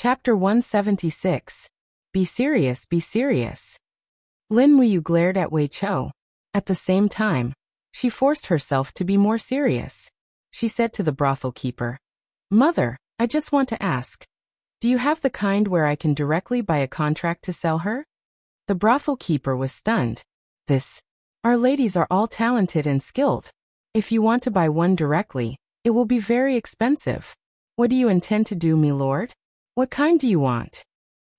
Chapter 176. Be serious, be serious. Lin Wuyu glared at Wei Chou. At the same time, she forced herself to be more serious. She said to the brothel keeper, "Mother, I just want to ask, do you have the kind where I can directly buy a contract to sell her?" The brothel keeper was stunned. Our ladies are all talented and skilled. If you want to buy one directly, it will be very expensive. What do you intend to do, my lord? What kind do you want?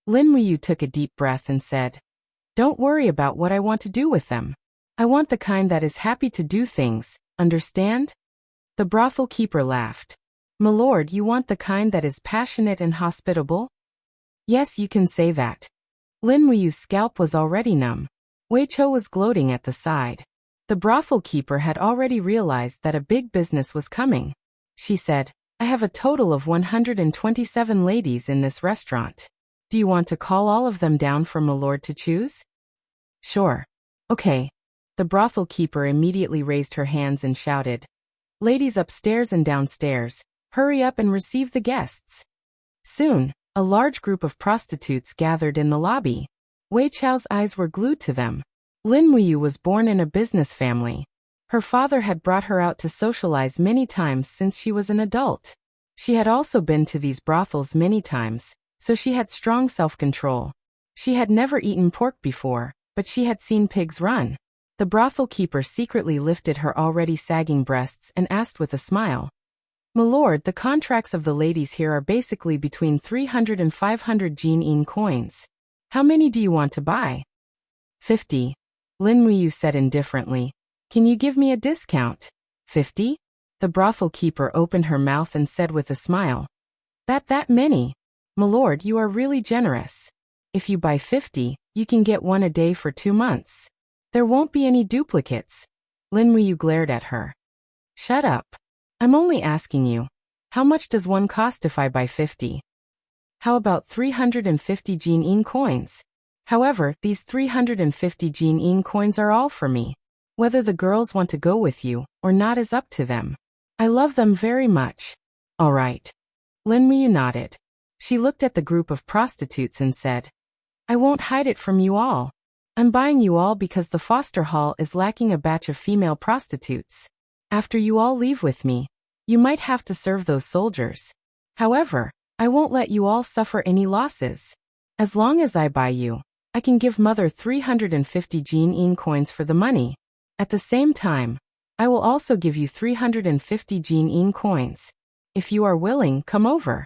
Lin Wuyu took a deep breath and said, "Don't worry about what I want to do with them. I want the kind that is happy to do things, understand?" The brothel keeper laughed. "My lord, you want the kind that is passionate and hospitable?" "Yes, you can say that." Lin Wuyu's scalp was already numb. Wei Chou was gloating at the side. The brothel keeper had already realized that a big business was coming. She said, "I have a total of 127 ladies in this restaurant. Do you want to call all of them down for my lord to choose?" "Sure. Okay." The brothel keeper immediately raised her hands and shouted, "Ladies upstairs and downstairs, hurry up and receive the guests." Soon, a large group of prostitutes gathered in the lobby. Wei Chou's eyes were glued to them. Lin Wuyu was born in a business family. Her father had brought her out to socialize many times since she was an adult. She had also been to these brothels many times, so she had strong self-control. She had never eaten pork before, but she had seen pigs run. The brothel keeper secretly lifted her already sagging breasts and asked with a smile, "My lord, the contracts of the ladies here are basically between 300 and 500 Jin coins. How many do you want to buy?" 50. Lin Wuyu said indifferently. "Can you give me a discount?" 50? The brothel keeper opened her mouth and said with a smile, That many? My lord, you are really generous. If you buy 50, you can get one a day for 2 months. There won't be any duplicates." Lin Wuyu glared at her. "Shut up. I'm only asking you. How much does one cost if I buy 50? How about 350 Jin coins? However, these 350 Jin coins are all for me. Whether the girls want to go with you or not is up to them. I love them very much." "All right." Lin Wuyu nodded. She looked at the group of prostitutes and said, "I won't hide it from you all. I'm buying you all because the foster hall is lacking a batch of female prostitutes. After you all leave with me, you might have to serve those soldiers. However, I won't let you all suffer any losses. As long as I buy you, I can give mother 350 Jin coins for the money. At the same time, I will also give you 350 Jin coins. If you are willing, come over."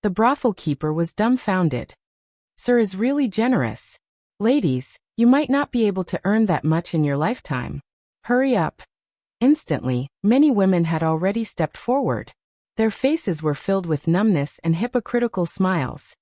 The brothel keeper was dumbfounded. "Sir is really generous. Ladies, you might not be able to earn that much in your lifetime. Hurry up." Instantly, many women had already stepped forward. Their faces were filled with numbness and hypocritical smiles.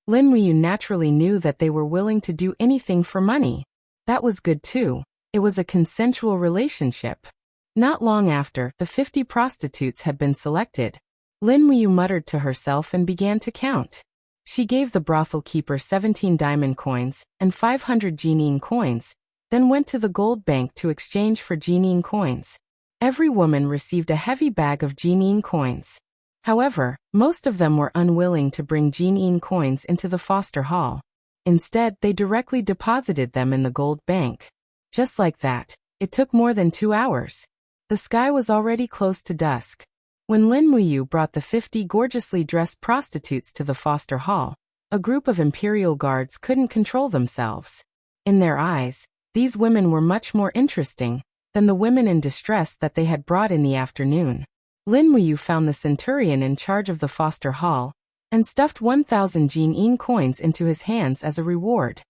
Lin Wuyu naturally knew that they were willing to do anything for money. That was good too. It was a consensual relationship. Not long after, the 50 prostitutes had been selected. Lin Wuyu muttered to herself and began to count. She gave the brothel keeper 17 diamond coins and 500 Jin coins, then went to the gold bank to exchange for Jin coins. Every woman received a heavy bag of Jin coins. However, most of them were unwilling to bring Jin coins into the foster hall. Instead, they directly deposited them in the gold bank. Just like that, it took more than 2 hours. The sky was already close to dusk. When Lin Wuyu brought the 50 gorgeously dressed prostitutes to the foster hall, a group of imperial guards couldn't control themselves. In their eyes, these women were much more interesting than the women in distress that they had brought in the afternoon. Lin Wuyu found the centurion in charge of the foster hall and stuffed 1,000 Jin coins into his hands as a reward.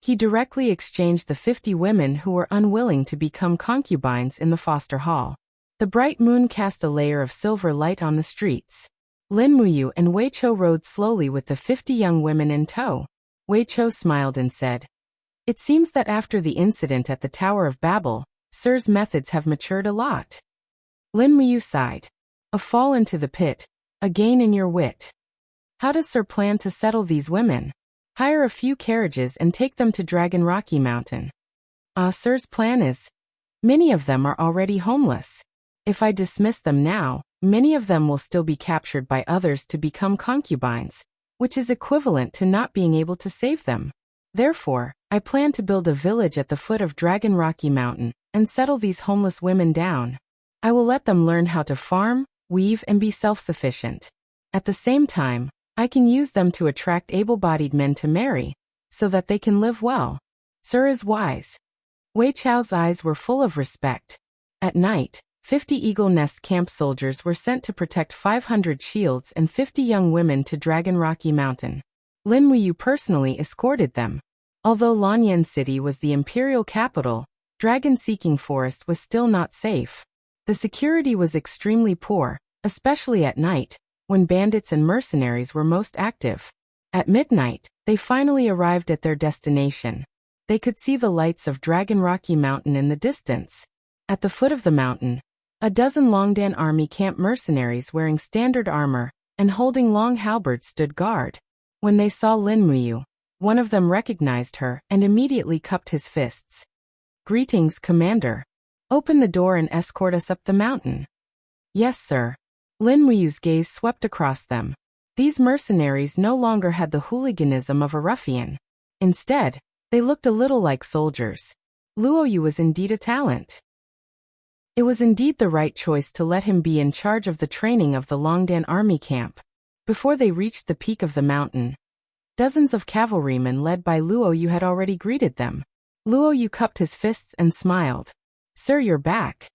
He directly exchanged the 50 women who were unwilling to become concubines in the foster hall. The bright moon cast a layer of silver light on the streets. Lin Wuyu and Wei Chou rode slowly with the 50 young women in tow. Wei Chou smiled and said, "It seems that after the incident at the Tower of Babel, Sir's methods have matured a lot." Lin Wuyu sighed. "A fall into the pit, a gain in your wit. How does Sir plan to settle these women? Hire a few carriages and take them to Dragon Rocky Mountain." Sir's plan is, many of them are already homeless. If I dismiss them now, many of them will still be captured by others to become concubines, which is equivalent to not being able to save them. Therefore, I plan to build a village at the foot of Dragon Rocky Mountain and settle these homeless women down. I will let them learn how to farm, weave, and be self-sufficient. At the same time, I can use them to attract able-bodied men to marry, so that they can live well. Sir is wise. Wei Chao's eyes were full of respect. At night, 50 Eagle Nest camp soldiers were sent to protect 500 shields and 50 young women to Dragon Rocky Mountain. Lin Wuyu personally escorted them. Although Lanyan City was the imperial capital, Dragon-Seeking Forest was still not safe. The security was extremely poor, especially at night, when bandits and mercenaries were most active. At midnight, they finally arrived at their destination. They could see the lights of Dragon Rocky Mountain in the distance. At the foot of the mountain, a dozen Longdan army camp mercenaries wearing standard armor and holding long halberds stood guard. When they saw Lin Wuyu, one of them recognized her and immediately cupped his fists. "Greetings, Commander. Open the door and escort us up the mountain." "Yes, sir." Lin Wuyu's gaze swept across them. These mercenaries no longer had the hooliganism of a ruffian. Instead, they looked a little like soldiers. Luo Yu was indeed a talent. It was indeed the right choice to let him be in charge of the training of the Longdan army camp. Before they reached the peak of the mountain, dozens of cavalrymen led by Luo Yu had already greeted them. Luo Yu cupped his fists and smiled. "Sir, you're back."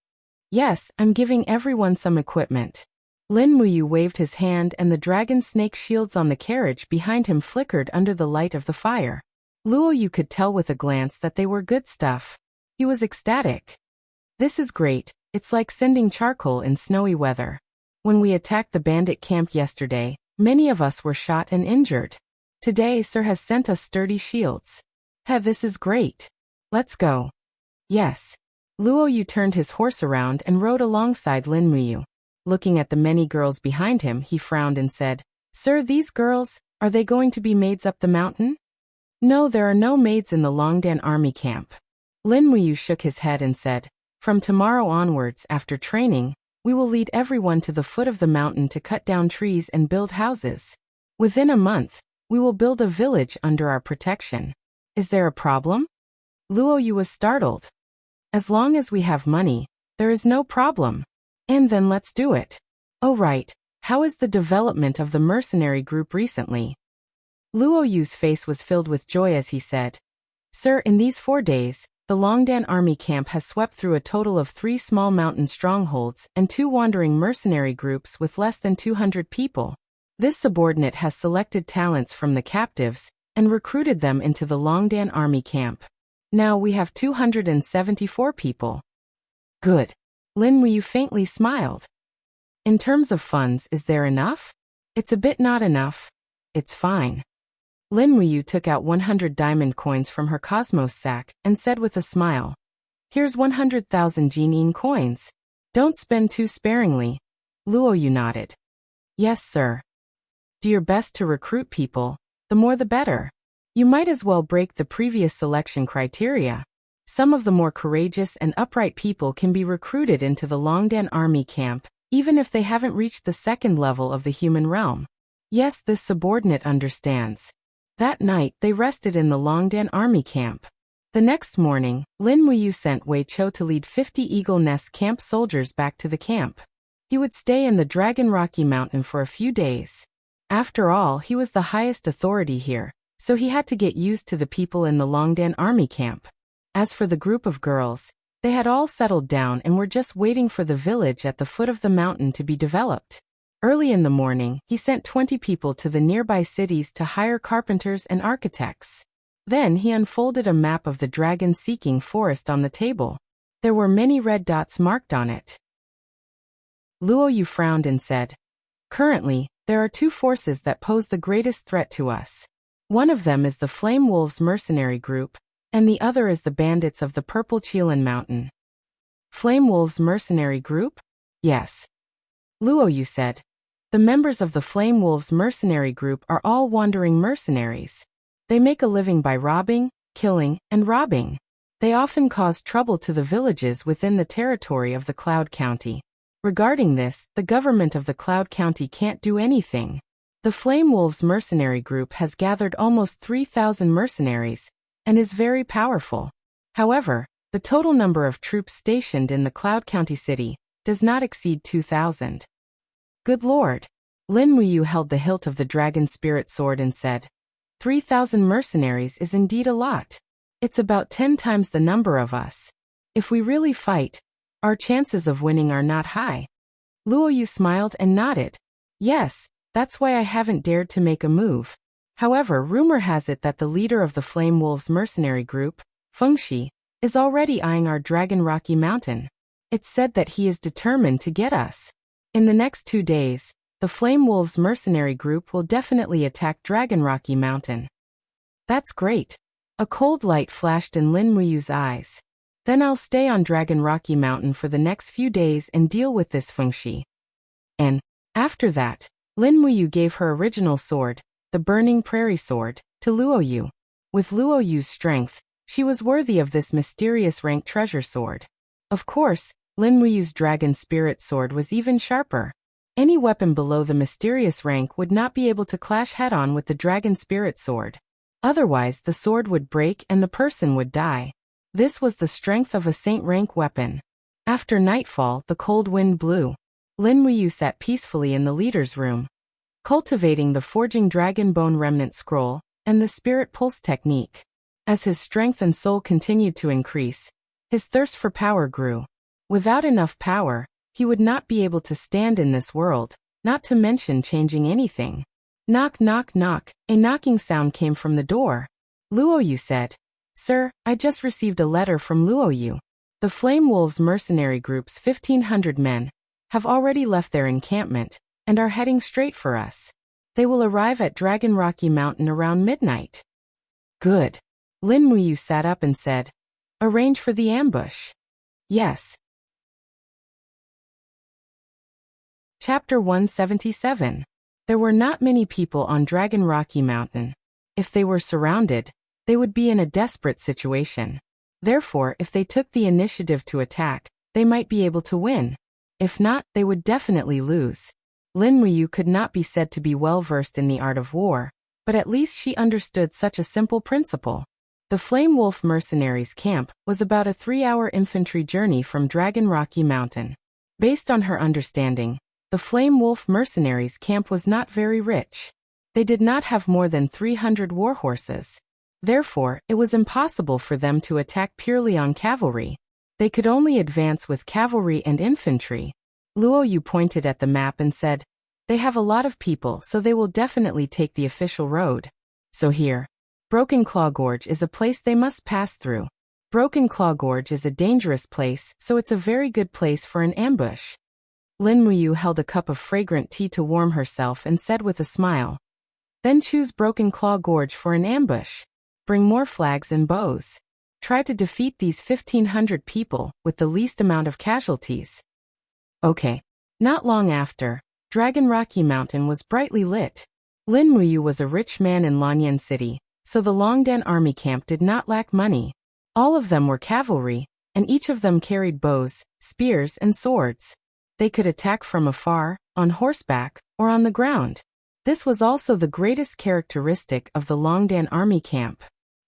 "Yes, I'm giving everyone some equipment." Lin Wuyu waved his hand and the dragon snake shields on the carriage behind him flickered under the light of the fire. Luo Yu could tell with a glance that they were good stuff. He was ecstatic. "This is great, it's like sending charcoal in snowy weather. When we attacked the bandit camp yesterday, many of us were shot and injured. Today Sir has sent us sturdy shields. This is great. Let's go." "Yes." Luo Yu turned his horse around and rode alongside Lin Wuyu. Looking at the many girls behind him, he frowned and said, "Sir, these girls, are they going to be maids up the mountain?" "No, there are no maids in the Longdan army camp." Lin Wuyu shook his head and said, "From tomorrow onwards, after training, we will lead everyone to the foot of the mountain to cut down trees and build houses. Within a month, we will build a village under our protection. Is there a problem?" Luo Yu was startled. "As long as we have money, there is no problem. And then let's do it." "Oh right, how is the development of the mercenary group recently?" Luo Yu's face was filled with joy as he said, "Sir, in these 4 days, the Longdan army camp has swept through a total of 3 small mountain strongholds and 2 wandering mercenary groups with less than 200 people. This subordinate has selected talents from the captives and recruited them into the Longdan army camp. Now we have 274 people." "Good." Lin Wuyu faintly smiled. "In terms of funds, is there enough?" "It's a bit not enough. It's fine." Lin Wuyu took out 100 diamond coins from her cosmos sack and said with a smile, "Here's 100,000 Jinin coins. Don't spend too sparingly." Luo Yu nodded. "Yes, sir." "Do your best to recruit people, the more the better. You might as well break the previous selection criteria. Some of the more courageous and upright people can be recruited into the Longdan army camp, even if they haven't reached the 2nd level of the human realm." Yes, this subordinate understands. That night, they rested in the Longdan army camp. The next morning, Lin Wuyu sent Wei Chou to lead 50 Eagle Nest camp soldiers back to the camp. He would stay in the Dragon Rocky Mountain for a few days. After all, he was the highest authority here, so he had to get used to the people in the Longdan army camp. As for the group of girls, they had all settled down and were just waiting for the village at the foot of the mountain to be developed. Early in the morning, he sent 20 people to the nearby cities to hire carpenters and architects. Then he unfolded a map of the dragon-seeking forest on the table. There were many red dots marked on it. Luo Yu frowned and said, "Currently, there are 2 forces that pose the greatest threat to us. One of them is the Flame Wolves mercenary group, and the other is the bandits of the Purple Chilan Mountain." "Flame Wolves mercenary group?" "Yes." Luo Yu said, "The members of the Flame Wolves mercenary group are all wandering mercenaries. They make a living by robbing, killing, and robbing. They often cause trouble to the villages within the territory of the Cloud County. Regarding this, the government of the Cloud County can't do anything. The Flame Wolves mercenary group has gathered almost 3,000 mercenaries and is very powerful. However, the total number of troops stationed in the Cloud County city does not exceed 2,000. Good lord. Lin Muyu held the hilt of the dragon spirit sword and said, 3,000 mercenaries is indeed a lot. It's about 10 times the number of us. If we really fight, our chances of winning are not high. Luo Yu smiled and nodded. Yes, that's why I haven't dared to make a move. However, rumor has it that the leader of the Flame Wolves mercenary group, Fengxi, is already eyeing our Dragon Rocky Mountain. It's said that he is determined to get us. In the next 2 days, the Flame Wolves mercenary group will definitely attack Dragon Rocky Mountain. That's great. A cold light flashed in Lin Muyu's eyes. Then I'll stay on Dragon Rocky Mountain for the next few days and deal with this Fengxi. And, after that, Lin Muyu gave her original sword, the Burning Prairie Sword, to Luo Yu. With Luo Yu's strength, she was worthy of this mysterious rank treasure sword. Of course, Lin Muyu's Dragon Spirit Sword was even sharper. Any weapon below the mysterious rank would not be able to clash head-on with the Dragon Spirit Sword. Otherwise, the sword would break and the person would die. This was the strength of a saint rank weapon. After nightfall, the cold wind blew. Lin Muyu sat peacefully in the leader's room, cultivating the Forging Dragon Bone Remnant Scroll and the Spirit Pulse technique. As his strength and soul continued to increase, his thirst for power grew. Without enough power, he would not be able to stand in this world, not to mention changing anything. Knock, knock, knock. A knocking sound came from the door. Luo Yu said, Sir, I just received a letter from Luo Yu. The Flame Wolves mercenary group's 1,500 men have already left their encampment and are heading straight for us. They will arrive at Dragon Rocky Mountain around midnight. Good. Lin Muyu sat up and said, Arrange for the ambush. Yes. Chapter 177. There were not many people on Dragon Rocky Mountain. If they were surrounded, they would be in a desperate situation. Therefore, if they took the initiative to attack, they might be able to win. If not, they would definitely lose. Lin Muyu could not be said to be well versed in the art of war, but at least she understood such a simple principle. The Flame Wolf mercenaries' camp was about a 3-hour infantry journey from Dragon Rocky Mountain. Based on her understanding, the Flame Wolf mercenaries' camp was not very rich. They did not have more than 300 war horses. Therefore, it was impossible for them to attack purely on cavalry. They could only advance with cavalry and infantry. Luo Yu pointed at the map and said, They have a lot of people, so they will definitely take the official road. So here, Broken Claw Gorge is a place they must pass through. Broken Claw Gorge is a dangerous place, so it's a very good place for an ambush. Lin Muyu held a cup of fragrant tea to warm herself and said with a smile, Then choose Broken Claw Gorge for an ambush. Bring more flags and bows. Try to defeat these 1,500 people with the least amount of casualties. Okay. Not long after, Dragon Rocky Mountain was brightly lit. Lin Muyu was a rich man in Lanyan City, so the Longdan army camp did not lack money. All of them were cavalry, and each of them carried bows, spears, and swords. They could attack from afar, on horseback, or on the ground. This was also the greatest characteristic of the Longdan army camp.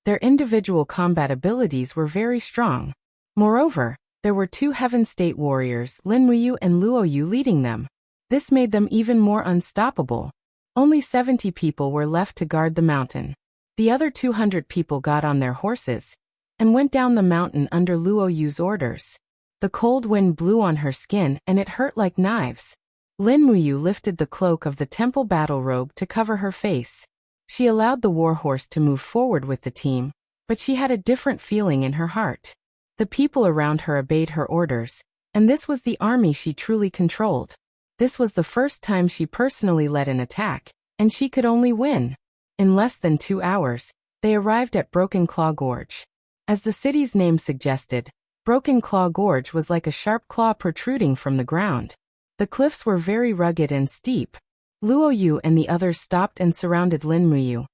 Their individual combat abilities were very strong. Moreover, there were 2 Heaven State warriors, Lin Muyu and Luo Yu, leading them. This made them even more unstoppable. Only 70 people were left to guard the mountain. The other 200 people got on their horses and went down the mountain under Luo Yu's orders. The cold wind blew on her skin and it hurt like knives. Lin Muyu lifted the cloak of the temple battle robe to cover her face. She allowed the war horse to move forward with the team, but she had a different feeling in her heart. The people around her obeyed her orders, and this was the army she truly controlled. This was the first time she personally led an attack, and she could only win. In less than 2 hours, they arrived at Broken Claw Gorge. As the city's name suggested, Broken Claw Gorge was like a sharp claw protruding from the ground. The cliffs were very rugged and steep. Luo Yu and the others stopped and surrounded Lin Muyu,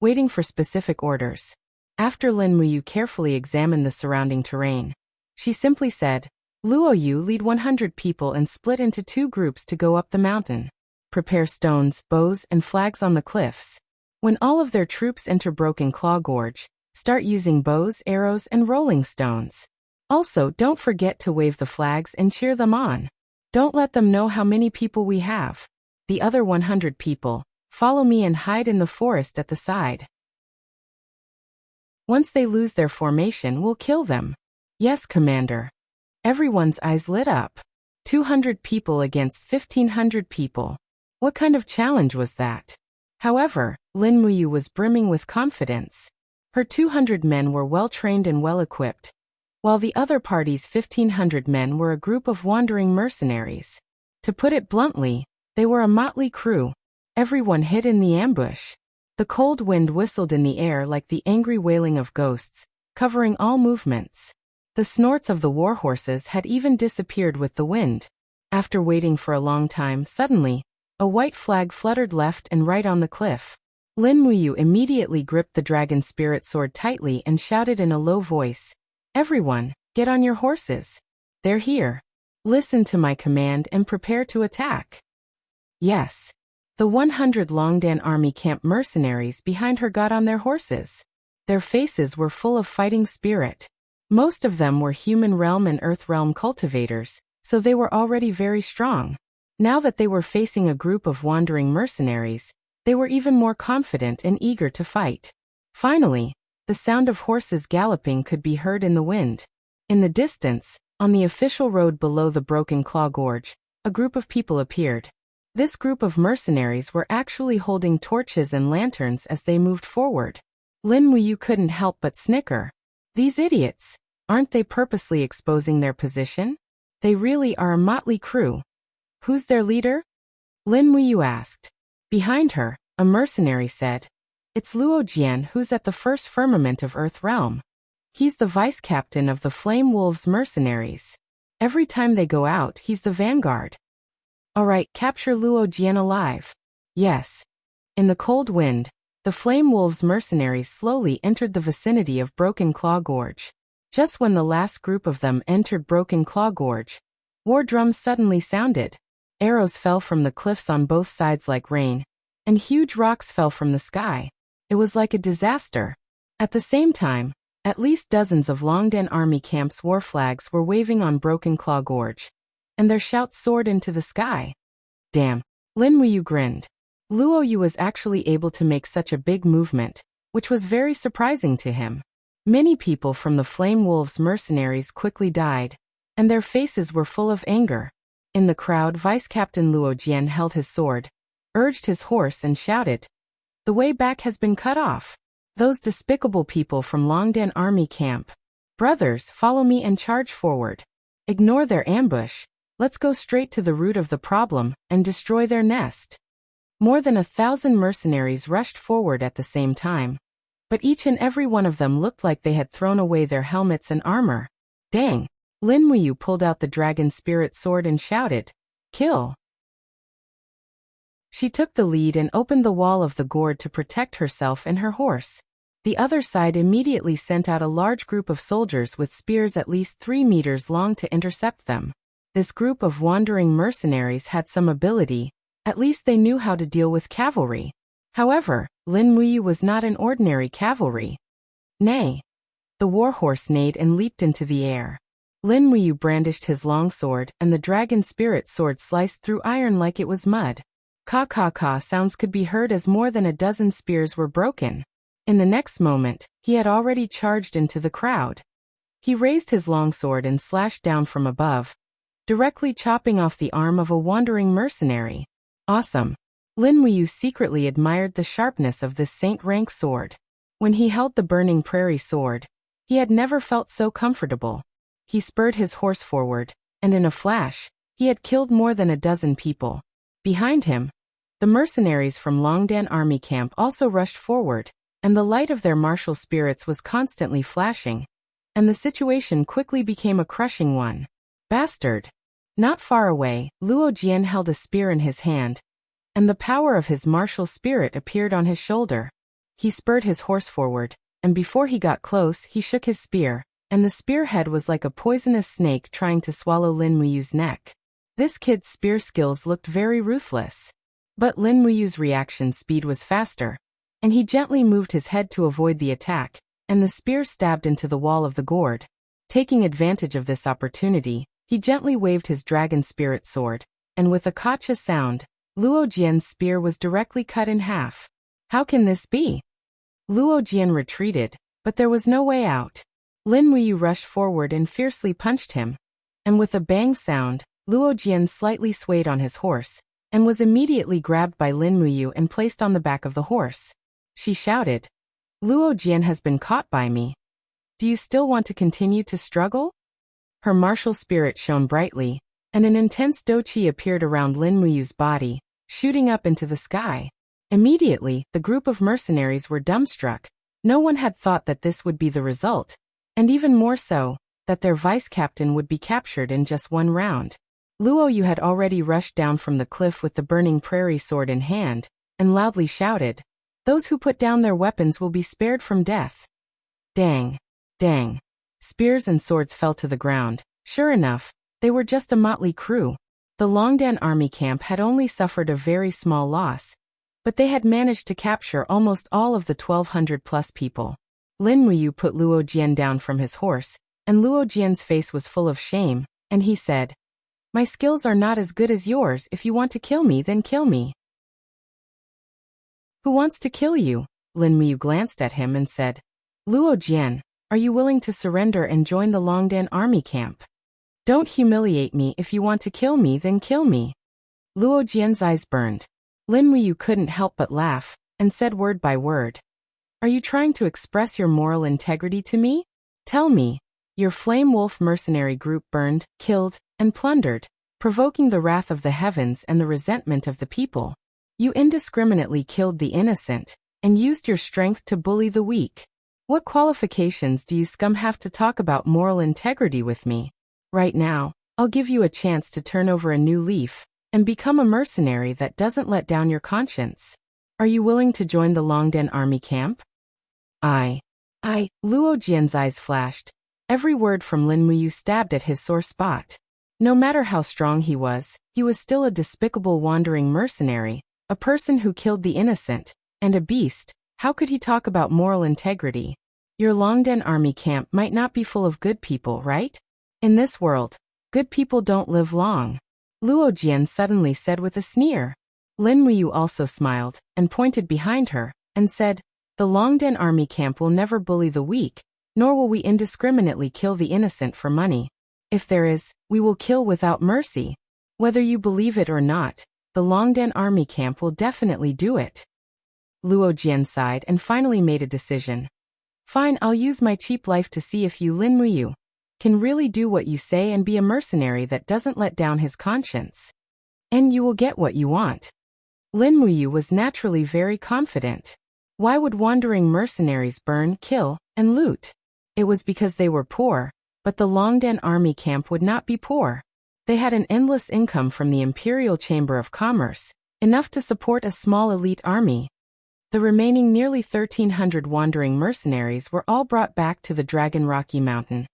waiting for specific orders. After Lin Muyu carefully examined the surrounding terrain, she simply said, Luo Yu, lead 100 people and split into 2 groups to go up the mountain. prepare stones, bows, and flags on the cliffs. When all of their troops enter Broken Claw Gorge, start using bows, arrows, and rolling stones. Also, don't forget to wave the flags and cheer them on. Don't let them know how many people we have. The other 100 people, follow me and hide in the forest at the side. Once they lose their formation, we'll kill them. Yes, Commander. Everyone's eyes lit up. 200 people against 1,500 people. What kind of challenge was that? However, Lin Muyu was brimming with confidence. Her 200 men were well-trained and well-equipped, while the other party's 1,500 men were a group of wandering mercenaries. To put it bluntly, they were a motley crew, everyone hid in the ambush. The cold wind whistled in the air like the angry wailing of ghosts, covering all movements. The snorts of the warhorses had even disappeared with the wind. After waiting for a long time, suddenly, a white flag fluttered left and right on the cliff. Lin Muyu immediately gripped the dragon spirit sword tightly and shouted in a low voice, "Everyone, get on your horses. They're here. Listen to my command and prepare to attack." Yes. The 100 Longdan army camp mercenaries behind her got on their horses. Their faces were full of fighting spirit. Most of them were human realm and earth realm cultivators, so they were already very strong. Now that they were facing a group of wandering mercenaries, they were even more confident and eager to fight. Finally, the sound of horses galloping could be heard in the wind. In the distance, on the official road below the Broken Claw Gorge, a group of people appeared. This group of mercenaries were actually holding torches and lanterns as they moved forward. Lin Muyu couldn't help but snicker. These idiots, aren't they purposely exposing their position? They really are a motley crew. Who's their leader? Lin Muyu asked. Behind her, a mercenary said, "It's Luo Jian, who's at the first firmament of Earth Realm. He's the vice-captain of the Flame Wolves mercenaries. Every time they go out, he's the vanguard." "Alright, capture Luo Jian alive." "Yes." In the cold wind, the Flame Wolves mercenaries slowly entered the vicinity of Broken Claw Gorge. Just when the last group of them entered Broken Claw Gorge, war drums suddenly sounded. Arrows fell from the cliffs on both sides like rain, and huge rocks fell from the sky. It was like a disaster. At the same time, at least dozens of Longdan army camps' war flags were waving on Broken Claw Gorge, and their shouts soared into the sky. Damn. Lin Muyu grinned. Luo Yu was actually able to make such a big movement, which was very surprising to him. Many people from the Flame Wolves mercenaries quickly died, and their faces were full of anger. In the crowd, Vice-Captain Luo Jian held his sword, urged his horse and shouted, "The way back has been cut off. Those despicable people from Longdan army camp. Brothers, follow me and charge forward. Ignore their ambush. Let's go straight to the root of the problem and destroy their nest." More than 1,000 mercenaries rushed forward at the same time. But each and every one of them looked like they had thrown away their helmets and armor. Dang! Lin Muyu pulled out the dragon spirit sword and shouted, "Kill!" She took the lead and opened the wall of the gourd to protect herself and her horse. The other side immediately sent out a large group of soldiers with spears at least 3 meters long to intercept them. This group of wandering mercenaries had some ability, at least they knew how to deal with cavalry. However, Lin Muyu was not an ordinary cavalry. Nay. The warhorse neighed and leaped into the air. Lin Muyu brandished his long sword, and the dragon spirit sword sliced through iron like it was mud. Ka-ka-ka sounds could be heard as more than a dozen spears were broken. In the next moment, he had already charged into the crowd. He raised his long sword and slashed down from above, directly chopping off the arm of a wandering mercenary. Awesome. Lin Muyu secretly admired the sharpness of this saint-rank sword. When he held the burning prairie sword, he had never felt so comfortable. He spurred his horse forward, and in a flash, he had killed more than a dozen people. Behind him, the mercenaries from Longdan army camp also rushed forward, and the light of their martial spirits was constantly flashing, and the situation quickly became a crushing one. Bastard! Not far away, Luo Jian held a spear in his hand, and the power of his martial spirit appeared on his shoulder. He spurred his horse forward, and before he got close, he shook his spear, and the spearhead was like a poisonous snake trying to swallow Lin Muyu's neck. This kid's spear skills looked very ruthless. But Lin Muyu's reaction speed was faster, and he gently moved his head to avoid the attack, and the spear stabbed into the wall of the gourd. Taking advantage of this opportunity, he gently waved his dragon spirit sword, and with a kacha sound, Luo Jian's spear was directly cut in half. How can this be? Luo Jian retreated, but there was no way out. Lin Muyu rushed forward and fiercely punched him, and with a bang sound, Luo Jian slightly swayed on his horse, and was immediately grabbed by Lin Muyu and placed on the back of the horse. She shouted, "Luo Jian has been caught by me. Do you still want to continue to struggle?" Her martial spirit shone brightly, and an intense doqi appeared around Lin Muyu's body, shooting up into the sky. Immediately, the group of mercenaries were dumbstruck. No one had thought that this would be the result, and even more so, that their vice-captain would be captured in just one round. Luo Yu had already rushed down from the cliff with the burning prairie sword in hand, and loudly shouted, "Those who put down their weapons will be spared from death." Dang! Dang! Spears and swords fell to the ground. Sure enough, they were just a motley crew. The Longdan army camp had only suffered a very small loss, but they had managed to capture almost all of the 1,200+ people. Lin Muyu put Luo Jian down from his horse, and Luo Jian's face was full of shame, and he said, "My skills are not as good as yours. If you want to kill me, then kill me." "Who wants to kill you?" Lin Muyu glanced at him and said, "Luo Jian, are you willing to surrender and join the Longdan army camp? Don't humiliate me. If you want to kill me, then kill me." Luo Jian's eyes burned. Lin Muyu couldn't help but laugh, and said word by word, "Are you trying to express your moral integrity to me? Tell me." Your Flame Wolf mercenary group burned, killed, and plundered, provoking the wrath of the heavens and the resentment of the people. You indiscriminately killed the innocent, and used your strength to bully the weak. What qualifications do you scum have to talk about moral integrity with me? Right now, I'll give you a chance to turn over a new leaf, and become a mercenary that doesn't let down your conscience. Are you willing to join the Longdan army camp? I. Luo Jian's eyes flashed. Every word from Lin Muyu stabbed at his sore spot. No matter how strong he was still a despicable wandering mercenary, a person who killed the innocent, and a beast. How could he talk about moral integrity? Your Longdan army camp might not be full of good people, right? In this world, good people don't live long. Luo Jian suddenly said with a sneer. Lin Muyu also smiled, and pointed behind her, and said, "The Longdan army camp will never bully the weak, nor will we indiscriminately kill the innocent for money. If there is, we will kill without mercy. Whether you believe it or not, the Longdan army camp will definitely do it." Luo Jian sighed and finally made a decision. "Fine, I'll use my cheap life to see if you, Lin Muyu, can really do what you say and be a mercenary that doesn't let down his conscience. And you will get what you want." Lin Muyu was naturally very confident. Why would wandering mercenaries burn, kill, and loot? It was because they were poor, but the Longdan army camp would not be poor. They had an endless income from the Imperial Chamber of Commerce, enough to support a small elite army. The remaining nearly 1,300 wandering mercenaries were all brought back to the Dragon Rocky Mountain,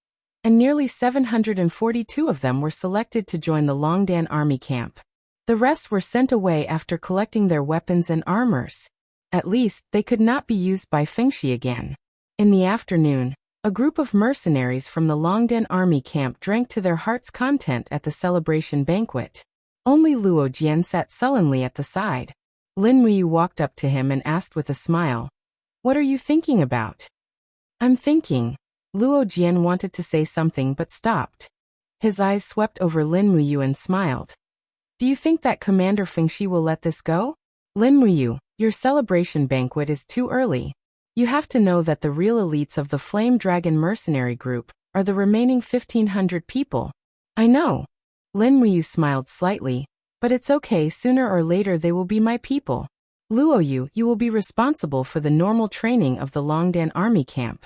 and nearly 742 of them were selected to join the Longdan army camp. The rest were sent away after collecting their weapons and armors. At least, they could not be used by Fengxi again. In the afternoon, a group of mercenaries from the Longdan army camp drank to their heart's content at the celebration banquet. Only Luo Jian sat sullenly at the side. Lin Muyu walked up to him and asked with a smile, "What are you thinking about?" "I'm thinking." Luo Jian wanted to say something but stopped. His eyes swept over Lin Muyu and smiled. "Do you think that Commander Fengxi will let this go?" "Lin Muyu, your celebration banquet is too early. You have to know that the real elites of the Flame Dragon mercenary group are the remaining 1,500 people." "I know." Lin Muyu smiled slightly, "but it's okay, sooner or later they will be my people. Luo Yu, you will be responsible for the normal training of the Longdan army camp.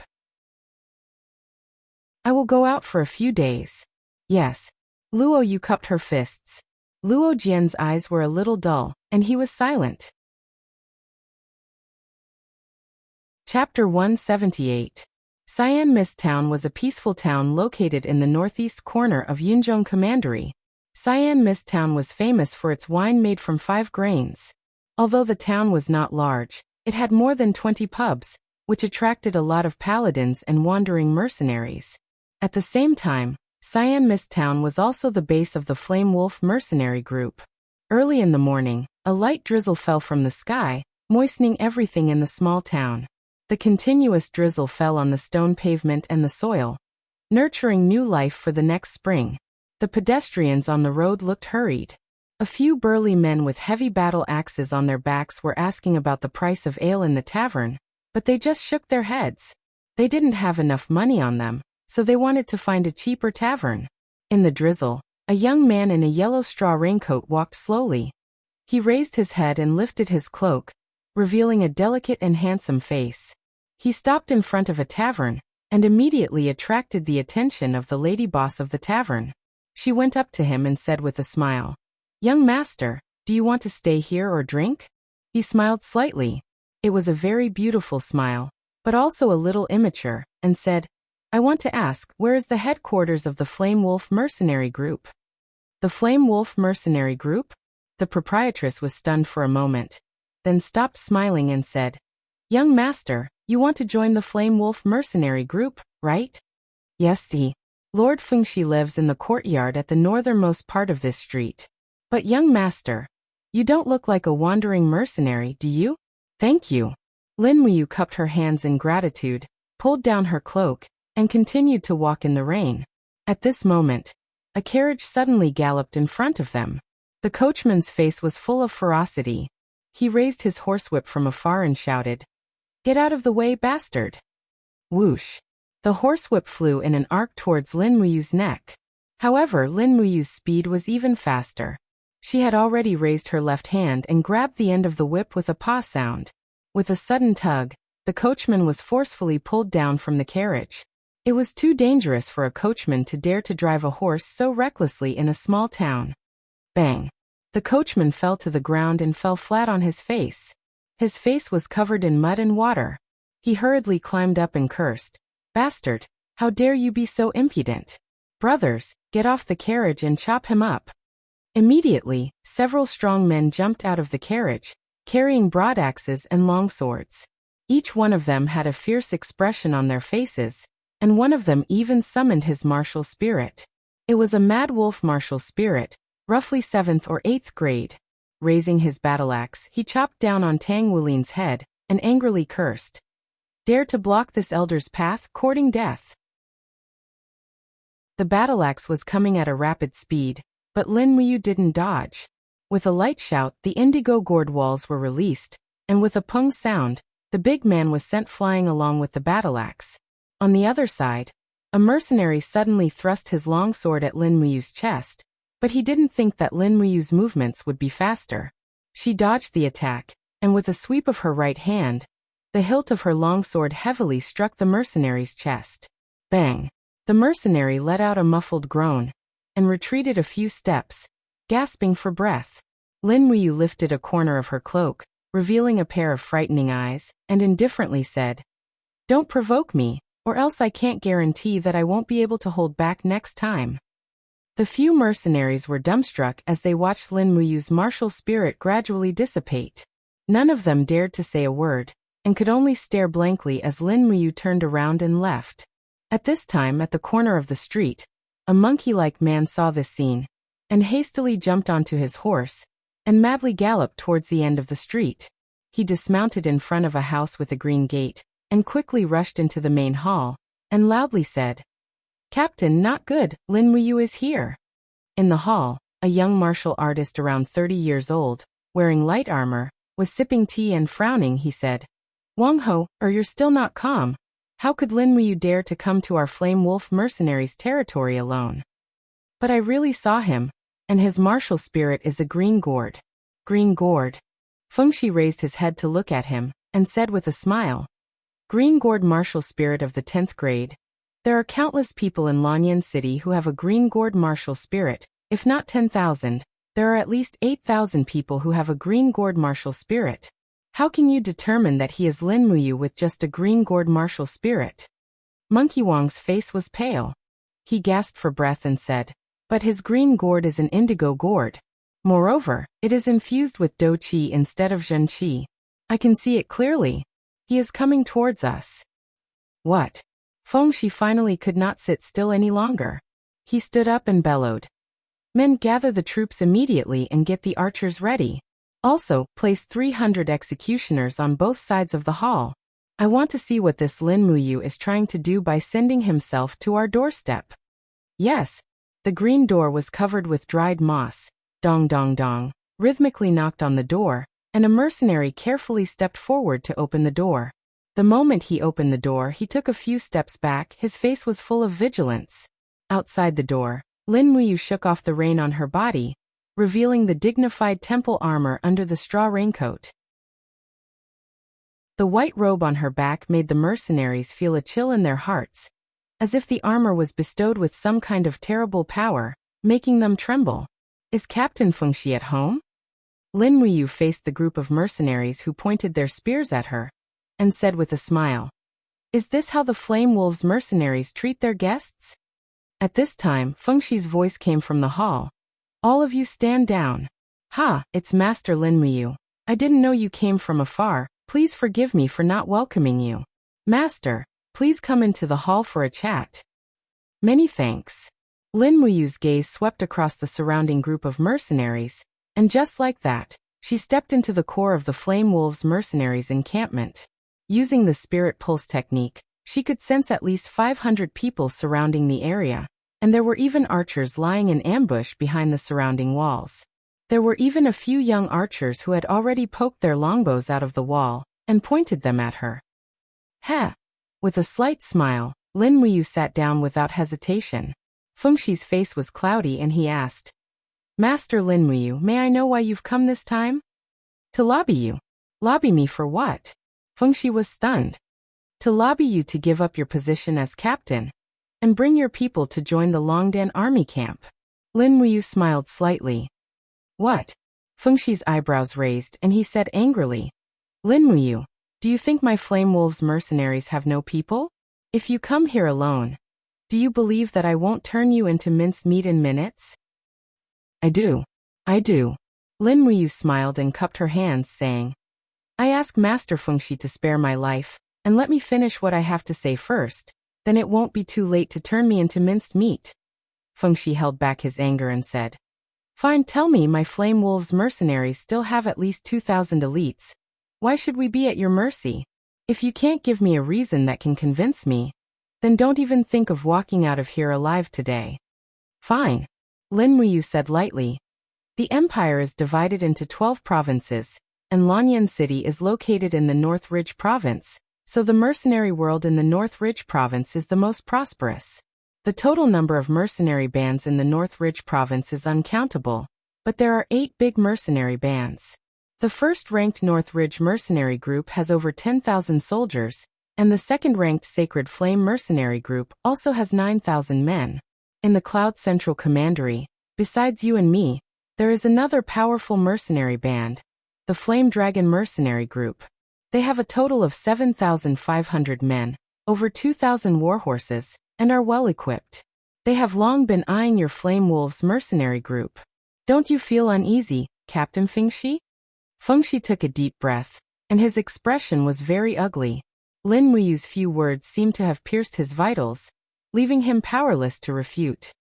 I will go out for a few days." "Yes." Luo Yu cupped her fists. Luo Jian's eyes were a little dull, and he was silent. Chapter 178. Sian Mist Town was a peaceful town located in the northeast corner of Yunzhong Commandery. Sian Mist Town was famous for its wine made from 5 grains. Although the town was not large, it had more than 20 pubs, which attracted a lot of paladins and wandering mercenaries. At the same time, Cyan Mist Town was also the base of the Flame Wolf mercenary group. Early in the morning, a light drizzle fell from the sky, moistening everything in the small town. The continuous drizzle fell on the stone pavement and the soil, nurturing new life for the next spring. The pedestrians on the road looked hurried. A few burly men with heavy battle axes on their backs were asking about the price of ale in the tavern, but they just shook their heads. They didn't have enough money on them, so they wanted to find a cheaper tavern. In the drizzle, a young man in a yellow straw raincoat walked slowly. He raised his head and lifted his cloak, revealing a delicate and handsome face. He stopped in front of a tavern, and immediately attracted the attention of the lady boss of the tavern. She went up to him and said with a smile, "Young master, do you want to stay here or drink?" He smiled slightly. It was a very beautiful smile, but also a little immature, and said, "I want to ask, where is the headquarters of the Flame Wolf mercenary group?" The Flame Wolf mercenary group? The proprietress was stunned for a moment, then stopped smiling and said, "Young master, you want to join the Flame Wolf mercenary group, right?" "Yes, see. Lord Fengshi lives in the courtyard at the northernmost part of this street." "But young master, you don't look like a wandering mercenary, do you?" "Thank you." Lin Muyu cupped her hands in gratitude, pulled down her cloak, and continued to walk in the rain. At this moment, a carriage suddenly galloped in front of them. The coachman's face was full of ferocity. He raised his horsewhip from afar and shouted, "Get out of the way, bastard!" Whoosh! The horsewhip flew in an arc towards Lin Muyu's neck. However, Lin Muyu's speed was even faster. She had already raised her left hand and grabbed the end of the whip with a paw sound. With a sudden tug, the coachman was forcefully pulled down from the carriage. It was too dangerous for a coachman to dare to drive a horse so recklessly in a small town. Bang! The coachman fell to the ground and fell flat on his face. His face was covered in mud and water. He hurriedly climbed up and cursed, "Bastard, how dare you be so impudent? Brothers, get off the carriage and chop him up." Immediately, several strong men jumped out of the carriage, carrying broadaxes and long swords. Each one of them had a fierce expression on their faces, and one of them even summoned his martial spirit. It was a mad wolf martial spirit, roughly 7th or 8th grade. Raising his battle-axe, he chopped down on Tang Wulin's head, and angrily cursed, "Dare to block this elder's path, courting death." The battle-axe was coming at a rapid speed, but Lin Muyu didn't dodge. With a light shout, the indigo gourd walls were released, and with a pung sound, the big man was sent flying along with the battle-axe. On the other side, a mercenary suddenly thrust his long sword at Lin Muyu's chest, but he didn't think that Lin Muyu's movements would be faster. She dodged the attack, and with a sweep of her right hand, the hilt of her long sword heavily struck the mercenary's chest. Bang! The mercenary let out a muffled groan, and retreated a few steps, gasping for breath. Lin Muyu lifted a corner of her cloak, revealing a pair of frightening eyes, and indifferently said, "Don't provoke me, or else I can't guarantee that I won't be able to hold back next time." The few mercenaries were dumbstruck as they watched Lin Muyu's martial spirit gradually dissipate. None of them dared to say a word, and could only stare blankly as Lin Muyu turned around and left. At this time, at the corner of the street, a monkey-like man saw this scene, and hastily jumped onto his horse, and madly galloped towards the end of the street. He dismounted in front of a house with a green gate, and quickly rushed into the main hall, and loudly said, "Captain, not good, Lin Muyu is here." In the hall, a young martial artist around 30 years old, wearing light armor, was sipping tea and frowning. He said, "Wang Ho, you're still not calm. How could Lin Muyu dare to come to our Flame Wolf mercenaries' territory alone?" "But I really saw him, and his martial spirit is a green gourd." "Green gourd?" Fengshi raised his head to look at him, and said with a smile, "Green gourd martial spirit of the 10th grade. There are countless people in Lanyan City who have a green gourd martial spirit. If not 10,000, there are at least 8,000 people who have a green gourd martial spirit. How can you determine that he is Lin Muyu with just a green gourd martial spirit?" Monkey Wong's face was pale. He gasped for breath and said, "But his green gourd is an indigo gourd. Moreover, it is infused with Do Qi instead of Zhen Qi. I can see it clearly. He is coming towards us. What? Feng Shi finally could not sit still any longer. He stood up and bellowed. Men, gather the troops immediately and get the archers ready. Also, place 300 executioners on both sides of the hall. I want to see what this Lin Muyu is trying to do by sending himself to our doorstep. Yes. The green door was covered with dried moss. Dong dong dong. Rhythmically knocked on the door, and a mercenary carefully stepped forward to open the door. The moment he opened the door, he took a few steps back. His face was full of vigilance. Outside the door, Lin Muyu shook off the rain on her body, revealing the dignified temple armor under the straw raincoat. The white robe on her back made the mercenaries feel a chill in their hearts, as if the armor was bestowed with some kind of terrible power, making them tremble. Is Captain Feng Shi at home? Lin Muyu faced the group of mercenaries who pointed their spears at her, and said with a smile, "Is this how the Flame Wolves mercenaries treat their guests?" At this time, Feng Shi's voice came from the hall. "All of you stand down." "Ha, it's Master Lin Muyu. I didn't know you came from afar. Please forgive me for not welcoming you. Master, please come into the hall for a chat." "Many thanks." Lin Muyu's gaze swept across the surrounding group of mercenaries, and just like that, she stepped into the core of the Flame Wolves mercenaries' encampment. Using the spirit pulse technique, she could sense at least 500 people surrounding the area, and there were even archers lying in ambush behind the surrounding walls. There were even a few young archers who had already poked their longbows out of the wall and pointed them at her. "Heh!" With a slight smile, Lin Muyu sat down without hesitation. Feng Shi's face was cloudy and he asked, "Master Lin Muyu, may I know why you've come this time?" "To lobby you." "Lobby me for what?" Feng Shi was stunned. "To lobby you to give up your position as captain and bring your people to join the Longdan army camp." Lin Muyu smiled slightly. "What?" Feng Shi's eyebrows raised and he said angrily, "Lin Muyu, do you think my Flame Wolves mercenaries have no people? If you come here alone, do you believe that I won't turn you into minced meat in minutes?" I do. Lin Muyu smiled and cupped her hands, saying, "I ask Master Feng Shi to spare my life, and let me finish what I have to say first, then it won't be too late to turn me into minced meat." Feng Shi held back his anger and said, "Fine, tell me my Flame Wolves mercenaries still have at least 2,000 elites. Why should we be at your mercy? If you can't give me a reason that can convince me, then don't even think of walking out of here alive today." "Fine," Lin Muyu said lightly. "The empire is divided into 12 provinces, and Lanyan City is located in the North Ridge province, so the mercenary world in the North Ridge province is the most prosperous. The total number of mercenary bands in the North Ridge province is uncountable, but there are 8 big mercenary bands. The first-ranked North Ridge mercenary group has over 10,000 soldiers, and the second-ranked Sacred Flame mercenary group also has 9,000 men. In the Cloud Central Commandery, besides you and me, there is another powerful mercenary band, the Flame Dragon mercenary group. They have a total of 7,500 men, over 2,000 warhorses, and are well equipped. They have long been eyeing your Flame Wolves mercenary group. Don't you feel uneasy, Captain Feng Shi?" Feng Shi took a deep breath, and his expression was very ugly. Lin Muyu's few words seemed to have pierced his vitals, leaving him powerless to refute.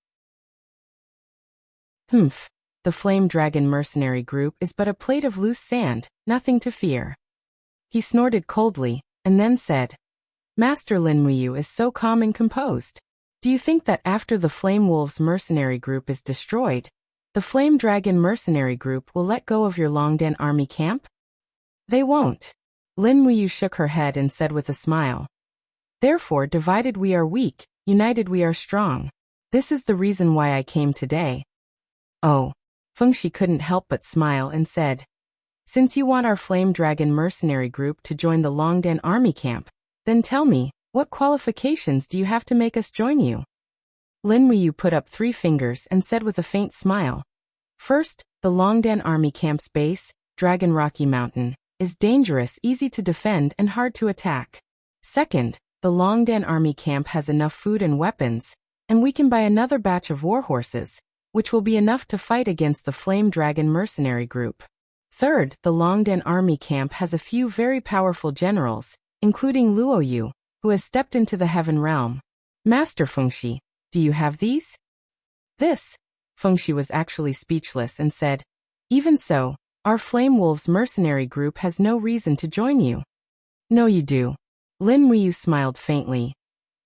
"Humph. The Flame Dragon mercenary group is but a plate of loose sand, nothing to fear." He snorted coldly, and then said, "Master Lin Muyu is so calm and composed. Do you think that after the Flame Wolves mercenary group is destroyed, the Flame Dragon mercenary group will let go of your Longdan army camp?" "They won't." Lin Muyu shook her head and said with a smile, "Therefore, divided we are weak, united we are strong. This is the reason why I came today." "Oh." Feng Shi couldn't help but smile and said, "Since you want our Flame Dragon mercenary group to join the Longdan army camp, then tell me, what qualifications do you have to make us join you?" Lin Muyu put up 3 fingers and said with a faint smile, "First, the Longdan army camp's base, Dragon Rocky Mountain, is dangerous, easy to defend, and hard to attack. Second, the Longdan army camp has enough food and weapons, and we can buy another batch of warhorses, which will be enough to fight against the Flame Dragon mercenary group. Third, the Longden army camp has a few very powerful generals, including Luo Yu, who has stepped into the Heaven Realm. Master Fengxi, do you have these? This. Fengxi was actually speechless and said, even so, our Flame Wolves mercenary group has no reason to join you. No, you do. Lin Muyu smiled faintly.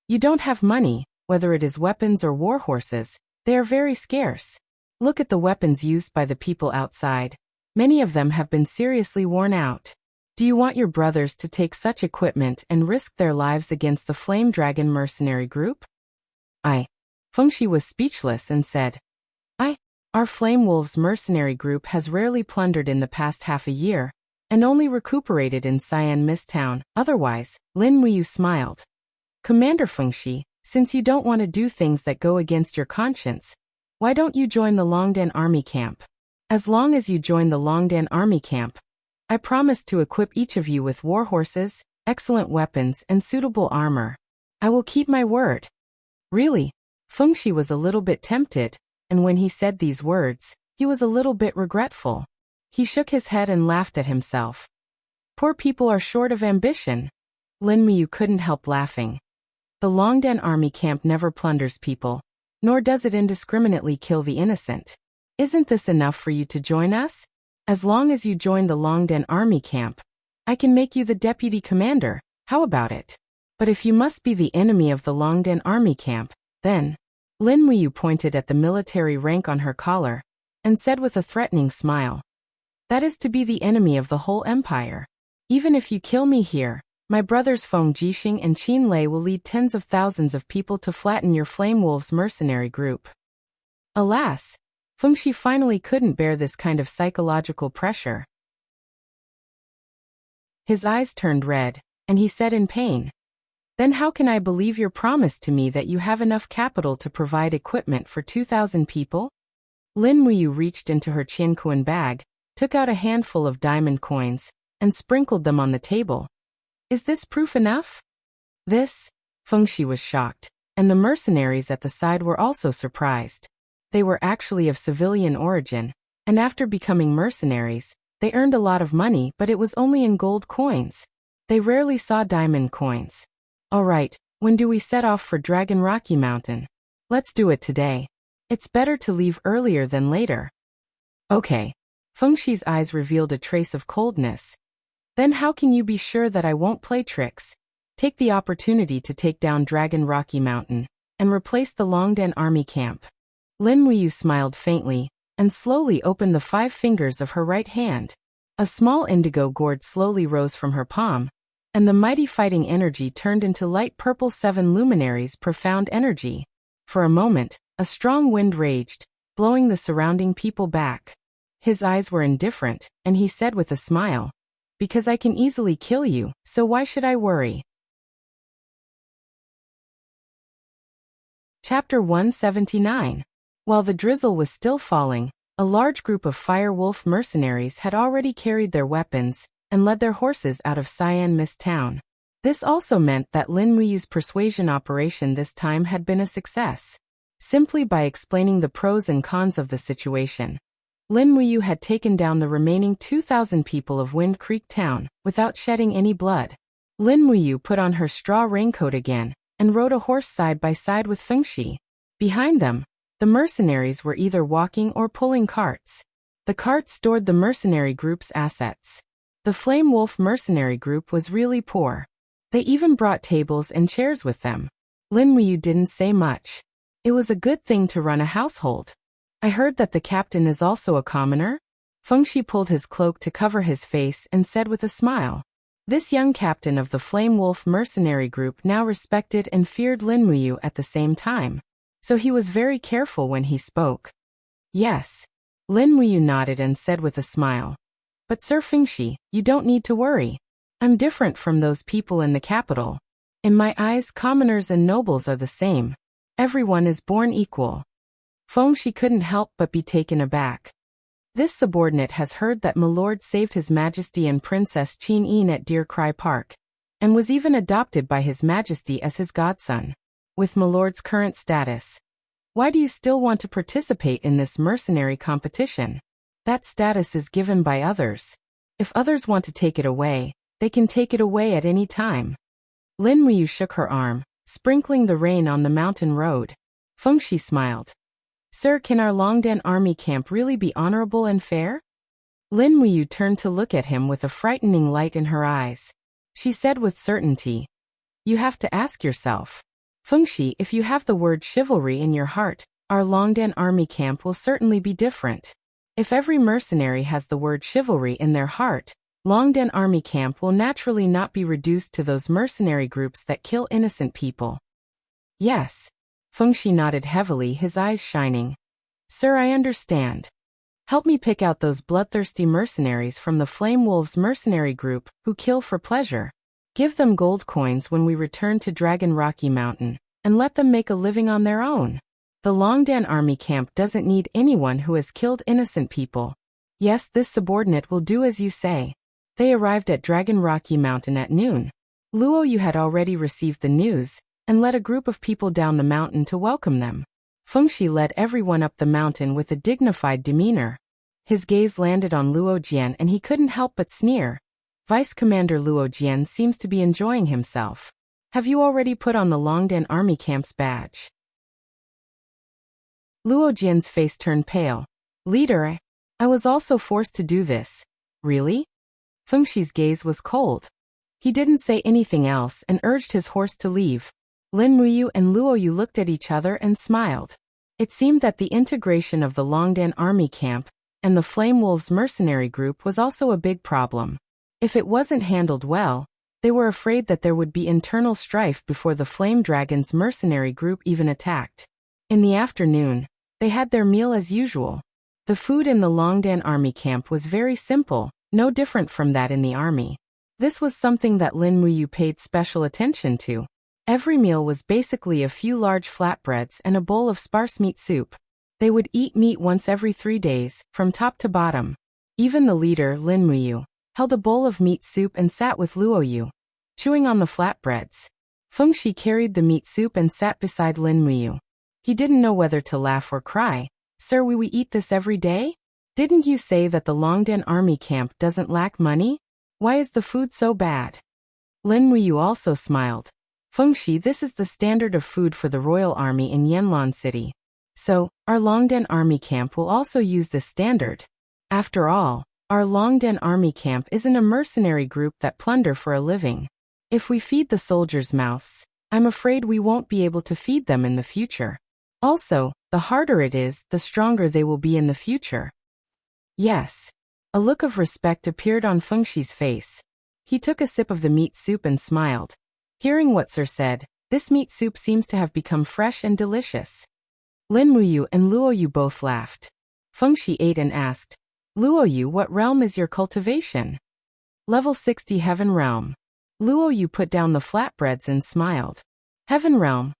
You don't have money, whether it is weapons or war horses, they are very scarce. Look at the weapons used by the people outside. Many of them have been seriously worn out. Do you want your brothers to take such equipment and risk their lives against the Flame Dragon mercenary group? Fengxi was speechless and said, Our Flame Wolves mercenary group has rarely plundered in the past half a year, and only recuperated in Cyan Mist Town. Otherwise, Lin Muyu smiled. Commander Fengxi, since you don't want to do things that go against your conscience, why don't you join the Longdan army camp? As long as you join the Longdan army camp, I promise to equip each of you with war horses, excellent weapons, and suitable armor. I will keep my word. Really? Fengxi was a little bit tempted, and when he said these words, he was a little bit regretful. He shook his head and laughed at himself. Poor people are short of ambition. Lin Muyu couldn't help laughing. The Longdan army camp never plunders people, nor does it indiscriminately kill the innocent. Isn't this enough for you to join us? As long as you join the Longdan army camp, I can make you the deputy commander. How about it? But if you must be the enemy of the Longdan army camp, then... Lin Muyu pointed at the military rank on her collar, and said with a threatening smile, that is to be the enemy of the whole empire. Even if you kill me here, my brothers Feng Jixing and Qin Lei will lead tens of thousands of people to flatten your Flame Wolves mercenary group. Alas, Fengxi finally couldn't bear this kind of psychological pressure. His eyes turned red, and he said in pain, then how can I believe your promise to me that you have enough capital to provide equipment for 2,000 people? Lin Muyu reached into her Qianquan bag, took out a handful of diamond coins, and sprinkled them on the table. Is this proof enough? This? Fengxi was shocked, and the mercenaries at the side were also surprised. They were actually of civilian origin, and after becoming mercenaries, they earned a lot of money, but it was only in gold coins. They rarely saw diamond coins. All right, when do we set off for Dragon Rocky Mountain? Let's do it today. It's better to leave earlier than later. Okay. Fengxi's eyes revealed a trace of coldness. Then how can you be sure that I won't play tricks? Take the opportunity to take down Dragon Rocky Mountain, and replace the Longdan army camp. Lin Muyu smiled faintly, and slowly opened the 5 fingers of her right hand. A small indigo gourd slowly rose from her palm, and the mighty fighting energy turned into light purple 7 luminaries profound energy. For a moment, a strong wind raged, blowing the surrounding people back. His eyes were indifferent, and he said with a smile, because I can easily kill you, so why should I worry? Chapter 179. While the drizzle was still falling, a large group of Fire Wolf mercenaries had already carried their weapons, and led their horses out of Cyan Mist Town. This also meant that Lin Muyu's persuasion operation this time had been a success. Simply by explaining the pros and cons of the situation, Lin Muyu had taken down the remaining 2,000 people of Wind Creek Town, without shedding any blood. Lin Muyu put on her straw raincoat again, and rode a horse side by side with Fengxi. Behind them, the mercenaries were either walking or pulling carts. The carts stored the mercenary group's assets. The Flame Wolf mercenary group was really poor. They even brought tables and chairs with them. Lin Muyu didn't say much. It was a good thing to run a household. I heard that the captain is also a commoner? Fengxi pulled his cloak to cover his face and said with a smile. This young captain of the Flame Wolf mercenary group now respected and feared Lin Muyu at the same time. So he was very careful when he spoke. Yes. Lin Muyu nodded and said with a smile. But Sir Fengxi, you don't need to worry. I'm different from those people in the capital. In my eyes, commoners and nobles are the same. Everyone is born equal. Fengxi couldn't help but be taken aback. This subordinate has heard that Milord saved His Majesty and Princess Qin Yin at Deer Cry Park, and was even adopted by His Majesty as his godson. With Milord's current status, Why do you still want to participate in this mercenary competition? That status is given by others. If others want to take it away, they can take it away at any time. Lin Muyu shook her arm, sprinkling the rain on the mountain road. Fengxi smiled. Sir, can our Longdan army camp really be honorable and fair? Lin Muyu turned to look at him with a frightening light in her eyes. She said with certainty, you have to ask yourself. Fengxi, if you have the word chivalry in your heart, our Longdan army camp will certainly be different. If every mercenary has the word chivalry in their heart, Longdan army camp will naturally not be reduced to those mercenary groups that kill innocent people. Yes. Fengxi nodded heavily, his eyes shining. Sir, I understand. Help me pick out those bloodthirsty mercenaries from the Flame Wolves mercenary group who kill for pleasure. Give them gold coins when we return to Dragon Rocky Mountain, and let them make a living on their own. The Longdan army camp doesn't need anyone who has killed innocent people. Yes, this subordinate will do as you say. They arrived at Dragon Rocky Mountain at noon. Luo Yu had already received the news, and led a group of people down the mountain to welcome them. Fengxi led everyone up the mountain with a dignified demeanor. His gaze landed on Luo Jian and he couldn't help but sneer. Vice Commander Luo Jian seems to be enjoying himself. Have you already put on the Longdan army camp's badge? Luo Jian's face turned pale. Leader, I was also forced to do this. Really? Fengxi's gaze was cold. He didn't say anything else and urged his horse to leave. Lin Muyu and Luo Yu looked at each other and smiled. It seemed that the integration of the Longdan army camp and the Flame Wolves mercenary group was also a big problem. If it wasn't handled well, they were afraid that there would be internal strife before the Flame Dragon's mercenary group even attacked. In the afternoon, they had their meal as usual. The food in the Longdan army camp was very simple, no different from that in the army. This was something that Lin Muyu paid special attention to. Every meal was basically a few large flatbreads and a bowl of sparse meat soup. They would eat meat once every 3 days, from top to bottom. Even the leader, Lin Muyu, held a bowl of meat soup and sat with Luo Yu, chewing on the flatbreads. Fengxi carried the meat soup and sat beside Lin Muyu. He didn't know whether to laugh or cry. Sir, will we eat this every day? Didn't you say that the Longdan army camp doesn't lack money? Why is the food so bad? Lin Muyu also smiled. Fengxi, this is the standard of food for the royal army in Yanlan City. So, our Longdan army camp will also use this standard. After all, our Longdan army camp isn't a mercenary group that plunder for a living. If we feed the soldiers' mouths, I'm afraid we won't be able to feed them in the future. Also, the harder it is, the stronger they will be in the future. Yes. A look of respect appeared on Fengxi's face. He took a sip of the meat soup and smiled. Hearing what Sir said, this meat soup seems to have become fresh and delicious. Lin Muyu and Luo Yu both laughed. Fengxi ate and asked, Luo Yu, what realm is your cultivation? Level 60 Heaven Realm. Luo Yu put down the flatbreads and smiled. Heaven Realm.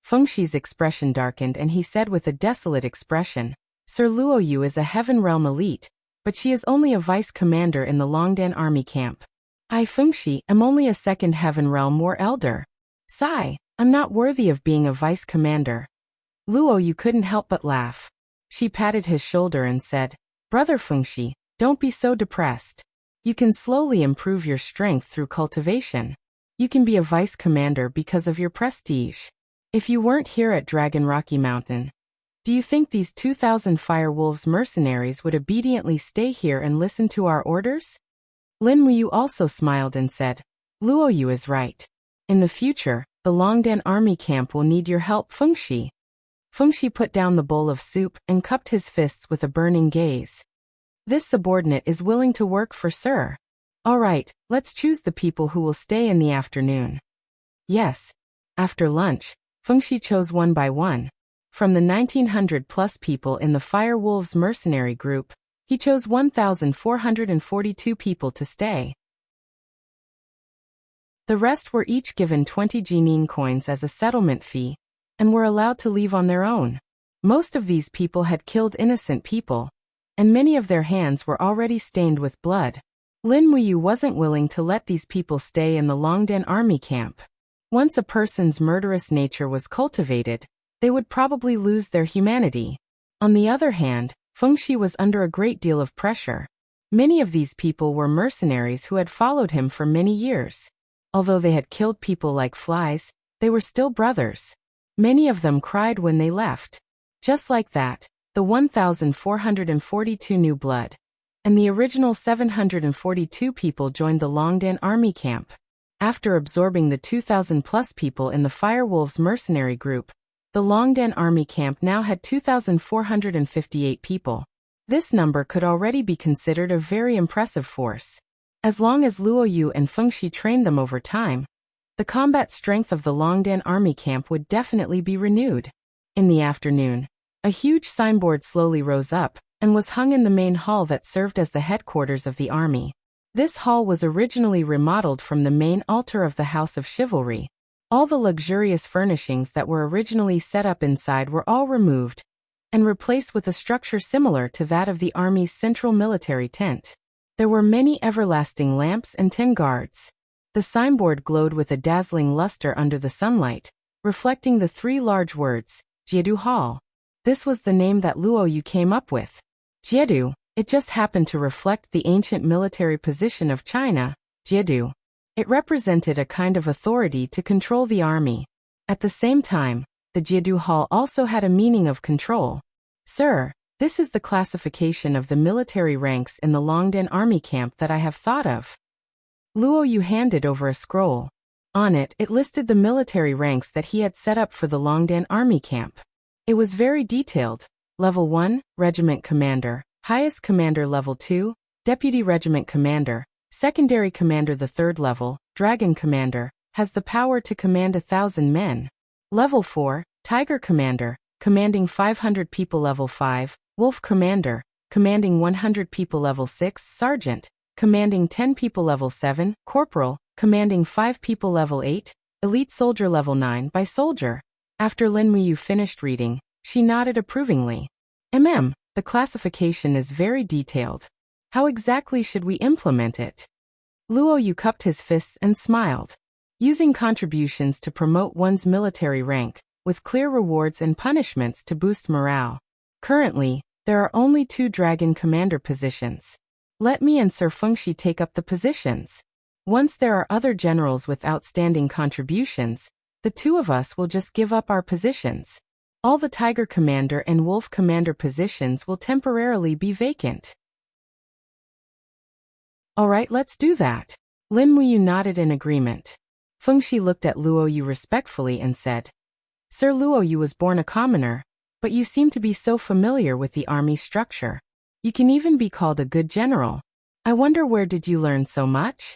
Fengxi's expression darkened and he said with a desolate expression, Sir Luo Yu is a Heaven Realm elite, but she is only a vice commander in the Longdan army camp. I, Fengxi, am only a second Heaven Realm War Elder. Sigh, I'm not worthy of being a vice commander. Luo Yu couldn't help but laugh. She patted his shoulder and said, Brother Fengxi, don't be so depressed. You can slowly improve your strength through cultivation. You can be a vice commander because of your prestige. If you weren't here at Dragon Rocky Mountain, do you think these 2,000 Fire Wolves mercenaries would obediently stay here and listen to our orders? Lin Muyu also smiled and said, Luo Yu is right. In the future, the Longdan army camp will need your help, Fengxi. Fengxi put down the bowl of soup and cupped his fists with a burning gaze. This subordinate is willing to work for Sir. All right, let's choose the people who will stay in the afternoon. Yes. After lunch, Fengxi chose one by one. From the 1,900+ people in the Fire Wolves mercenary group, he chose 1,442 people to stay. The rest were each given 20 Jinin coins as a settlement fee, and were allowed to leave on their own. Most of these people had killed innocent people, and many of their hands were already stained with blood. Lin Muyu wasn't willing to let these people stay in the Longdan army camp. Once a person's murderous nature was cultivated, They would probably lose their humanity. On the other hand, Fengxi was under a great deal of pressure. Many of these people were mercenaries who had followed him for many years. Although they had killed people like flies, they were still brothers. Many of them cried when they left. Just like that, the 1,442 new blood and the original 742 people joined the Longdan army camp. After absorbing the 2,000-plus people in the Firewolves mercenary group, the Longdan army camp now had 2,458 people. This number could already be considered a very impressive force. As long as Luo Yu and Fengxi trained them over time, the combat strength of the Longdan army camp would definitely be renewed. In the afternoon, a huge signboard slowly rose up and was hung in the main hall that served as the headquarters of the army. This hall was originally remodeled from the main altar of the House of Chivalry. All the luxurious furnishings that were originally set up inside were all removed and replaced with a structure similar to that of the army's central military tent. There were many everlasting lamps and 10 guards. The signboard glowed with a dazzling luster under the sunlight, reflecting the 3 large words, Jiedu Hall. This was the name that Luo Yu came up with. Jiedu. It just happened to reflect the ancient military position of China, Jiedu. It represented a kind of authority to control the army. At the same time, the Jiedu Hall also had a meaning of control. Sir, this is the classification of the military ranks in the Longdan army camp that I have thought of. Luo Yu handed over a scroll. On it, it listed the military ranks that he had set up for the Longdan army camp. It was very detailed. Level 1, Regiment Commander, Highest Commander Level 2, Deputy Regiment Commander, Secondary Commander. The 3rd level, Dragon Commander, has the power to command 1,000 men. Level 4, Tiger Commander, commanding 500 people. Level 5, Wolf Commander, commanding 100 people. Level 6, Sergeant, commanding 10 people. Level 7, Corporal, commanding 5 people. Level 8, Elite Soldier. Level 9, by Soldier. After Lin Muyu finished reading, she nodded approvingly. The classification is very detailed. How exactly should we implement it? Luo Yu cupped his fists and smiled. Using contributions to promote one's military rank, with clear rewards and punishments to boost morale. Currently, there are only 2 Dragon Commander positions. Let me and Sir Fengxi take up the positions. Once there are other generals with outstanding contributions, the 2 of us will just give up our positions. All the Tiger Commander and Wolf Commander positions will temporarily be vacant. Alright, let's do that. Lin Muyu nodded in agreement. Fengxi looked at Luo Yu respectfully and said, Sir, Luo Yu was born a commoner, but you seem to be so familiar with the army structure. You can even be called a good general. I wonder, where did you learn so much?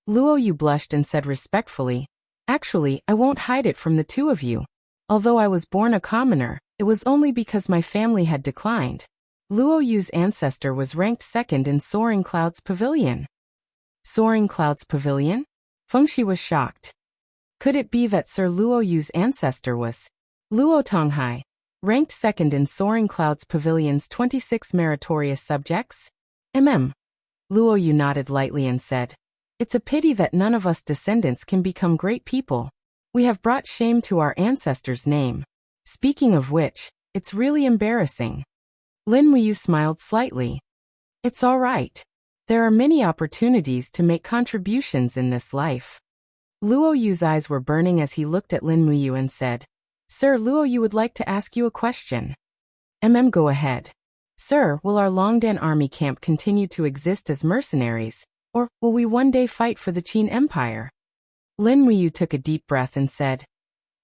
Luo Yu blushed and said respectfully, Actually, I won't hide it from the 2 of you. Although I was born a commoner, it was only because my family had declined. Luo Yu's ancestor was ranked 2nd in Soaring Clouds Pavilion. Soaring Clouds Pavilion? Fengxi was shocked. Could it be that Sir Luo Yu's ancestor was Luo Tonghai, ranked 2nd in Soaring Clouds Pavilion's 26 meritorious subjects? Luo Yu nodded lightly and said, It's a pity that none of us descendants can become great people. We have brought shame to our ancestors' name. Speaking of which, it's really embarrassing. Lin Muyu smiled slightly. It's all right. There are many opportunities to make contributions in this life. Luo Yu's eyes were burning as he looked at Lin Muyu and said, Sir, Luo Yu would like to ask you a question. Go ahead. Sir, will our Longdan army camp continue to exist as mercenaries, or will we one day fight for the Qin Empire? Lin Muyu took a deep breath and said,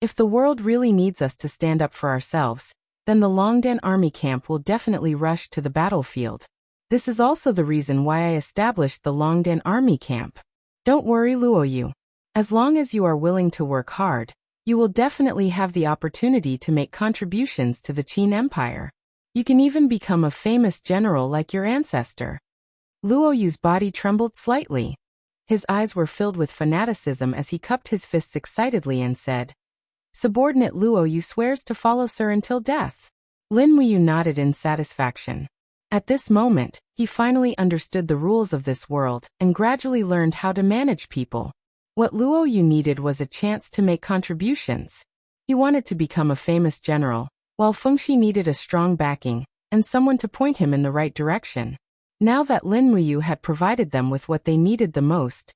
If the world really needs us to stand up for ourselves, then the Longdan army camp will definitely rush to the battlefield. This is also the reason why I established the Longdan army camp. Don't worry, Luo Yu. As long as you are willing to work hard, you will definitely have the opportunity to make contributions to the Qin Empire. You can even become a famous general like your ancestor. Luo Yu's body trembled slightly. His eyes were filled with fanaticism as he cupped his fists excitedly and said, Subordinate Luo Yu swears to follow Sir until death. Lin Muyu nodded in satisfaction. At this moment, he finally understood the rules of this world and gradually learned how to manage people. What Luo Yu needed was a chance to make contributions. He wanted to become a famous general, while Fengxi needed a strong backing and someone to point him in the right direction. Now that Lin Muyu had provided them with what they needed the most,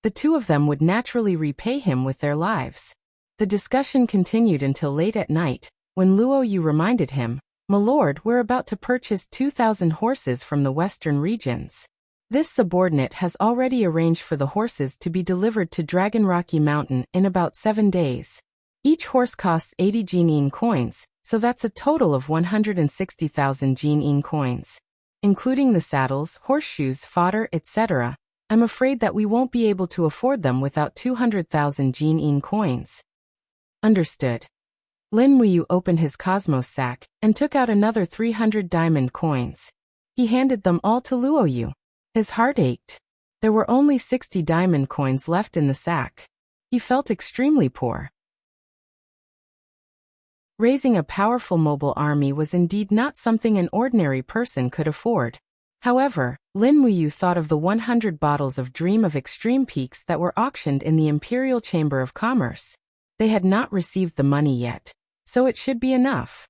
the two of them would naturally repay him with their lives. The discussion continued until late at night, when Luo Yu reminded him, "My lord, we're about to purchase 2,000 horses from the western regions. This subordinate has already arranged for the horses to be delivered to Dragon Rocky Mountain in about 7 days. Each horse costs 80 Jin coins, so that's a total of 160,000 Jin coins. Including the saddles, horseshoes, fodder, etc. I'm afraid that we won't be able to afford them without 200,000 Jin coins." Understood. Lin Muyu opened his cosmos sack and took out another 300 diamond coins. He handed them all to Luo Yu. His heart ached. There were only 60 diamond coins left in the sack. He felt extremely poor. Raising a powerful mobile army was indeed not something an ordinary person could afford. However, Lin Muyu thought of the 100 bottles of Dream of Extreme Peaks that were auctioned in the Imperial Chamber of Commerce. They had not received the money yet, so it should be enough.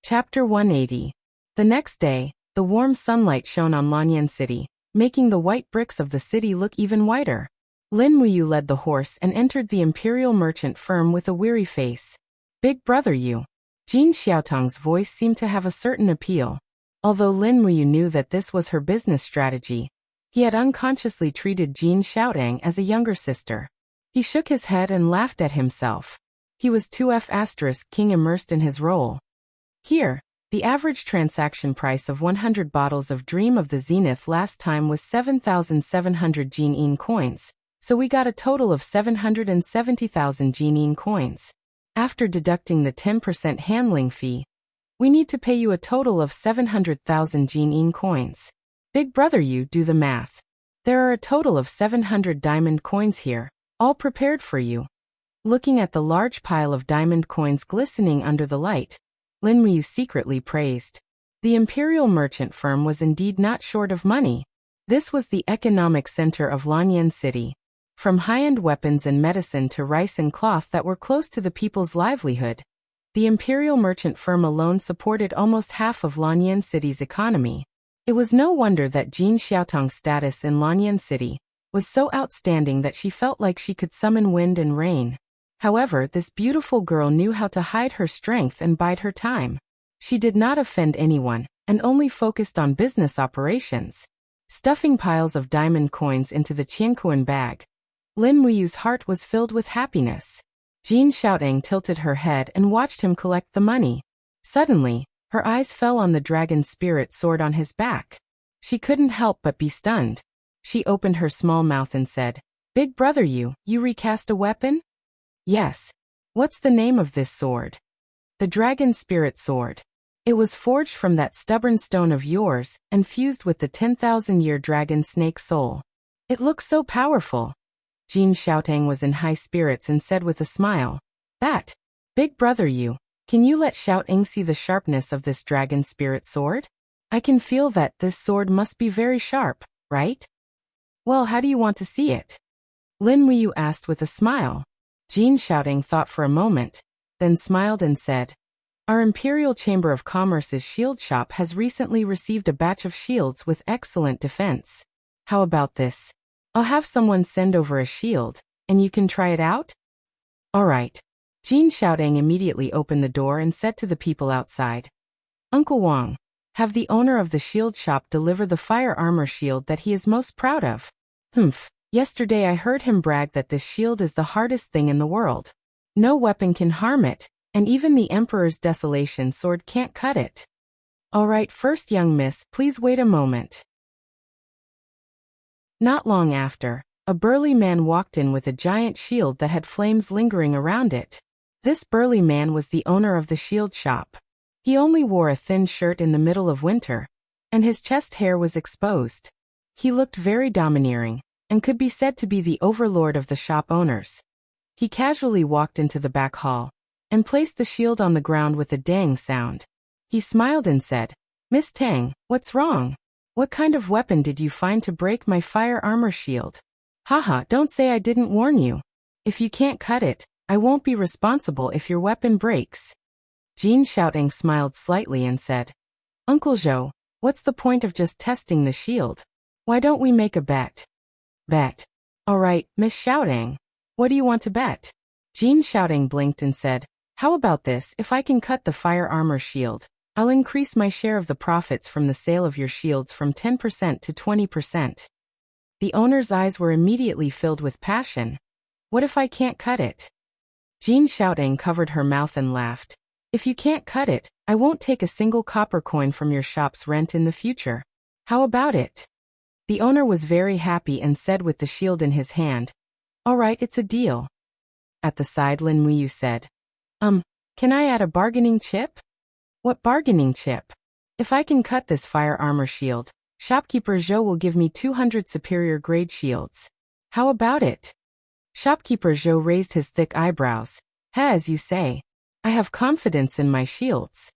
Chapter 180. The next day, the warm sunlight shone on Lanyan City, making the white bricks of the city look even whiter. Lin Muyu led the horse and entered the imperial merchant firm with a weary face. "Big brother Yu." Jin Xiaotong's voice seemed to have a certain appeal. Although Lin Muyu knew that this was her business strategy, he had unconsciously treated Jin Xiaotong as a younger sister. He shook his head and laughed at himself. He was 2F** king immersed in his role. Here, the average transaction price of 100 bottles of Dream of the Zenith last time was 7,700 Jin coins. So we got a total of 770,000 Jin coins. After deducting the 10% handling fee, we need to pay you a total of 700,000 Jin coins. Big brother Yu, do the math. There are a total of 700 diamond coins here, all prepared for you. Looking at the large pile of diamond coins glistening under the light, Lin Muyu secretly praised. The imperial merchant firm was indeed not short of money. This was the economic center of Lanyan City. From high-end weapons and medicine to rice and cloth that were close to the people's livelihood, the imperial merchant firm alone supported almost half of Lanyan City's economy. It was no wonder that Jin Xiaotong's status in Lanyan City was so outstanding that she felt like she could summon wind and rain. However, this beautiful girl knew how to hide her strength and bide her time. She did not offend anyone, and only focused on business operations. Stuffing piles of diamond coins into the Qiankuan bag, Lin Muyu's heart was filled with happiness. Jin Xiaotong tilted her head and watched him collect the money. Suddenly, her eyes fell on the dragon spirit sword on his back. She couldn't help but be stunned. She opened her small mouth and said, "Big brother Yu, you recast a weapon?" "Yes. What's the name of this sword?" "The dragon spirit sword. It was forged from that stubborn stone of yours and fused with the 10,000-year dragon snake soul. It looks so powerful." Jin Xiaotong was in high spirits and said with a smile, "That, big brother Yu, can you let Xiaotong see the sharpness of this dragon spirit sword? I can feel that this sword must be very sharp, right?" "Well, how do you want to see it?" Lin Muyu asked with a smile. Jin Xiaotong thought for a moment, then smiled and said, "Our Imperial Chamber of Commerce's shield shop has recently received a batch of shields with excellent defense. How about this? I'll have someone send over a shield, and you can try it out?" "All right." Jin Xiaotong immediately opened the door and said to the people outside, "Uncle Wang, have the owner of the shield shop deliver the fire armor shield that he is most proud of." "Humph, yesterday I heard him brag that this shield is the hardest thing in the world. No weapon can harm it, and even the Emperor's Desolation sword can't cut it." "All right, first young miss, please wait a moment." Not long after, a burly man walked in with a giant shield that had flames lingering around it. This burly man was the owner of the shield shop. He only wore a thin shirt in the middle of winter, and his chest hair was exposed. He looked very domineering, and could be said to be the overlord of the shop owners. He casually walked into the back hall, and placed the shield on the ground with a dang sound. He smiled and said, "Miss Tang, what's wrong? What kind of weapon did you find to break my fire armor shield?" Haha, don't say I didn't warn you. If you can't cut it, I won't be responsible if your weapon breaks. Jin Xiaoting smiled slightly and said, Uncle Zhou, what's the point of just testing the shield? Why don't we make a bet? Bet. All right, Miss Xiaoting. What do you want to bet? Jin Xiaoting blinked and said, how about this? If I can cut the fire armor shield, I'll increase my share of the profits from the sale of your shields from 10% to 20%. The owner's eyes were immediately filled with passion. What if I can't cut it? Jin Xiaoting covered her mouth and laughed. If you can't cut it, I won't take a single copper coin from your shop's rent in the future. How about it? The owner was very happy and said with the shield in his hand, all right, it's a deal. At the side, Lin Muyu said, can I add a bargaining chip? What bargaining chip? If I can cut this fire armor shield, shopkeeper Zhou will give me 200 superior grade shields. How about it? Shopkeeper Zhou raised his thick eyebrows. As you say, I have confidence in my shields.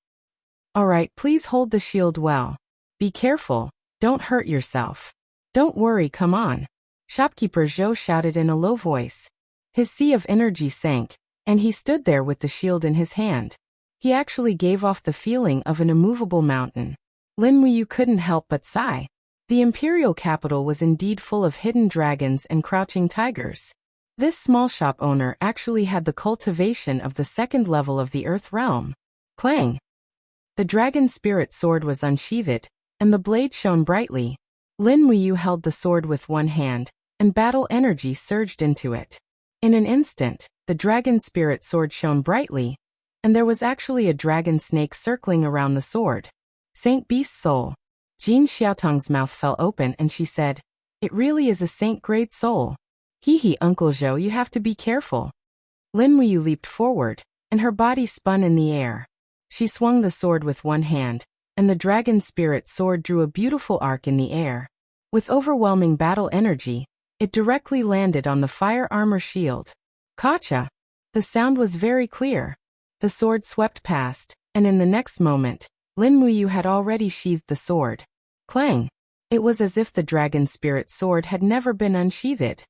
All right, please hold the shield well. Be careful, don't hurt yourself. Don't worry, come on. Shopkeeper Zhou shouted in a low voice. His sea of energy sank, and he stood there with the shield in his hand. He actually gave off the feeling of an immovable mountain. Lin Muyu couldn't help but sigh. The imperial capital was indeed full of hidden dragons and crouching tigers. This small shop owner actually had the cultivation of the second level of the earth realm. Clang! The dragon spirit sword was unsheathed, and the blade shone brightly. Lin Muyu held the sword with one hand, and battle energy surged into it. In an instant, the dragon spirit sword shone brightly, and there was actually a dragon snake circling around the sword. Saint Beast's soul. Jin Xiaotong's mouth fell open and she said, it really is a saint-grade soul. Hee, Uncle Zhou, you have to be careful. Lin Muyu leaped forward, and her body spun in the air. She swung the sword with one hand, and the dragon spirit sword drew a beautiful arc in the air. With overwhelming battle energy, it directly landed on the fire armor shield. Gotcha! The sound was very clear. The sword swept past, and in the next moment, Lin Muyu had already sheathed the sword. Clang! It was as if the dragon spirit sword had never been unsheathed.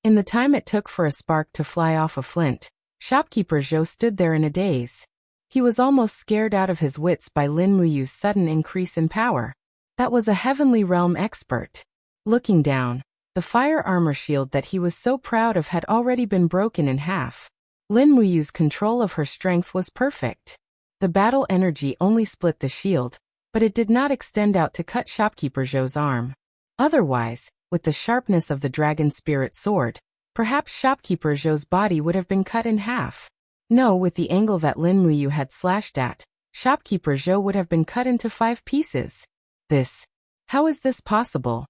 In the time it took for a spark to fly off a flint, shopkeeper Zhou stood there in a daze. He was almost scared out of his wits by Lin Muyu's sudden increase in power. That was a heavenly realm expert. Looking down, the fire armor shield that he was so proud of had already been broken in half. Lin Muyu's control of her strength was perfect. The battle energy only split the shield, but it did not extend out to cut shopkeeper Zhou's arm. Otherwise, with the sharpness of the dragon spirit sword, perhaps shopkeeper Zhou's body would have been cut in half. No, with the angle that Lin Muyu had slashed at, shopkeeper Zhou would have been cut into 5 pieces. How is this possible?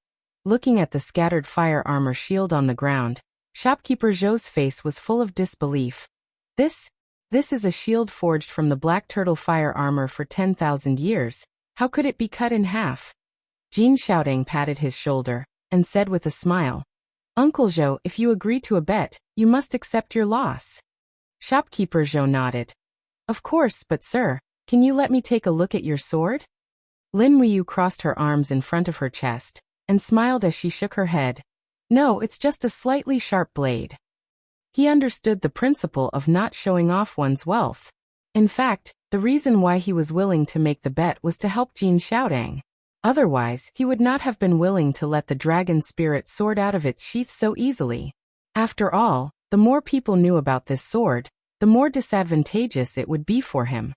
Looking at the scattered fire armor shield on the ground, shopkeeper Zhou's face was full of disbelief. This is a shield forged from the black turtle fire armor for 10,000 years. How could it be cut in half? Jin Xiaoting patted his shoulder, and said with a smile, Uncle Zhou, if you agree to a bet, you must accept your loss. Shopkeeper Zhou nodded. Of course, but sir, can you let me take a look at your sword? Lin Muyu crossed her arms in front of her chest, and smiled as she shook her head. No, it's just a slightly sharp blade. He understood the principle of not showing off one's wealth. In fact, the reason why he was willing to make the bet was to help Jin Xiaoting. Otherwise, he would not have been willing to let the dragon spirit sword out of its sheath so easily. After all, the more people knew about this sword, the more disadvantageous it would be for him.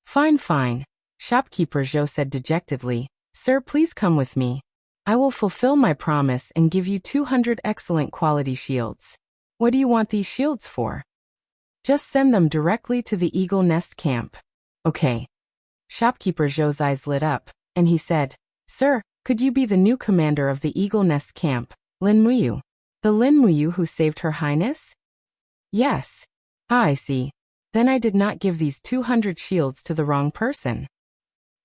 Fine, shopkeeper Zhou said dejectedly. Sir, please come with me. I will fulfill my promise and give you 200 excellent quality shields. What do you want these shields for? Just send them directly to the Eagle Nest camp. Okay. Shopkeeper Zhou's eyes lit up, and he said, Sir, could you be the new commander of the Eagle Nest camp, Lin Muyu? The Lin Muyu who saved Her Highness? Yes. I see. Then I did not give these 200 shields to the wrong person.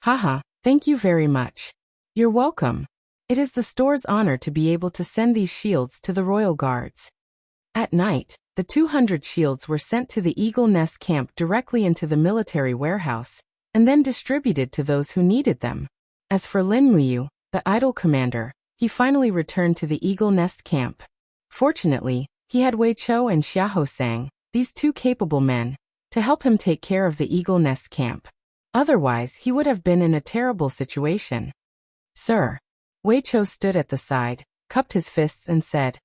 Haha, thank you very much. You're welcome. It is the store's honor to be able to send these shields to the royal guards. At night, the 200 shields were sent to the Eagle Nest camp directly into the military warehouse, and then distributed to those who needed them. As for Lin Muyu, the idol commander, he finally returned to the Eagle Nest camp. Fortunately, he had Wei Chou and Xia Hosang, these two capable men, to help him take care of the Eagle Nest camp. Otherwise, he would have been in a terrible situation. Sir. Wei Chou stood at the side, cupped his fists and said,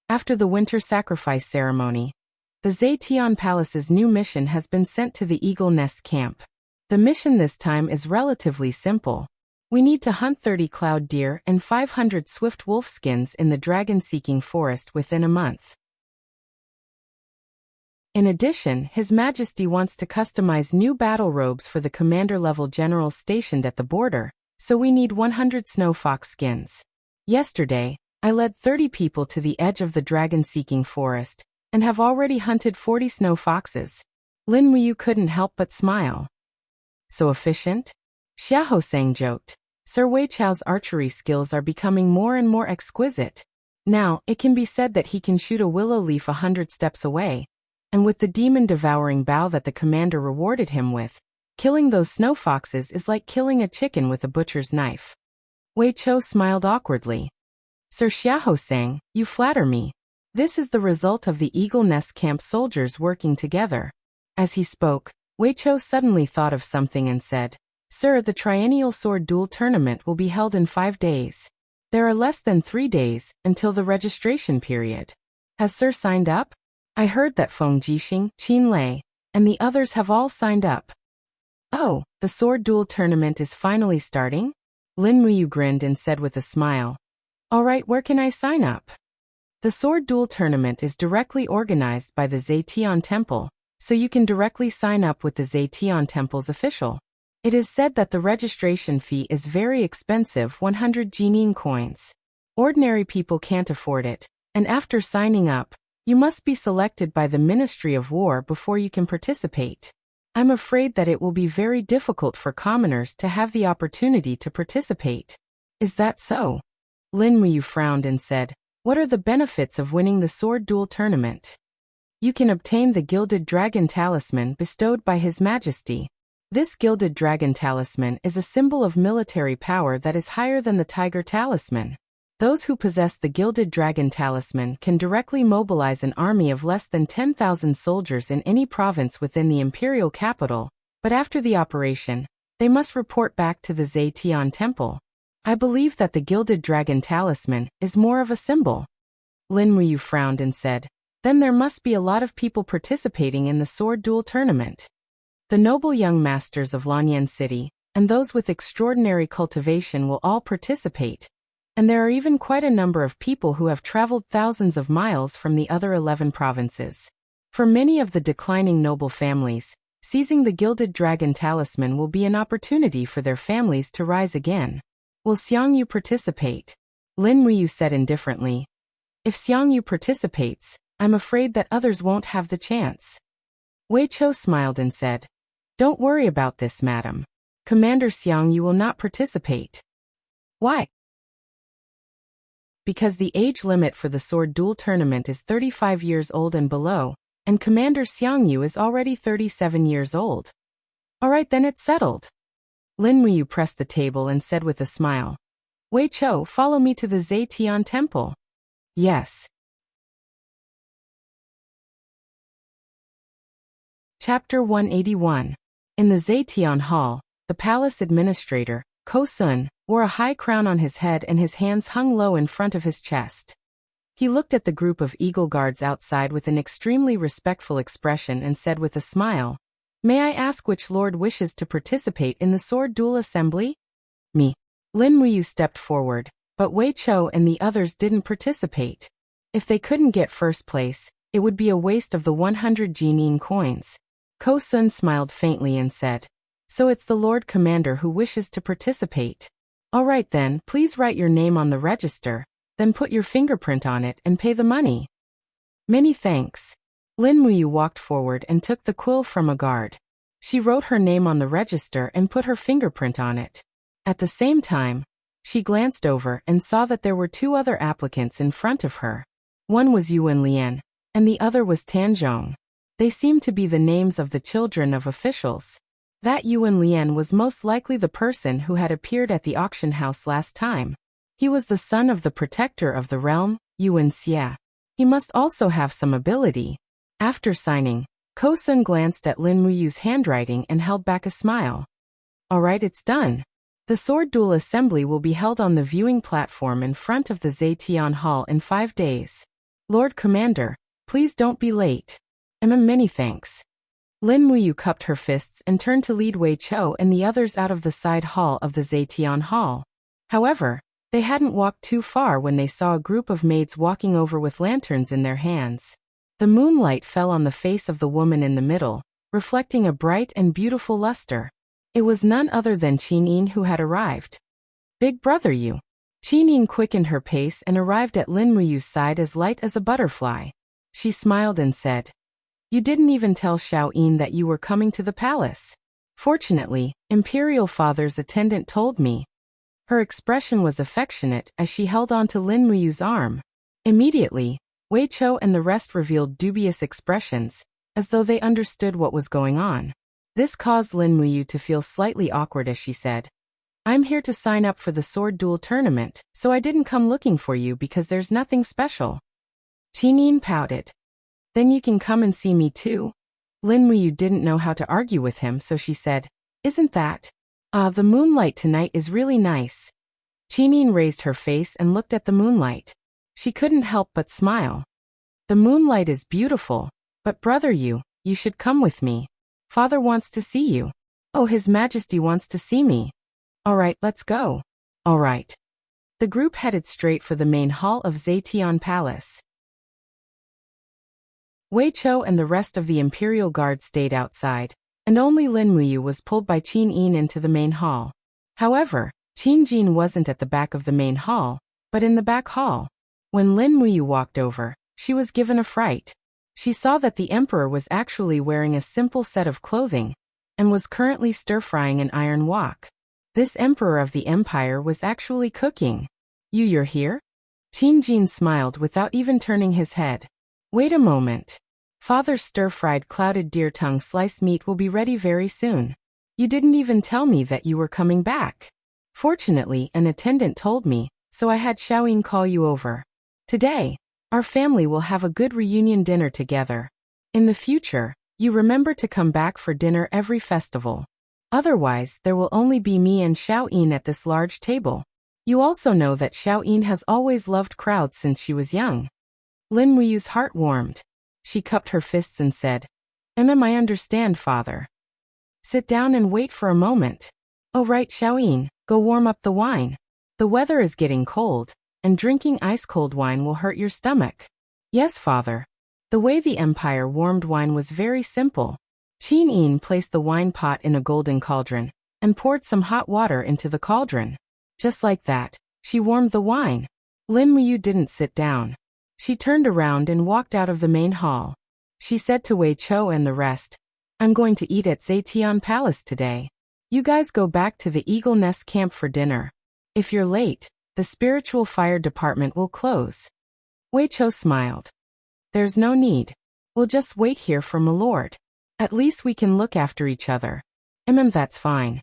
after the winter sacrifice ceremony, the Zetian Palace's new mission has been sent to the Eagle Nest camp. The mission this time is relatively simple. We need to hunt 30 cloud deer and 500 swift wolf skins in the dragon-seeking forest within a month. In addition, His Majesty wants to customize new battle robes for the commander-level generals stationed at the border, so we need 100 snow fox skins. Yesterday, I led 30 people to the edge of the dragon-seeking forest, and have already hunted 40 snow foxes. Lin Wuyu couldn't help but smile. So efficient? Xia Hosang joked. Sir Wei Chou's archery skills are becoming more and more exquisite. Now, it can be said that he can shoot a willow leaf 100 steps away, and with the demon-devouring bow that the commander rewarded him with, killing those snow foxes is like killing a chicken with a butcher's knife. Wei Chou smiled awkwardly. Sir Xia Hosang, you flatter me. This is the result of the Eagle Nest camp soldiers working together. As he spoke, Wei Chou suddenly thought of something and said, Sir, the triennial sword duel tournament will be held in 5 days. There are less than 3 days until the registration period. Has Sir signed up? I heard that Feng Jixing, Qin Lei, and the others have all signed up. Oh, the sword duel tournament is finally starting? Lin Wuyu grinned and said with a smile. All right, where can I sign up? The sword duel tournament is directly organized by the Zetian Temple, so you can directly sign up with the Zetian Temple's official. It is said that the registration fee is very expensive, 100 Jining coins. Ordinary people can't afford it, and after signing up, you must be selected by the Ministry of War before you can participate. I'm afraid that it will be very difficult for commoners to have the opportunity to participate. Is that so? Lin Wuyu frowned and said, what are the benefits of winning the sword duel tournament? You can obtain the Gilded Dragon Talisman bestowed by His Majesty. This Gilded Dragon Talisman is a symbol of military power that is higher than the Tiger Talisman. Those who possess the Gilded Dragon Talisman can directly mobilize an army of less than 10,000 soldiers in any province within the imperial capital, but after the operation, they must report back to the Zetian Temple. I believe that the Gilded Dragon Talisman is more of a symbol. Lin Wuyu frowned and said, then there must be a lot of people participating in the sword duel tournament. The noble young masters of Lanyan City, and those with extraordinary cultivation will all participate. And there are even quite a number of people who have traveled thousands of miles from the other 11 provinces. For many of the declining noble families, seizing the Gilded Dragon Talisman will be an opportunity for their families to rise again. Will Xiangyu participate? Lin Wuyu said indifferently. If Xiangyu participates, I'm afraid that others won't have the chance. Wei Chou smiled and said, don't worry about this, madam. Commander Xiangyu will not participate. Why? Because the age limit for the sword duel tournament is 35 years old and below, and Commander Xiangyu is already 37 years old. All right, then it's settled. Lin Wuyu pressed the table and said with a smile, Wei Chou, follow me to the Zetian Temple. Yes. Chapter 181. In the Zetian Hall, the palace administrator, Ko Sun, wore a high crown on his head and his hands hung low in front of his chest. He looked at the group of eagle guards outside with an extremely respectful expression and said with a smile, May I ask which lord wishes to participate in the sword duel assembly? Me. Lin Wuyu stepped forward, but Wei Chou and the others didn't participate. If they couldn't get first place, it would be a waste of the 100 Jining coins. Ko Sun smiled faintly and said, So it's the Lord Commander who wishes to participate. All right then, please write your name on the register, then put your fingerprint on it and pay the money. Many thanks. Lin Wuyu walked forward and took the quill from a guard. She wrote her name on the register and put her fingerprint on it. At the same time, she glanced over and saw that there were 2 other applicants in front of her. One was Yuan Lian, and the other was Tan Zhong. They seemed to be the names of the children of officials. That Yuan Lian was most likely the person who had appeared at the auction house last time. He was the son of the protector of the realm, Wuxia. He must also have some ability. After signing, Ko Sun glanced at Lin Muyu's handwriting and held back a smile. Alright, it's done. The sword duel assembly will be held on the viewing platform in front of the Zetian Hall in 5 days. Lord Commander, please don't be late. Many thanks. Lin Muyu cupped her fists and turned to lead Wei Chou and the others out of the side hall of the Zetian Hall. However, they hadn't walked too far when they saw a group of maids walking over with lanterns in their hands. The moonlight fell on the face of the woman in the middle, reflecting a bright and beautiful luster. It was none other than Qin who had arrived. Big brother you. Qin quickened her pace and arrived at Lin Muyu's side as light as a butterfly. She smiled and said, "You didn't even tell Xiao that you were coming to the palace. Fortunately, Imperial Father's attendant told me." Her expression was affectionate as she held on to Lin Muyu's arm. Immediately, Wei Chou and the rest revealed dubious expressions, as though they understood what was going on. This caused Lin Muyu to feel slightly awkward as she said, "I'm here to sign up for the sword duel tournament, so I didn't come looking for you because there's nothing special." Qin pouted. "Then you can come and see me too." Lin Muyu didn't know how to argue with him, so she said, "Isn't that? The moonlight tonight is really nice." Qin raised her face and looked at the moonlight. She couldn't help but smile. "The moonlight is beautiful, but brother you should come with me. Father wants to see you. Oh, His Majesty wants to see me." "Alright, let's go." "Alright." The group headed straight for the main hall of Zetian Palace. Wei Chou and the rest of the Imperial Guard stayed outside, and only Lin Muyu was pulled by Qin into the main hall. However, Qin Jin wasn't at the back of the main hall, but in the back hall. When Lin Muyu walked over, she was given a fright. She saw that the emperor was actually wearing a simple set of clothing, and was currently stir-frying an iron wok. This emperor of the empire was actually cooking. You're here?" Qin Jin smiled without even turning his head. "Wait a moment. Father's stir-fried clouded deer tongue sliced meat will be ready very soon. You didn't even tell me that you were coming back. Fortunately, an attendant told me, so I had Xiao call you over. Today, our family will have a good reunion dinner together. In the future, you remember to come back for dinner every festival. Otherwise, there will only be me and Xiao at this large table. You also know that Xiao has always loved crowds since she was young." Lin Muyu's heart warmed. She cupped her fists and said, I understand, Father. Sit down and wait for a moment." "Oh right, Xiao, go warm up the wine. The weather is getting cold, and drinking ice-cold wine will hurt your stomach." "Yes, Father." The way the Empire warmed wine was very simple. Qin placed the wine pot in a golden cauldron, and poured some hot water into the cauldron. Just like that, she warmed the wine. Lin Muyu didn't sit down. She turned around and walked out of the main hall. She said to Wei Chou and the rest, "I'm going to eat at Zetian Palace today. You guys go back to the Eagle Nest camp for dinner. If you're late, the spiritual fire department will close." Wei Chou smiled. "There's no need. We'll just wait here for Milord. At least we can look after each other." That's fine."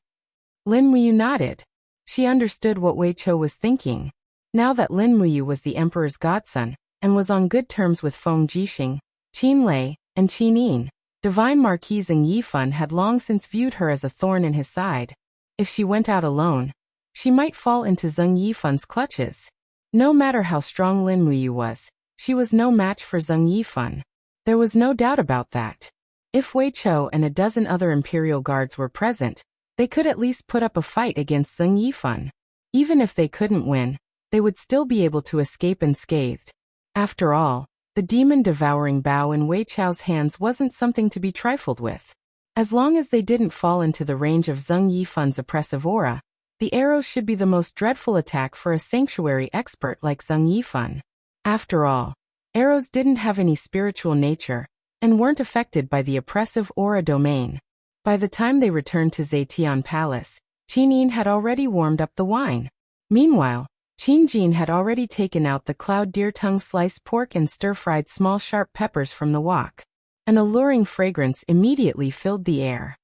Lin Muyu nodded. She understood what Wei Chou was thinking. Now that Lin Muyu was the emperor's godson, and was on good terms with Feng Jixing, Qin Lei, and Qin, Divine Marquis Zheng Yifan had long since viewed her as a thorn in his side. If she went out alone, she might fall into Zheng Yifan's clutches. No matter how strong Lin Muyu was, she was no match for Zheng Yifan. There was no doubt about that. If Wei Chou and a dozen other imperial guards were present, they could at least put up a fight against Zheng Yifan. Even if they couldn't win, they would still be able to escape unscathed. After all, the demon-devouring bow in Wei Chou's hands wasn't something to be trifled with. As long as they didn't fall into the range of Zheng Yifan's oppressive aura, the arrows should be the most dreadful attack for a sanctuary expert like Zheng Yifan. After all, arrows didn't have any spiritual nature, and weren't affected by the oppressive aura domain. By the time they returned to Zetian Palace, Qin had already warmed up the wine. Meanwhile, Qin Jin had already taken out the cloud deer tongue sliced pork and stir-fried small sharp peppers from the wok. An alluring fragrance immediately filled the air.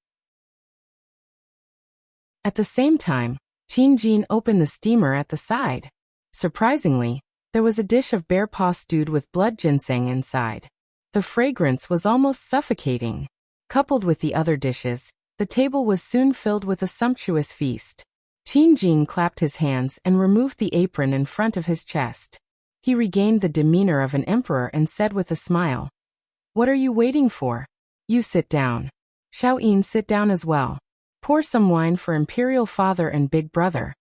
At the same time, Qin Jin opened the steamer at the side. Surprisingly, there was a dish of bear paw stewed with blood ginseng inside. The fragrance was almost suffocating. Coupled with the other dishes, the table was soon filled with a sumptuous feast. Qin Jin clapped his hands and removed the apron in front of his chest. He regained the demeanor of an emperor and said with a smile, "What are you waiting for? You sit down. Xiaoyin, sit down as well. Pour some wine for Imperial Father and Big Brother."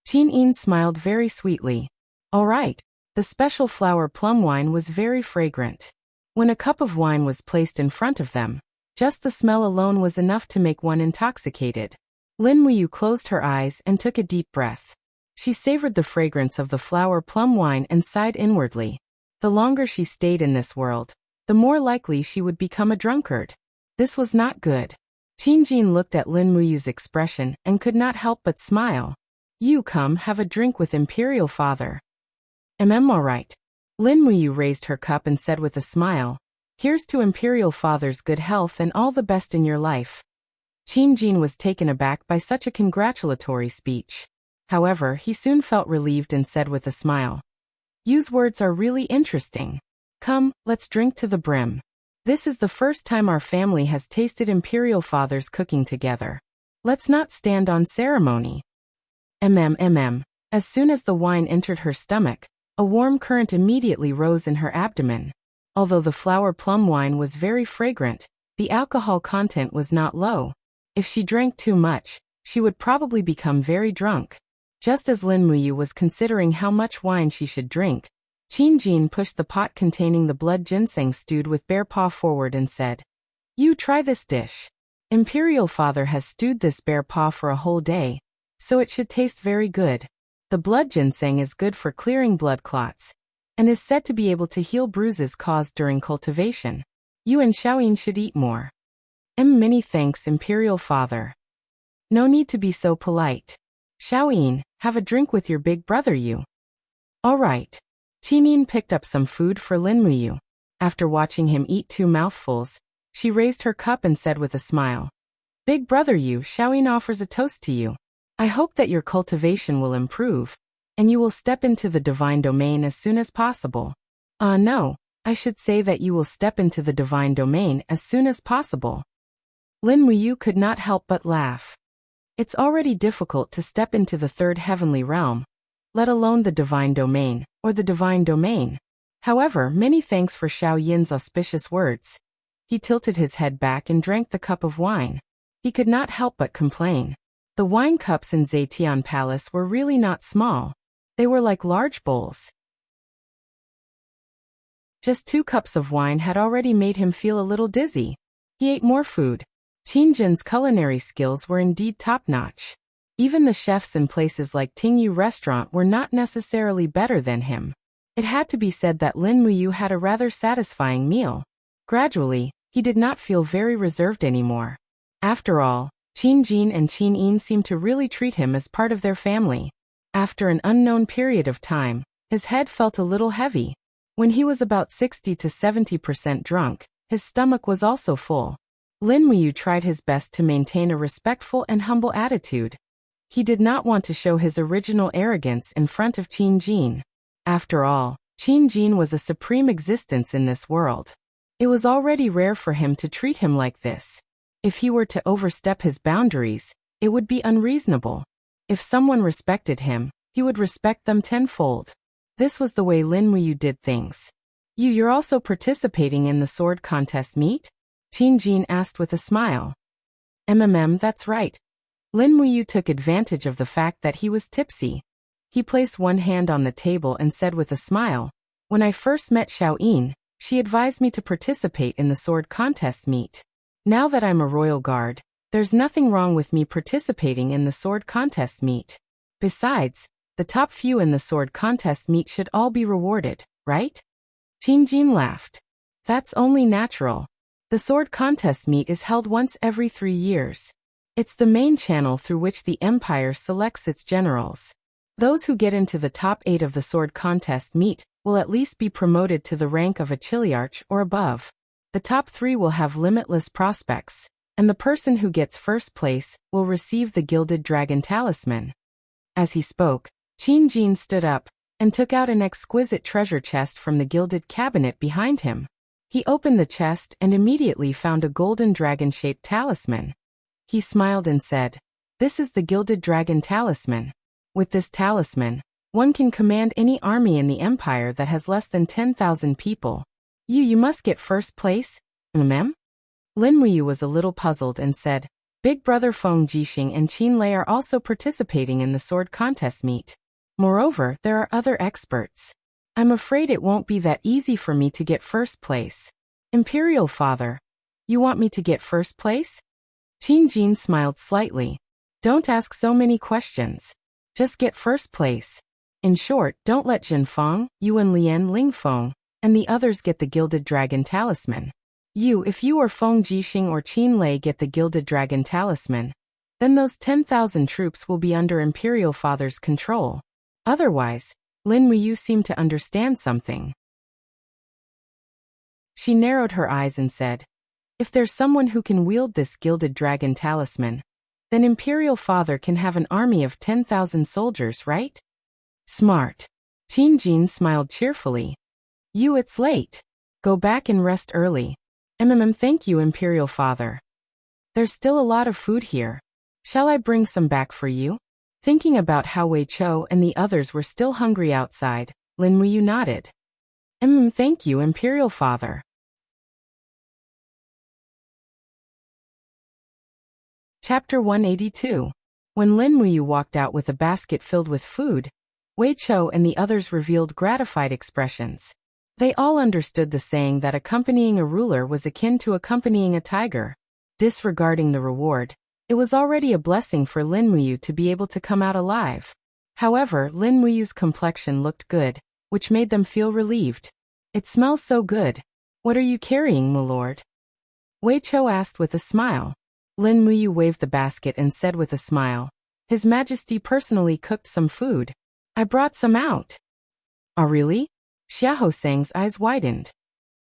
Qin Yin smiled very sweetly. All right. The special flower plum wine was very fragrant. When a cup of wine was placed in front of them, just the smell alone was enough to make one intoxicated. Lin Muyu closed her eyes and took a deep breath. She savored the fragrance of the flower plum wine and sighed inwardly. The longer she stayed in this world, the more likely she would become a drunkard. This was not good. Qin Jin looked at Lin Muyu's expression and could not help but smile. "You come have a drink with Imperial Father." All right." Lin Muyu raised her cup and said with a smile, "Here's to Imperial Father's good health and all the best in your life." Qin Jin was taken aback by such a congratulatory speech. However, he soon felt relieved and said with a smile, "You's words are really interesting. Come, let's drink to the brim. This is the first time our family has tasted Imperial Father's cooking together. Let's not stand on ceremony." As soon as the wine entered her stomach, a warm current immediately rose in her abdomen. Although the flower plum wine was very fragrant, the alcohol content was not low. If she drank too much, she would probably become very drunk. Just as Lin Muyu was considering how much wine she should drink, Qin Jin pushed the pot containing the blood ginseng stewed with bear paw forward and said, "You try this dish. Imperial Father has stewed this bear paw for a whole day, so it should taste very good. The blood ginseng is good for clearing blood clots, and is said to be able to heal bruises caused during cultivation. You and Xiaoyin should eat more." Many thanks, Imperial Father. No need to be so polite. Xiaoyin, have a drink with your big brother you. All right. Qinin picked up some food for Lin Muyu. After watching him eat 2 mouthfuls, she raised her cup and said with a smile, "Big brother you, Xiaoyin offers a toast to you. I hope that your cultivation will improve, and you will step into the divine domain as soon as possible." No, I should say that you will step into the divine domain as soon as possible. Lin Muyu could not help but laugh. It's already difficult to step into the 3rd heavenly realm, let alone the divine domain, or the divine domain. However, many thanks for Xiao Yin's auspicious words. He tilted his head back and drank the cup of wine. He could not help but complain. The wine cups in Zetian Palace were really not small. They were like large bowls. Just 2 cups of wine had already made him feel a little dizzy. He ate more food. Qin Jin's culinary skills were indeed top-notch. Even the chefs in places like Tingyu Restaurant were not necessarily better than him. It had to be said that Lin Muyu had a rather satisfying meal. Gradually, he did not feel very reserved anymore. After all, Qin Jin and Qin Yin seemed to really treat him as part of their family. After an unknown period of time, his head felt a little heavy. When he was about 60 to 70% drunk, his stomach was also full. Lin Muyu tried his best to maintain a respectful and humble attitude. He did not want to show his original arrogance in front of Qin Jin. After all, Qin Jin was a supreme existence in this world. It was already rare for him to treat him like this. If he were to overstep his boundaries, it would be unreasonable. If someone respected him, he would respect them tenfold. This was the way Lin Muyu did things. You're also participating in the sword contest meet? Qin Jin asked with a smile. That's right. Lin Muyu took advantage of the fact that he was tipsy. He placed one hand on the table and said with a smile, "When I first met Xiaoyin, she advised me to participate in the sword contest meet. Now that I'm a royal guard, there's nothing wrong with me participating in the sword contest meet. Besides, the top few in the sword contest meet should all be rewarded, right?" Qin Jin laughed. "That's only natural. The sword contest meet is held once every 3 years. It's the main channel through which the empire selects its generals. Those who get into the top 8 of the sword contest meet will at least be promoted to the rank of a Chiliarch or above. The top 3 will have limitless prospects, and the person who gets first place will receive the Gilded Dragon Talisman." As he spoke, Qin Jin stood up, and took out an exquisite treasure chest from the gilded cabinet behind him. He opened the chest and immediately found a golden dragon-shaped talisman. He smiled and said, "This is the gilded dragon talisman. With this talisman, one can command any army in the empire that has less than 10,000 people. You must get first place, mm? Lin Muyu was a little puzzled and said, "Big brother Feng Jixing and Qin Lei are also participating in the sword contest meet. Moreover, there are other experts. I'm afraid it won't be that easy for me to get first place." "Imperial father, you want me to get first place?" Qin Jin smiled slightly. "Don't ask so many questions. Just get first place. In short, don't let Jin Feng, Yuan Lian Lingfeng, and the others get the gilded dragon talisman. If you or Feng Jixing or Qin Lei get the gilded dragon talisman, then those 10,000 troops will be under Imperial Father's control. Otherwise," Lin Muyu seemed to understand something. She narrowed her eyes and said, "If there's someone who can wield this gilded dragon talisman, then Imperial Father can have an army of 10,000 soldiers, right?" "Smart." Qin Jin smiled cheerfully. It's late. Go back and rest early." Thank you, Imperial Father. There's still a lot of food here. Shall I bring some back for you?" Thinking about how Wei Chou and the others were still hungry outside, Lin Muyu nodded. Thank you, Imperial Father." Chapter 182. When Lin Muyu walked out with a basket filled with food, Wei Chou and the others revealed gratified expressions. They all understood the saying that accompanying a ruler was akin to accompanying a tiger. Disregarding the reward, it was already a blessing for Lin Muyu to be able to come out alive. However, Lin Muyu's complexion looked good, which made them feel relieved. "It smells so good. What are you carrying, my lord?" Wei Chou asked with a smile. Lin Muyu waved the basket and said with a smile, "His Majesty personally cooked some food. I brought some out." "Oh really?" Xiahou Sang's eyes widened.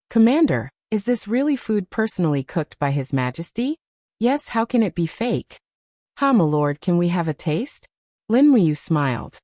"Commander, is this really food personally cooked by His Majesty?" "Yes, how can it be fake?" "Ha, my lord, can we have a taste?" Lin Muyu smiled.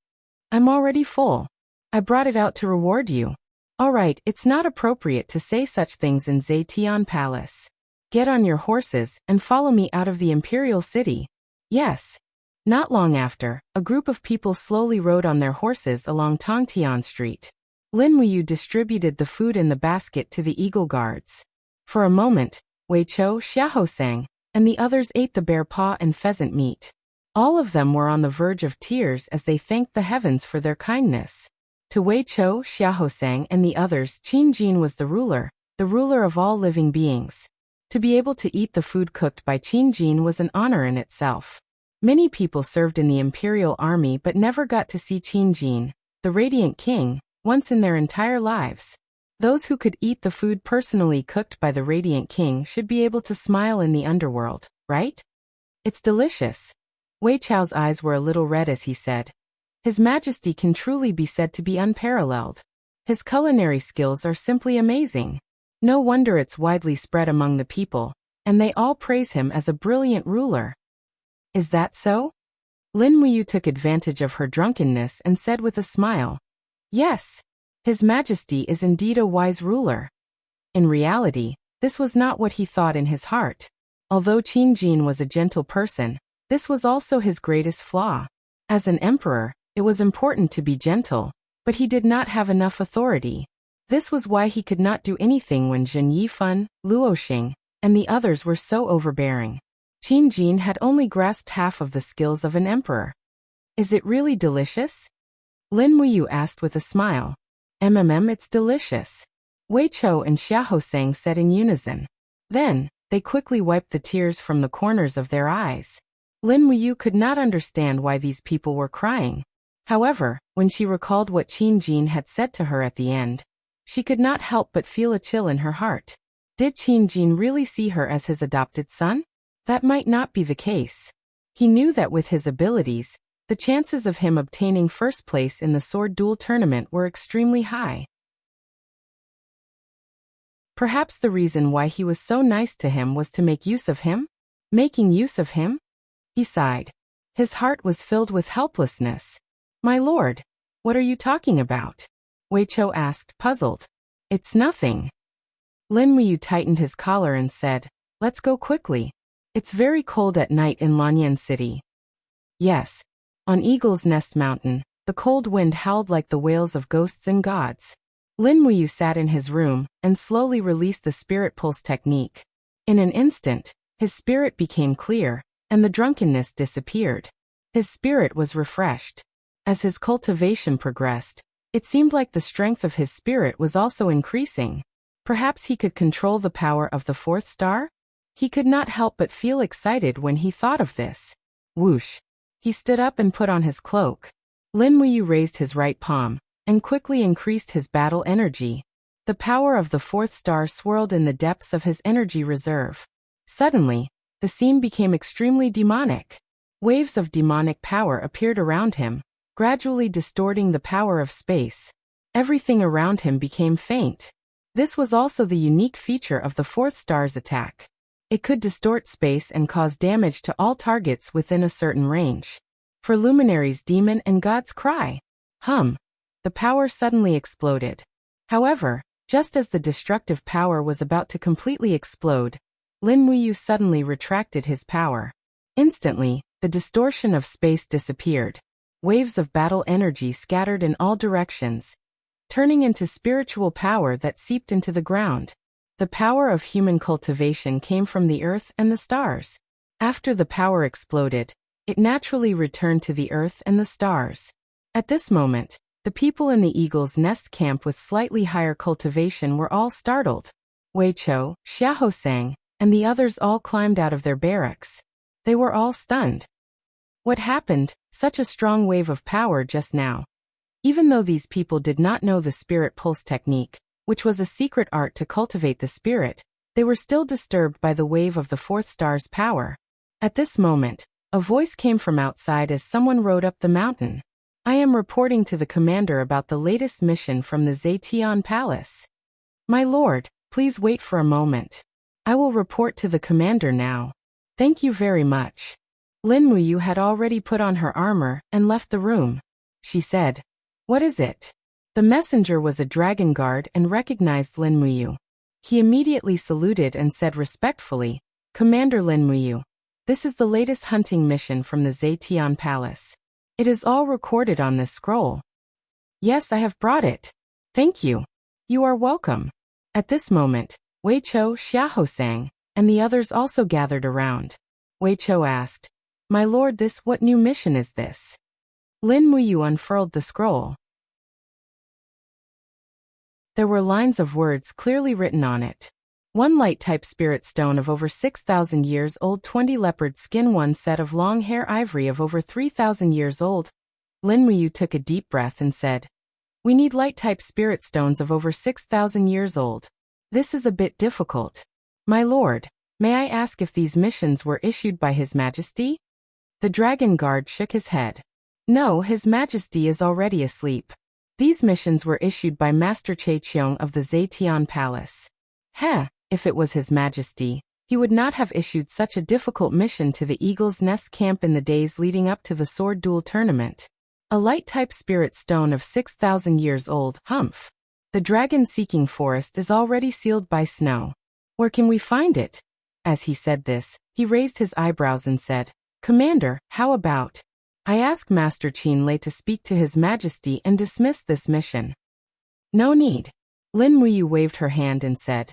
"I'm already full. I brought it out to reward you." "All right, it's not appropriate to say such things in Zetian Palace. Get on your horses and follow me out of the imperial city." "Yes." Not long after, a group of people slowly rode on their horses along Tongtian Street. Lin Muyu distributed the food in the basket to the eagle guards. For a moment, Wei Chou, Xiahou Sang, and the others ate the bear paw and pheasant meat. All of them were on the verge of tears as they thanked the heavens for their kindness. To Wei Chou, Xiahou Sang, and the others, Qin Jin was the ruler of all living beings. To be able to eat the food cooked by Qin Jin was an honor in itself. Many people served in the imperial army but never got to see Qin Jin, the radiant king, once in their entire lives. Those who could eat the food personally cooked by the radiant king should be able to smile in the underworld, right? "It's delicious." Wei Chou's eyes were a little red as he said, "His Majesty can truly be said to be unparalleled. His culinary skills are simply amazing. No wonder it's widely spread among the people, and they all praise him as a brilliant ruler." "Is that so?" Lin Muyu took advantage of her drunkenness and said with a smile, "Yes. His Majesty is indeed a wise ruler." In reality, this was not what he thought in his heart. Although Qin Jin was a gentle person, this was also his greatest flaw. As an emperor, it was important to be gentle, but he did not have enough authority. This was why he could not do anything when Zhen Yifan, Luoxing, and the others were so overbearing. Qin Jin had only grasped half of the skills of an emperor. "Is it really delicious?" Lin Muyu asked with a smile. It's delicious." Wei Chou and Xiahou Sang said in unison. Then, they quickly wiped the tears from the corners of their eyes. Lin Muyu could not understand why these people were crying. However, when she recalled what Qin Jin had said to her at the end, she could not help but feel a chill in her heart. Did Qin Jin really see her as his adopted son? That might not be the case. He knew that with his abilities, the chances of him obtaining first place in the sword duel tournament were extremely high. Perhaps the reason why he was so nice to him was to make use of him? Making use of him? He sighed. His heart was filled with helplessness. "My lord, What are you talking about? Wei Chou asked, puzzled. It's nothing. Lin Wuyu tightened his collar and said, let's go quickly. It's very cold at night in Lanyan City. Yes. On Eagle's Nest Mountain, the cold wind howled like the wails of ghosts and gods. Lin Wuyu sat in his room and slowly released the spirit pulse technique. In an instant, his spirit became clear, and the drunkenness disappeared. His spirit was refreshed. As his cultivation progressed, it seemed like the strength of his spirit was also increasing. Perhaps he could control the power of the fourth star? He could not help but feel excited when he thought of this. Whoosh! He stood up and put on his cloak. Lin Wuyu raised his right palm and quickly increased his battle energy. The power of the fourth star swirled in the depths of his energy reserve. Suddenly, the scene became extremely demonic. Waves of demonic power appeared around him, gradually distorting the power of space. Everything around him became faint. This was also the unique feature of the fourth star's attack. It could distort space and cause damage to all targets within a certain range. For Luminary's demon and god's cry. The power suddenly exploded. However, just as the destructive power was about to completely explode, Lin Wuyu suddenly retracted his power. Instantly, the distortion of space disappeared. Waves of battle energy scattered in all directions, turning into spiritual power that seeped into the ground. The power of human cultivation came from the earth and the stars. After the power exploded, it naturally returned to the earth and the stars. At this moment, the people in the Eagle's Nest camp with slightly higher cultivation were all startled. Wei Chou, Xiaosang, and the others all climbed out of their barracks. They were all stunned. What happened? Such a strong wave of power just now. Even though these people did not know the spirit pulse technique, which was a secret art to cultivate the spirit, they were still disturbed by the wave of the fourth star's power. At this moment, a voice came from outside as someone rode up the mountain. I am reporting to the commander about the latest mission from the Zetian Palace. My lord, please wait for a moment. I will report to the commander now. Thank you very much. Lin Wuyu had already put on her armor and left the room. She said, what is it? The messenger was a dragon guard and recognized Lin Wuyu. He immediately saluted and said respectfully, Commander Lin Wuyu, this is the latest hunting mission from the Zetian Palace. It is all recorded on this scroll. Yes, I have brought it. Thank you. You are welcome. At this moment, Wei Chou, Xiaosang, and the others also gathered around. Wei Chou asked, My lord, what new mission is this? Lin Wuyu unfurled the scroll. There were lines of words clearly written on it. 1 light-type spirit stone of over 6,000 years old, 20 leopard skin, 1 set of long hair ivory of over 3,000 years old. Lin Wuyu took a deep breath and said, We need light-type spirit stones of over 6,000 years old. This is a bit difficult. My lord, may I ask if these missions were issued by His Majesty? The dragon guard shook his head. No, His Majesty is already asleep. These missions were issued by Master Chaiqiong of the Zetian Palace. If it was His Majesty, he would not have issued such a difficult mission to the Eagle's Nest camp in the days leading up to the sword duel tournament. A light-type spirit stone of 6,000 years old, The dragon-seeking forest is already sealed by snow. Where can we find it? As he said this, he raised his eyebrows and said, Commander, how about? I ask Master Qin Lei to speak to His Majesty and dismiss this mission. No need. Lin Wuyu waved her hand and said,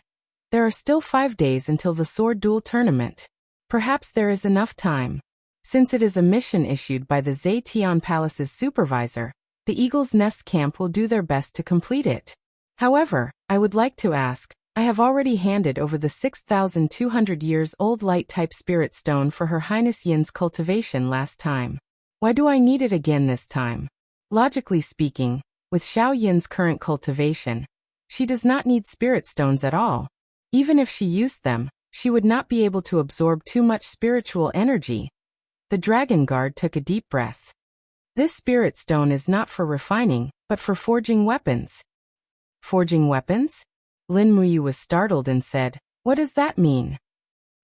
There are still 5 days until the sword duel tournament. Perhaps there is enough time. Since it is a mission issued by the Zetian Palace's supervisor, the Eagle's Nest camp will do their best to complete it. However, I would like to ask, I have already handed over the 6,200 years old light-type spirit stone for Her Highness Yin's cultivation last time. Why do I need it again this time? Logically speaking, with Xiao Yin's current cultivation, she does not need spirit stones at all. Even if she used them, she would not be able to absorb too much spiritual energy. The dragon guard took a deep breath. This spirit stone is not for refining, but for forging weapons. Forging weapons? Lin Wuyu was startled and said, What does that mean?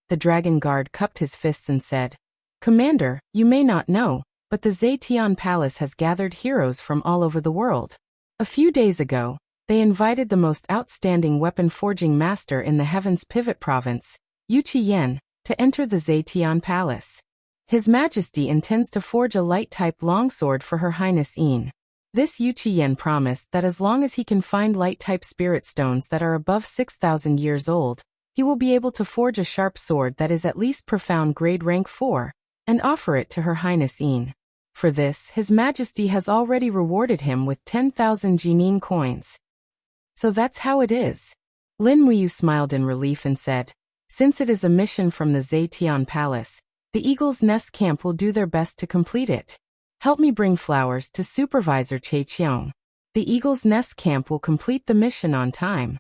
The dragon guard cupped his fists and said, Commander, you may not know, but the Zetian Palace has gathered heroes from all over the world. A few days ago, they invited the most outstanding weapon-forging master in the Heaven's Pivot Province, Wuxia, to enter the Zetian Palace. His Majesty intends to forge a light-type longsword for Her Highness Yin. This Wuxia promised that as long as he can find light-type spirit stones that are above 6,000 years old, he will be able to forge a sharp sword that is at least profound grade rank 4, and offer it to Her Highness Yin. For this, His Majesty has already rewarded him with 10,000 Jinnin coins. So that's how it is. Lin Muyu smiled in relief and said, since it is a mission from the Zetian Palace, the Eagle's Nest Camp will do their best to complete it. Help me bring flowers to Supervisor Che Chiong. The Eagle's Nest Camp will complete the mission on time.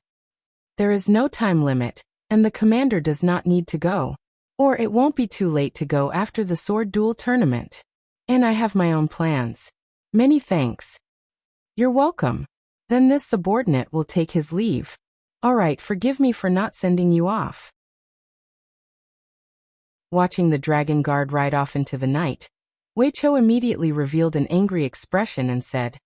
There is no time limit, and the commander does not need to go. Or it won't be too late to go after the sword duel tournament. And I have my own plans. Many thanks. You're welcome. Then this subordinate will take his leave. Alright, forgive me for not sending you off. Watching the dragon guard ride off into the night, Wei Chou immediately revealed an angry expression and said,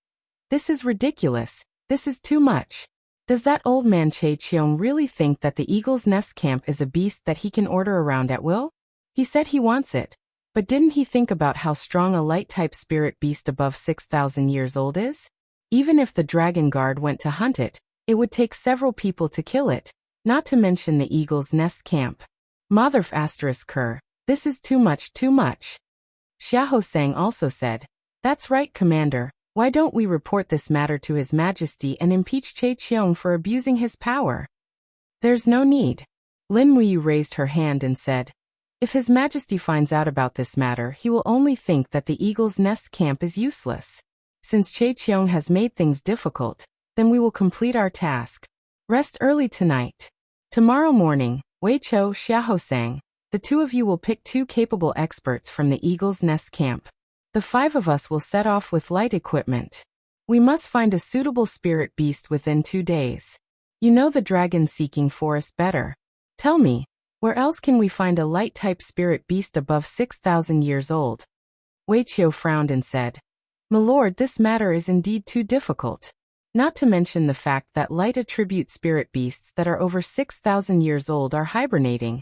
this is ridiculous, this is too much. Does that old man Che Chiong really think that the Eagle's Nest Camp is a beast that he can order around at will? He said he wants it, but didn't he think about how strong a light-type spirit beast above 6,000 years old is? Even if the dragon guard went to hunt it, it would take several people to kill it, not to mention the Eagle's Nest Camp. Motherf **Ker, this is too much, too much. Xiahou Sang also said, that's right, Commander, why don't we report this matter to His Majesty and impeach Che Chiong for abusing his power? There's no need. Lin Muyu raised her hand and said, if His Majesty finds out about this matter, he will only think that the Eagle's Nest Camp is useless. Since Che Chiong has made things difficult, then we will complete our task. Rest early tonight. Tomorrow morning, Wei Chou, Xiahou Sang, the two of you will pick 2 capable experts from the Eagle's Nest Camp. The 5 of us will set off with light equipment. We must find a suitable spirit beast within 2 days. You know the dragon-seeking forest better. Tell me, where else can we find a light-type spirit beast above 6,000 years old? Wei Chou frowned and said, my lord, this matter is indeed too difficult. Not to mention the fact that light attribute spirit beasts that are over 6,000 years old are hibernating.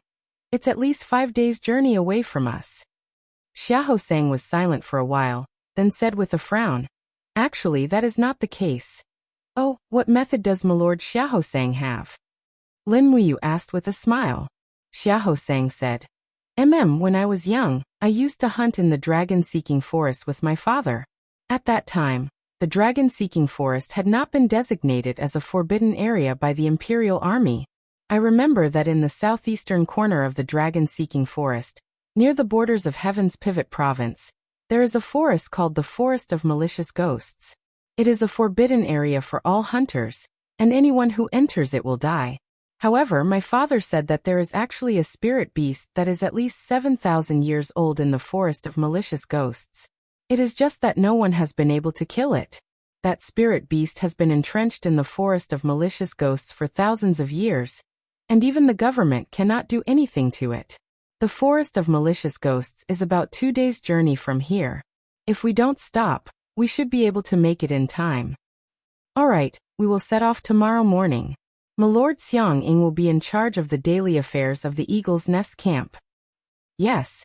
It's at least 5 days' journey away from us. Xiahou Sang was silent for a while, then said with a frown, actually that is not the case. Oh, what method does my lord Xiahou Sang have? Lin Muyu asked with a smile. Xiahou Sang said, when I was young, I used to hunt in the dragon-seeking forest with my father. At that time, the dragon-seeking forest had not been designated as a forbidden area by the Imperial Army. I remember that in the southeastern corner of the dragon-seeking forest, near the borders of Heaven's Pivot Province, there is a forest called the Forest of Malicious Ghosts. It is a forbidden area for all hunters, and anyone who enters it will die. However, my father said that there is actually a spirit beast that is at least 7,000 years old in the Forest of Malicious Ghosts. It is just that no one has been able to kill it. That spirit beast has been entrenched in the Forest of Malicious Ghosts for thousands of years, and even the government cannot do anything to it. The Forest of Malicious Ghosts is about 2 days' journey from here. If we don't stop, we should be able to make it in time. Alright, we will set off tomorrow morning. My Lord Xiang Ying will be in charge of the daily affairs of the Eagle's Nest Camp. Yes.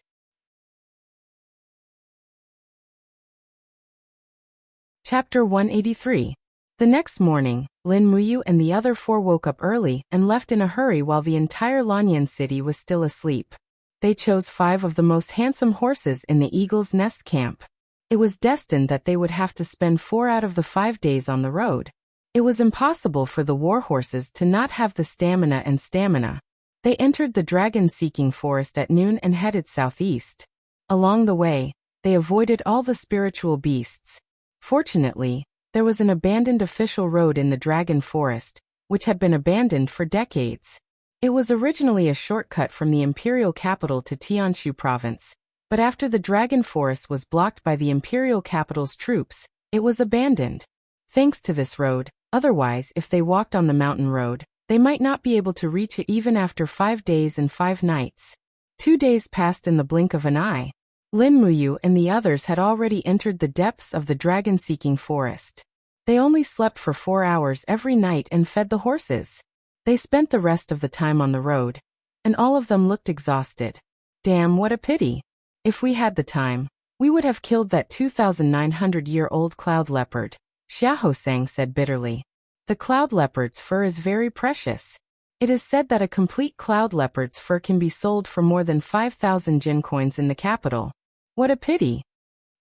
Chapter 183. The next morning, Lin Muyu and the other 4 woke up early and left in a hurry while the entire Lanyan city was still asleep. They chose 5 of the most handsome horses in the Eagle's Nest Camp. It was destined that they would have to spend 4 out of the 5 days on the road. It was impossible for the war horses to not have the stamina. They entered the dragon-seeking forest at noon and headed southeast. Along the way, they avoided all the spiritual beasts. Fortunately, there was an abandoned official road in the Dragon Forest, which had been abandoned for decades. It was originally a shortcut from the imperial capital to Tianshu province, but after the Dragon Forest was blocked by the imperial capital's troops, it was abandoned. Thanks to this road, otherwise if they walked on the mountain road, they might not be able to reach it even after 5 days and 5 nights. 2 days passed in the blink of an eye. Lin Muyu and the others had already entered the depths of the dragon-seeking forest. They only slept for 4 hours every night and fed the horses. They spent the rest of the time on the road, and all of them looked exhausted. Damn, what a pity. If we had the time, we would have killed that 2,900-year-old cloud leopard, Xia Hosang said bitterly. The cloud leopard's fur is very precious. It is said that a complete cloud leopard's fur can be sold for more than 5,000 jin coins in the capital. What a pity.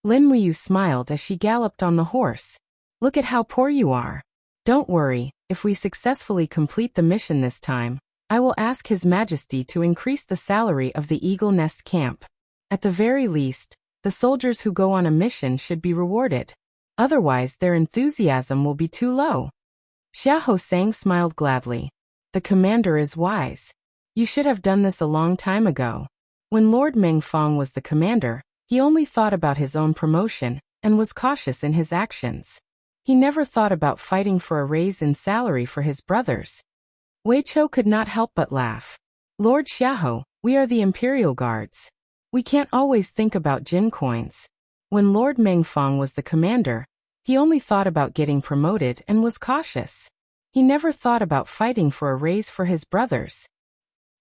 Lin Muyu smiled as she galloped on the horse. Look at how poor you are. Don't worry, if we successfully complete the mission this time, I will ask His Majesty to increase the salary of the Eagle Nest camp. At the very least, the soldiers who go on a mission should be rewarded. Otherwise their enthusiasm will be too low. Xia Hosang smiled gladly. The commander is wise. You should have done this a long time ago. When Lord Mengfong was the commander, he only thought about his own promotion and was cautious in his actions. He never thought about fighting for a raise in salary for his brothers. Wei Chou could not help but laugh. Lord Xiahou, we are the Imperial Guards. We can't always think about jin coins. When Lord Mengfong was the commander, he only thought about getting promoted and was cautious. He never thought about fighting for a raise for his brothers.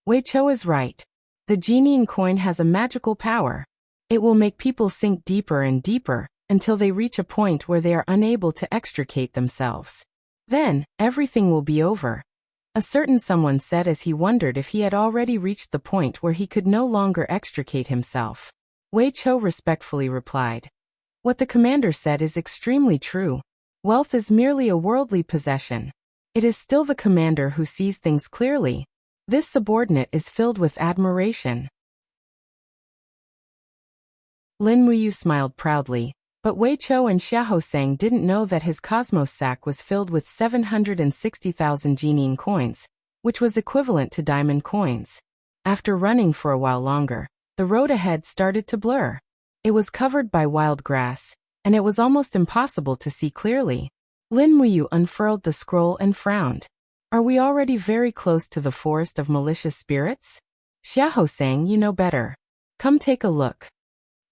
Wei Chou is right. The Jining coin has a magical power. It will make people sink deeper and deeper, until they reach a point where they are unable to extricate themselves. Then, everything will be over. A certain someone said as he wondered if he had already reached the point where he could no longer extricate himself. Wei Chou respectfully replied. What the commander said is extremely true. Wealth is merely a worldly possession. It is still the commander who sees things clearly. This subordinate is filled with admiration. Lin Muyu smiled proudly, but Wei Chou and Xia Hosang didn't know that his cosmos sack was filled with 760,000 Jining coins, which was equivalent to diamond coins. After running for a while longer, the road ahead started to blur. It was covered by wild grass, and it was almost impossible to see clearly. Lin Muyu unfurled the scroll and frowned. Are we already very close to the forest of malicious spirits? Xia Hosang, you know better. Come take a look.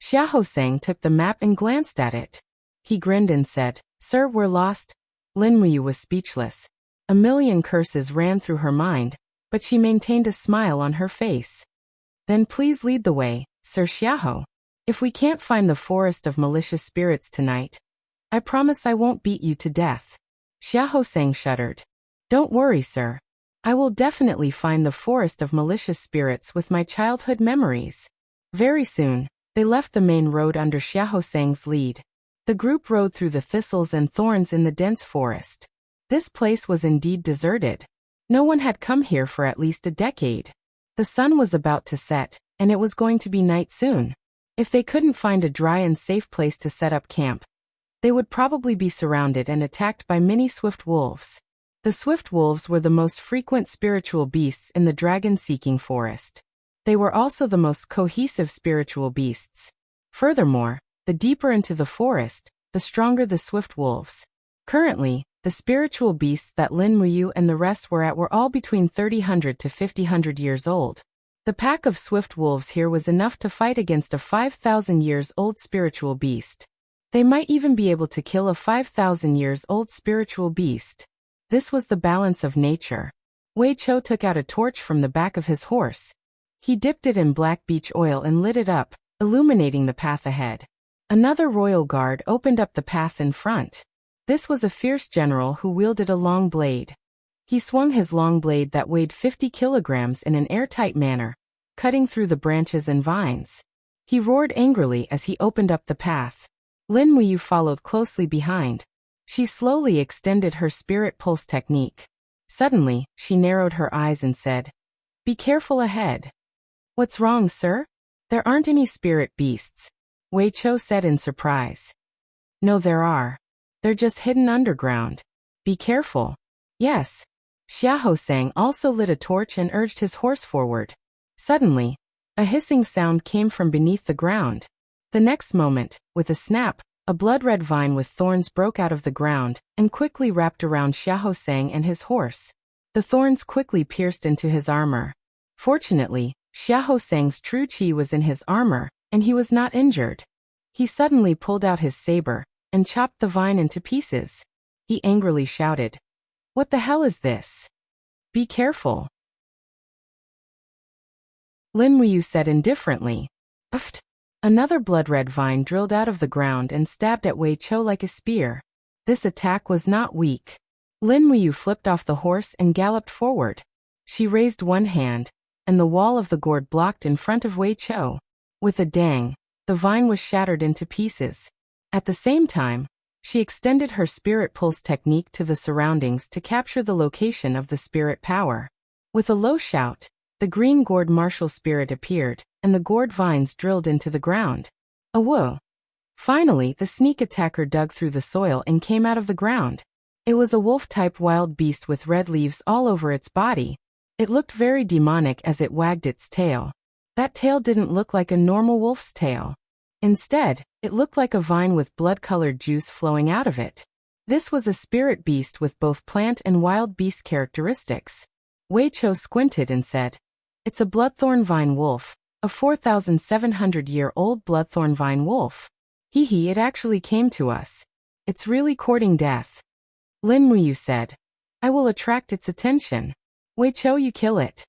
Xia Hosang took the map and glanced at it. He grinned and said, Sir, we're lost. Lin Muyu was speechless. A million curses ran through her mind, but she maintained a smile on her face. Then please lead the way, Sir Xiahou. If we can't find the forest of malicious spirits tonight, I promise I won't beat you to death. Xia Hosang shuddered. Don't worry, sir. I will definitely find the forest of malicious spirits with my childhood memories. Very soon, they left the main road under Xia Hosang's lead. The group rode through the thistles and thorns in the dense forest. This place was indeed deserted. No one had come here for at least a decade. The sun was about to set, and it was going to be night soon. If they couldn't find a dry and safe place to set up camp, they would probably be surrounded and attacked by many swift wolves. The swift wolves were the most frequent spiritual beasts in the dragon-seeking forest. They were also the most cohesive spiritual beasts. Furthermore, the deeper into the forest, the stronger the swift wolves. Currently, the spiritual beasts that Lin Muyu and the rest were at were all between 300 to 500 years old. The pack of swift wolves here was enough to fight against a 5,000 years old spiritual beast. They might even be able to kill a 5,000 years old spiritual beast. This was the balance of nature. Wei Chou took out a torch from the back of his horse. He dipped it in black beech oil and lit it up, illuminating the path ahead. Another royal guard opened up the path in front. This was a fierce general who wielded a long blade. He swung his long blade that weighed 50 kilograms in an airtight manner, cutting through the branches and vines. He roared angrily as he opened up the path. Lin Muyu followed closely behind. She slowly extended her spirit pulse technique. Suddenly, she narrowed her eyes and said, "Be careful ahead." "What's wrong, sir?" "There aren't any spirit beasts," Wei Chou said in surprise. "No, there are. They're just hidden underground. Be careful." "Yes." Xia Hosang also lit a torch and urged his horse forward. Suddenly, a hissing sound came from beneath the ground. The next moment, with a snap, a blood-red vine with thorns broke out of the ground and quickly wrapped around Xia Hosang and his horse. The thorns quickly pierced into his armor. Fortunately, Xia Hosang's true qi was in his armor, and he was not injured. He suddenly pulled out his saber and chopped the vine into pieces. He angrily shouted, "What the hell is this? Be careful." Lin Wuyu said indifferently. Pfft. Another blood-red vine drilled out of the ground and stabbed at Wei Chou like a spear. This attack was not weak. Lin Wuyu flipped off the horse and galloped forward. She raised one hand, and the wall of the gourd blocked in front of Wei Chou. With a dang, the vine was shattered into pieces. At the same time, she extended her spirit pulse technique to the surroundings to capture the location of the spirit power. With a low shout, the green gourd martial spirit appeared, and the gourd vines drilled into the ground. A whoa! Finally, the sneak attacker dug through the soil and came out of the ground. It was a wolf-type wild beast with red leaves all over its body. It looked very demonic as it wagged its tail. That tail didn't look like a normal wolf's tail. Instead, it looked like a vine with blood-colored juice flowing out of it. This was a spirit beast with both plant and wild beast characteristics. Wei Chou squinted and said, "It's a bloodthorn vine wolf, a 4,700-year-old bloodthorn vine wolf. Hee, it actually came to us. It's really courting death." Lin Wuyu said, "I will attract its attention. Wei Chou, you kill it."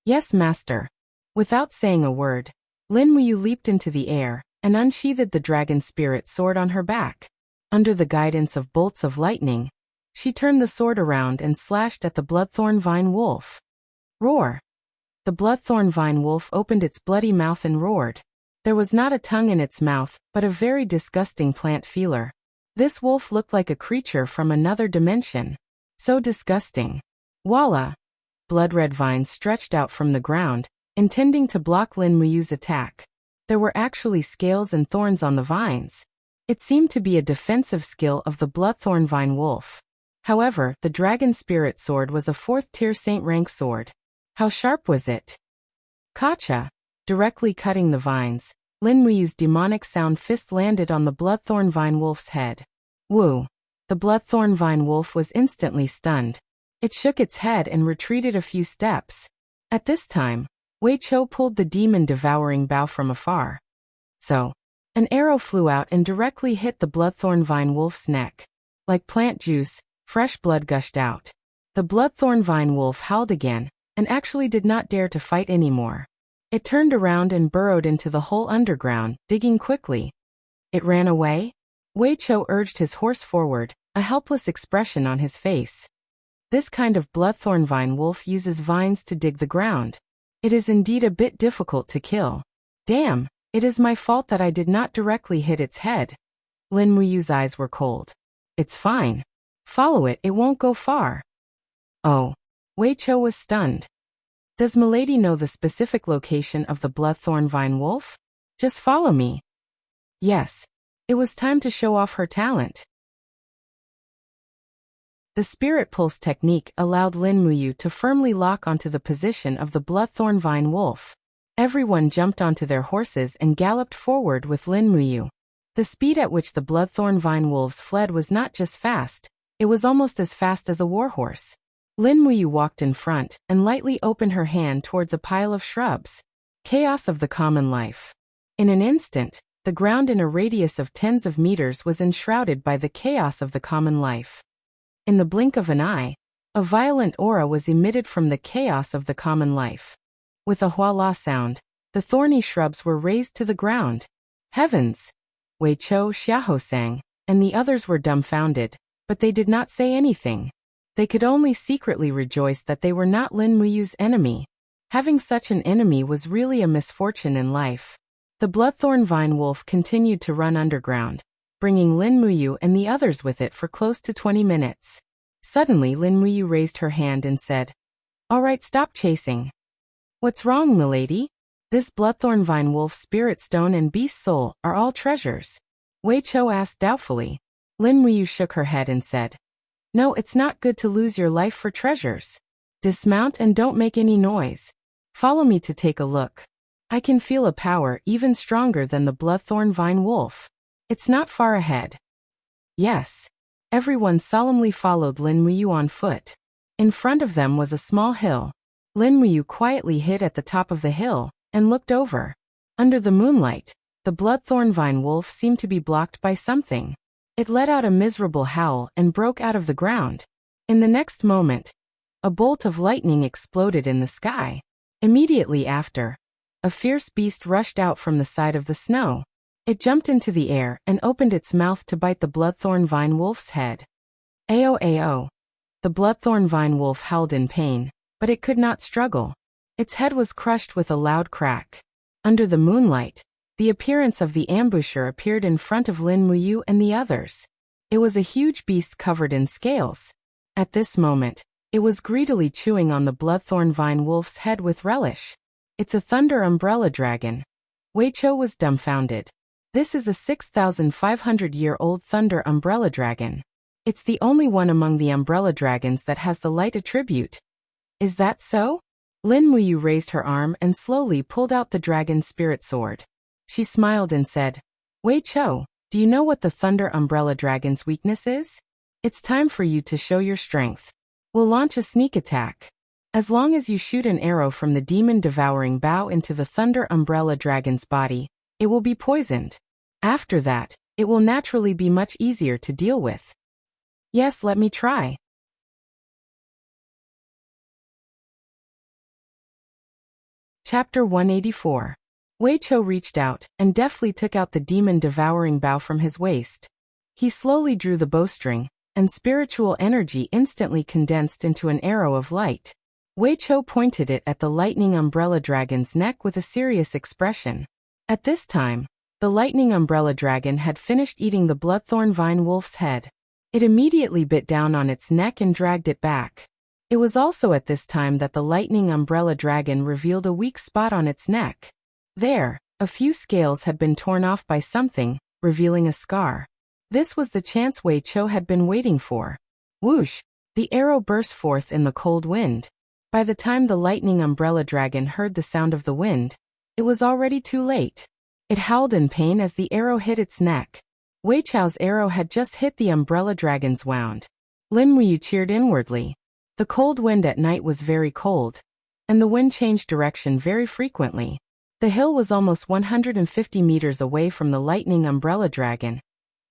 "Yes, master." Without saying a word, Lin Wuyu leaped into the air and unsheathed the dragon spirit sword on her back. Under the guidance of bolts of lightning, she turned the sword around and slashed at the bloodthorn vine wolf. Roar! The bloodthorn vine wolf opened its bloody mouth and roared. There was not a tongue in its mouth, but a very disgusting plant feeler. This wolf looked like a creature from another dimension. So disgusting. Voila! Blood-red vines stretched out from the ground, intending to block Lin Wuyu's attack. There were actually scales and thorns on the vines. It seemed to be a defensive skill of the bloodthorn vine wolf. However, the dragon spirit sword was a 4th-tier saint rank sword. How sharp was it? Kacha! Directly cutting the vines, Lin Wuyu's demonic sound fist landed on the bloodthorn vine wolf's head. Woo! The bloodthorn vine wolf was instantly stunned. It shook its head and retreated a few steps. At this time, Wei Chou pulled the demon-devouring bow from afar. So, an arrow flew out and directly hit the bloodthorn vine wolf's neck. Like plant juice, fresh blood gushed out. The bloodthorn vine wolf howled again, and actually did not dare to fight anymore. It turned around and burrowed into the hole underground, digging quickly. It ran away? Wei Chou urged his horse forward, a helpless expression on his face. This kind of bloodthorn vine wolf uses vines to dig the ground. It is indeed a bit difficult to kill. Damn, it is my fault that I did not directly hit its head. Lin Wuyu's eyes were cold. It's fine. Follow it, it won't go far. Oh. Wei Chou was stunned. Does Milady know the specific location of the bloodthorn vine wolf? Just follow me. Yes. It was time to show off her talent. The spirit pulse technique allowed Lin Wuyu to firmly lock onto the position of the bloodthorn vine wolf. Everyone jumped onto their horses and galloped forward with Lin Wuyu. The speed at which the bloodthorn vine wolves fled was not just fast, it was almost as fast as a warhorse. Lin Wuyu walked in front and lightly opened her hand towards a pile of shrubs. Chaos of the common life. In an instant, the ground in a radius of tens of meters was enshrouded by the chaos of the common life. In the blink of an eye, a violent aura was emitted from the chaos of the common life. With a huala sound, the thorny shrubs were raised to the ground. Heavens! Wei Chou, Xiahou sang, and the others were dumbfounded, but they did not say anything. They could only secretly rejoice that they were not Lin Wuyu's enemy. Having such an enemy was really a misfortune in life. The bloodthorn vine wolf continued to run underground, bringing Lin Wuyu and the others with it for close to 20 minutes. Suddenly Lin Wuyu raised her hand and said, "All right, stop chasing." "What's wrong, milady? This bloodthorn vine wolf spirit stone and beast soul are all treasures." Wei Chou asked doubtfully. Lin Wuyu shook her head and said, "No, it's not good to lose your life for treasures. Dismount and don't make any noise. Follow me to take a look. I can feel a power even stronger than the bloodthorn vine wolf. It's not far ahead." Yes. Everyone solemnly followed Lin Wuyu on foot. In front of them was a small hill. Lin Wuyu quietly hid at the top of the hill and looked over. Under the moonlight, the bloodthorn vine wolf seemed to be blocked by something. It let out a miserable howl and broke out of the ground. In the next moment, a bolt of lightning exploded in the sky. Immediately after, a fierce beast rushed out from the side of the snow. It jumped into the air and opened its mouth to bite the bloodthorn vine wolf's head. Ao ao. The bloodthorn vine wolf howled in pain, but it could not struggle. Its head was crushed with a loud crack. Under the moonlight, the appearance of the ambusher appeared in front of Lin Muyu and the others. It was a huge beast covered in scales. At this moment, it was greedily chewing on the bloodthorn vine wolf's head with relish. It's a thunder umbrella dragon. Wei Chou was dumbfounded. This is a 6,500-year-old thunder umbrella dragon. It's the only one among the umbrella dragons that has the light attribute. Is that so? Lin Muyu raised her arm and slowly pulled out the dragon's spirit sword. She smiled and said, Wei Chou, do you know what the thunder umbrella dragon's weakness is? It's time for you to show your strength. We'll launch a sneak attack. As long as you shoot an arrow from the demon-devouring bow into the thunder umbrella dragon's body, it will be poisoned. After that, it will naturally be much easier to deal with. Yes, let me try. Chapter 184. Wei Chou reached out and deftly took out the demon-devouring bow from his waist. He slowly drew the bowstring, and spiritual energy instantly condensed into an arrow of light. Wei Chou pointed it at the lightning umbrella dragon's neck with a serious expression. At this time, the lightning umbrella dragon had finished eating the bloodthorn vine wolf's head. It immediately bit down on its neck and dragged it back. It was also at this time that the lightning umbrella dragon revealed a weak spot on its neck. There, a few scales had been torn off by something, revealing a scar. This was the chance Wei Chou had been waiting for. Whoosh! The arrow burst forth in the cold wind. By the time the lightning umbrella dragon heard the sound of the wind, it was already too late. It howled in pain as the arrow hit its neck. Wei Chou's arrow had just hit the umbrella dragon's wound. Lin Muyu cheered inwardly. The cold wind at night was very cold, and the wind changed direction very frequently. The hill was almost 150 meters away from the lightning umbrella dragon,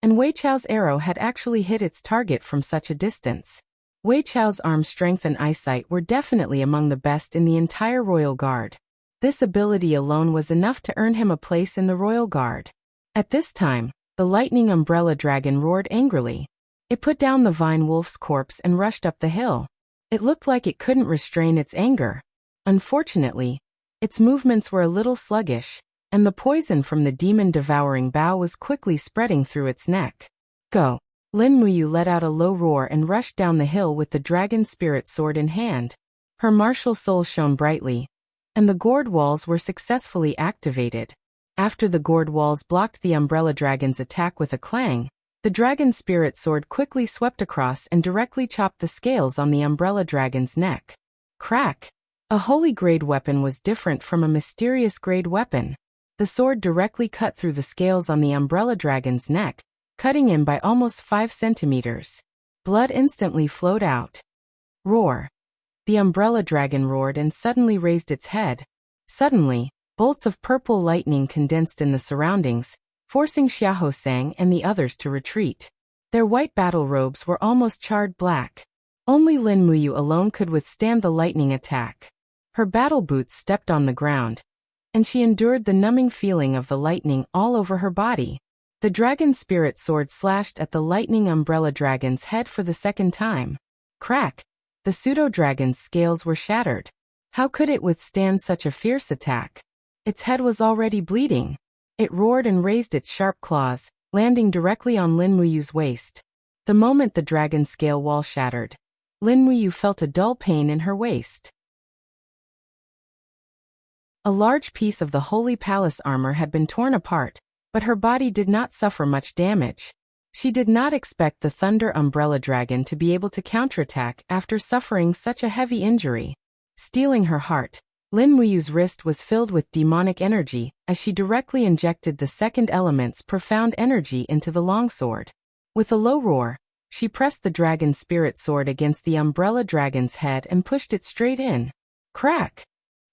and Wei Chou's arrow had actually hit its target from such a distance. Wei Chou's arm strength and eyesight were definitely among the best in the entire Royal Guard. This ability alone was enough to earn him a place in the Royal Guard. At this time, the lightning umbrella dragon roared angrily. It put down the vine wolf's corpse and rushed up the hill. It looked like it couldn't restrain its anger. Unfortunately, its movements were a little sluggish, and the poison from the demon-devouring bow was quickly spreading through its neck. Go! Lin Muyu let out a low roar and rushed down the hill with the dragon spirit sword in hand. Her martial soul shone brightly, and the gourd walls were successfully activated. After the gourd walls blocked the umbrella dragon's attack with a clang, the dragon spirit sword quickly swept across and directly chopped the scales on the umbrella dragon's neck. Crack! A holy grade weapon was different from a mysterious grade weapon. The sword directly cut through the scales on the umbrella dragon's neck, cutting him by almost 5 centimeters. Blood instantly flowed out. Roar! The umbrella dragon roared and suddenly raised its head. Suddenly, bolts of purple lightning condensed in the surroundings, forcing Xiahou Sang and the others to retreat. Their white battle robes were almost charred black. Only Lin Muyu alone could withstand the lightning attack. Her battle boots stepped on the ground, and she endured the numbing feeling of the lightning all over her body. The dragon spirit sword slashed at the lightning umbrella dragon's head for the second time. Crack! The pseudo-dragon's scales were shattered. How could it withstand such a fierce attack? Its head was already bleeding. It roared and raised its sharp claws, landing directly on Lin Muyu's waist. The moment the dragon scale wall shattered, Lin Muyu felt a dull pain in her waist. A large piece of the Holy Palace armor had been torn apart, but her body did not suffer much damage. She did not expect the Thunder Umbrella Dragon to be able to counterattack after suffering such a heavy injury. Stealing her heart, Lin Muyu's wrist was filled with demonic energy as she directly injected the second element's profound energy into the longsword. With a low roar, she pressed the dragon spirit sword against the umbrella dragon's head and pushed it straight in. Crack!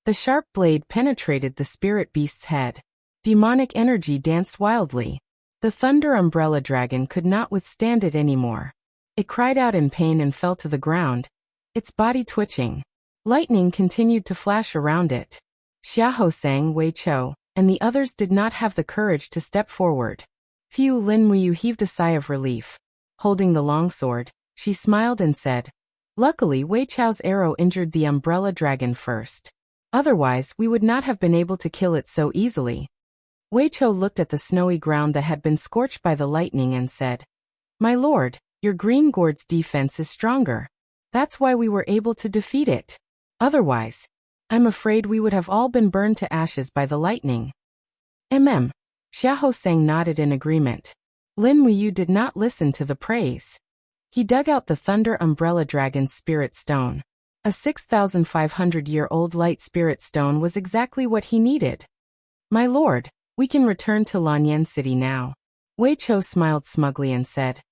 The sharp blade penetrated the spirit beast's head. Demonic energy danced wildly. The thunder umbrella dragon could not withstand it anymore. It cried out in pain and fell to the ground, its body twitching. Lightning continued to flash around it. Xiahou sang, Wei Chou, and the others did not have the courage to step forward. Phew! Lin Wuyu heaved a sigh of relief. Holding the longsword, she smiled and said, "Luckily Wei Chou's arrow injured the umbrella dragon first. Otherwise, we would not have been able to kill it so easily." Wei Chou looked at the snowy ground that had been scorched by the lightning and said, "My lord, your green gourd's defense is stronger. That's why we were able to defeat it. Otherwise, I'm afraid we would have all been burned to ashes by the lightning." Xiahou sang nodded in agreement. Lin Wuyu did not listen to the praise. He dug out the Thunder Umbrella Dragon's spirit stone. A 6,500-year-old light spirit stone was exactly what he needed. "My lord, we can return to Lanyan City now." Wei Chou smiled smugly and said,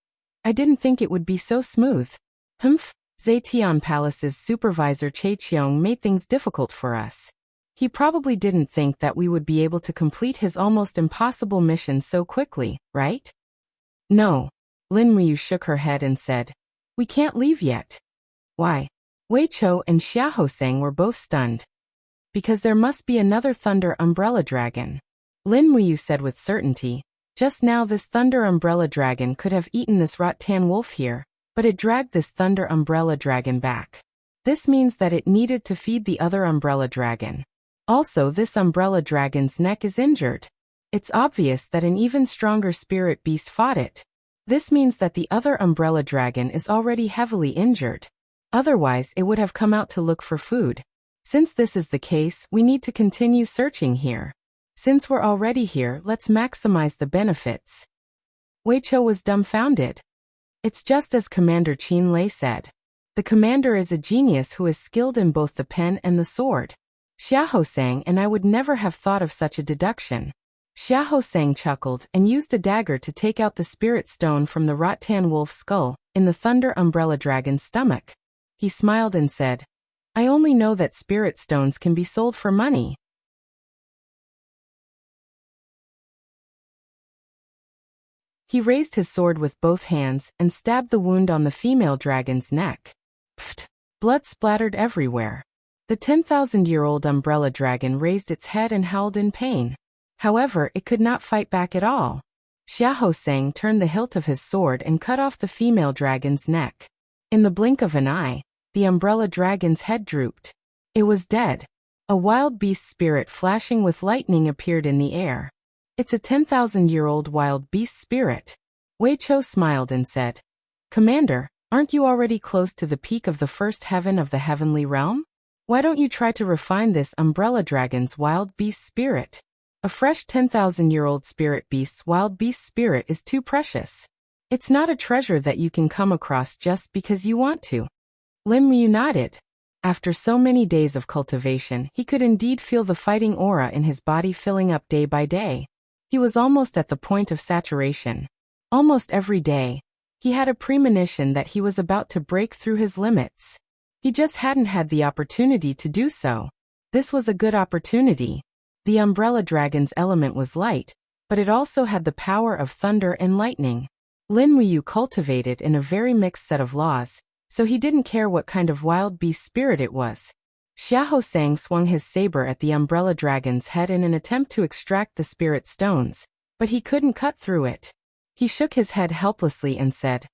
"I didn't think it would be so smooth." Zetian Palace's supervisor Che Qiong made things difficult for us. He probably didn't think that we would be able to complete his almost impossible mission so quickly, right? "No." Lin Wuyu shook her head and said, "We can't leave yet." "Why?" Wei Chou and Xiahou Sang were both stunned. "Because there must be another Thunder Umbrella Dragon." Lin Wuyu said with certainty, "Just now this Thunder Umbrella Dragon could have eaten this Rattan wolf here, but it dragged this Thunder Umbrella Dragon back. This means that it needed to feed the other Umbrella Dragon. Also, this Umbrella Dragon's neck is injured. It's obvious that an even stronger spirit beast fought it. This means that the other Umbrella Dragon is already heavily injured. Otherwise, it would have come out to look for food. Since this is the case, we need to continue searching here. Since we're already here, let's maximize the benefits." Wei Chou was dumbfounded. "It's just as Commander Qin Lei said. The commander is a genius who is skilled in both the pen and the sword. Xiahou Sang and I would never have thought of such a deduction." Xiahou Sang chuckled and used a dagger to take out the spirit stone from the Rattan wolf's skull, in the Thunder Umbrella Dragon's stomach. He smiled and said, "I only know that spirit stones can be sold for money." He raised his sword with both hands and stabbed the wound on the female dragon's neck. Pfft! Blood splattered everywhere. The 10,000-year-old umbrella dragon raised its head and howled in pain. However, it could not fight back at all. Xiahou Sang turned the hilt of his sword and cut off the female dragon's neck. In the blink of an eye, the umbrella dragon's head drooped. It was dead. A wild beast spirit flashing with lightning appeared in the air. "It's a 10,000-year-old wild beast spirit." Wei Chou smiled and said, "Commander, aren't you already close to the peak of the first heaven of the heavenly realm? Why don't you try to refine this umbrella dragon's wild beast spirit? A fresh 10,000-year-old spirit beast's wild beast spirit is too precious. It's not a treasure that you can come across just because you want to." Lin Wuyu nodded. After so many days of cultivation, he could indeed feel the fighting aura in his body filling up day by day. He was almost at the point of saturation. Almost every day, he had a premonition that he was about to break through his limits. He just hadn't had the opportunity to do so. This was a good opportunity. The umbrella dragon's element was light, but it also had the power of thunder and lightning. Lin Wuyu cultivated in a very mixed set of laws, so he didn't care what kind of wild beast spirit it was. Xiahou Sang swung his saber at the umbrella dragon's head in an attempt to extract the spirit stones, but he couldn't cut through it. He shook his head helplessly and said,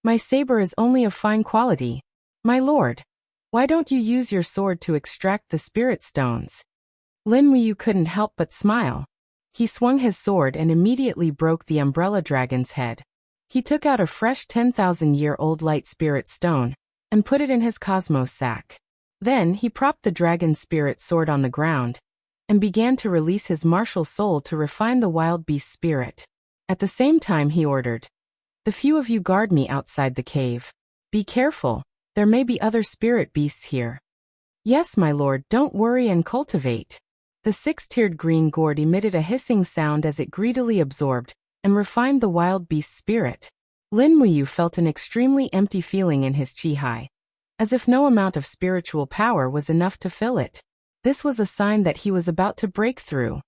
"My saber is only of fine quality. My lord, why don't you use your sword to extract the spirit stones?" Lin Wuyu couldn't help but smile. He swung his sword and immediately broke the umbrella dragon's head. He took out a fresh 10,000-year-old light spirit stone and put it in his cosmos sack. Then he propped the dragon spirit sword on the ground and began to release his martial soul to refine the wild beast spirit. At the same time he ordered, "The few of you guard me outside the cave. Be careful, there may be other spirit beasts here." "Yes, my lord, don't worry and cultivate." The six-tiered green gourd emitted a hissing sound as it greedily absorbed and refined the wild beast spirit. Lin Wuyu felt an extremely empty feeling in his chi, as if no amount of spiritual power was enough to fill it. This was a sign that he was about to break through.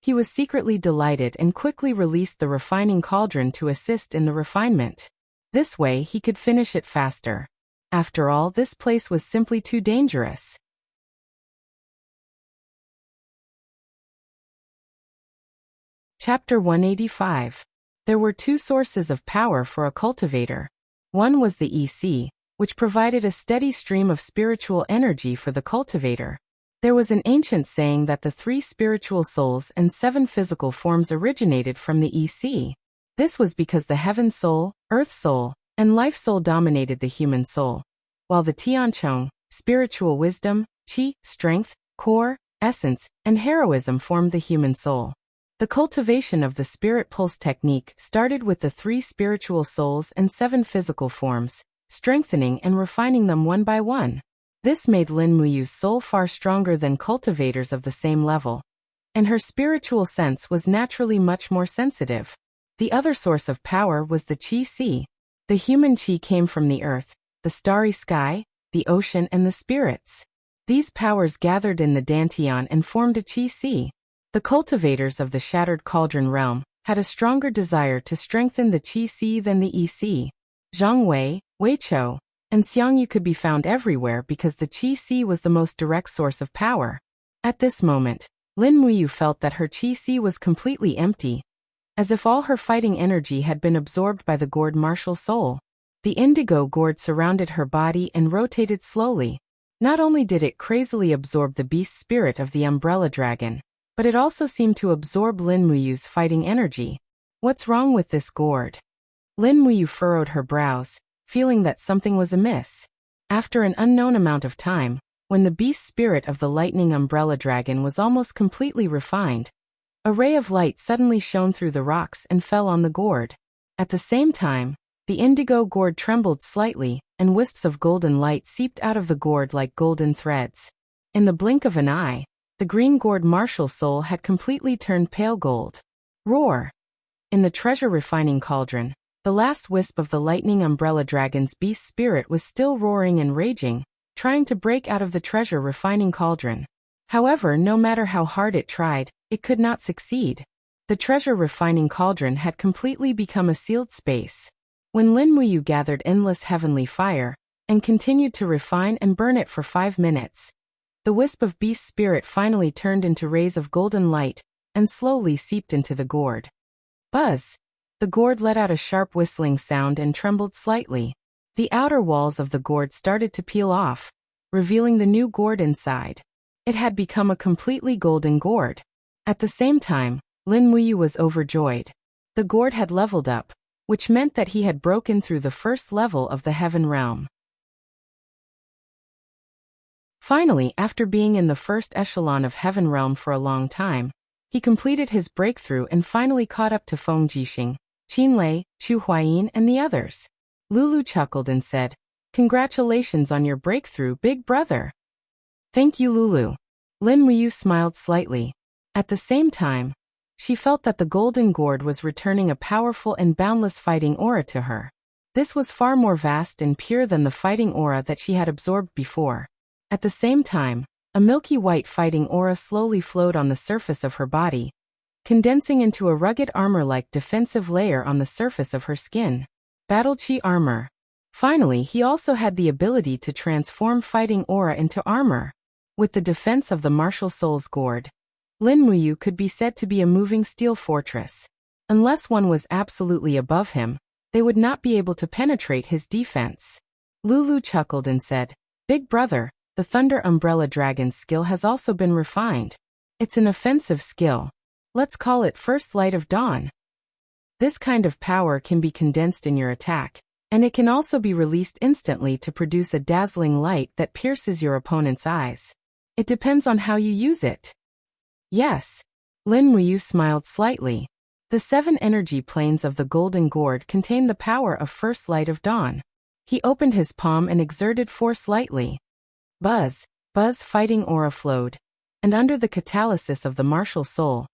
He was secretly delighted and quickly released the refining cauldron to assist in the refinement. This way he could finish it faster. After all, this place was simply too dangerous. Chapter 185. There were two sources of power for a cultivator. One was the EC, which provided a steady stream of spiritual energy for the cultivator. There was an ancient saying that the 3 spiritual souls and 7 physical forms originated from the EC. This was because the heaven soul, earth soul, and life soul dominated the human soul, while the Tianchong, spiritual wisdom, qi, strength, core, essence, and heroism formed the human soul. The cultivation of the spirit pulse technique started with the 3 spiritual souls and 7 physical forms, strengthening and refining them one by one. This made Lin Muyu's soul far stronger than cultivators of the same level, and her spiritual sense was naturally much more sensitive. The other source of power was the qi. The human qi came from the earth, the starry sky, the ocean, and the spirits. These powers gathered in the dantian and formed a qi. The cultivators of the Shattered Cauldron realm had a stronger desire to strengthen the qi than the EC. Zhang Wei, Wei Chou, and Xiangyu could be found everywhere because the qi was the most direct source of power. At this moment, Lin Muyu felt that her qi was completely empty, as if all her fighting energy had been absorbed by the gourd martial soul. The indigo gourd surrounded her body and rotated slowly. Not only did it crazily absorb the beast spirit of the umbrella dragon, but it also seemed to absorb Lin Muyu's fighting energy. What's wrong with this gourd? Lin Muyu furrowed her brows, feeling that something was amiss. After an unknown amount of time, when the beast spirit of the lightning umbrella dragon was almost completely refined, a ray of light suddenly shone through the rocks and fell on the gourd. At the same time, the indigo gourd trembled slightly, and wisps of golden light seeped out of the gourd like golden threads. In the blink of an eye, the green gourd martial soul had completely turned pale gold. Roar! In the treasure refining cauldron, the last wisp of the lightning umbrella dragon's beast spirit was still roaring and raging, trying to break out of the treasure refining cauldron. However, no matter how hard it tried, it could not succeed. The treasure refining cauldron had completely become a sealed space. When Lin Muyu gathered endless heavenly fire, and continued to refine and burn it for 5 minutes, the wisp of beast spirit finally turned into rays of golden light, and slowly seeped into the gourd. Buzz! The gourd let out a sharp whistling sound and trembled slightly. The outer walls of the gourd started to peel off, revealing the new gourd inside. It had become a completely golden gourd. At the same time, Lin Muyu was overjoyed. The gourd had leveled up, which meant that he had broken through the first level of the heaven realm. Finally, after being in the first echelon of heaven realm for a long time, he completed his breakthrough and finally caught up to Feng Jixing, Qin Lei, Chu Huayin, and the others. Lulu chuckled and said, "Congratulations on your breakthrough, big brother." "Thank you, Lulu." Lin Muyu smiled slightly. At the same time, she felt that the golden gourd was returning a powerful and boundless fighting aura to her. This was far more vast and pure than the fighting aura that she had absorbed before. At the same time, a milky white fighting aura slowly flowed on the surface of her body, condensing into a rugged armor-like defensive layer on the surface of her skin. Battle Chi armor. Finally, he also had the ability to transform fighting aura into armor. With the defense of the martial soul's gourd, Lin Muyu could be said to be a moving steel fortress. Unless one was absolutely above him, they would not be able to penetrate his defense. Lulu chuckled and said, "Big brother, the Thunder Umbrella Dragon's skill has also been refined. It's an offensive skill. Let's call it First Light of Dawn. This kind of power can be condensed in your attack, and it can also be released instantly to produce a dazzling light that pierces your opponent's eyes. It depends on how you use it." "Yes." Lin Muyu smiled slightly. The 7 energy planes of the golden gourd contain the power of First Light of Dawn. He opened his palm and exerted force lightly. Buzz, buzz fighting aura flowed, and under the catalysis of the martial soul,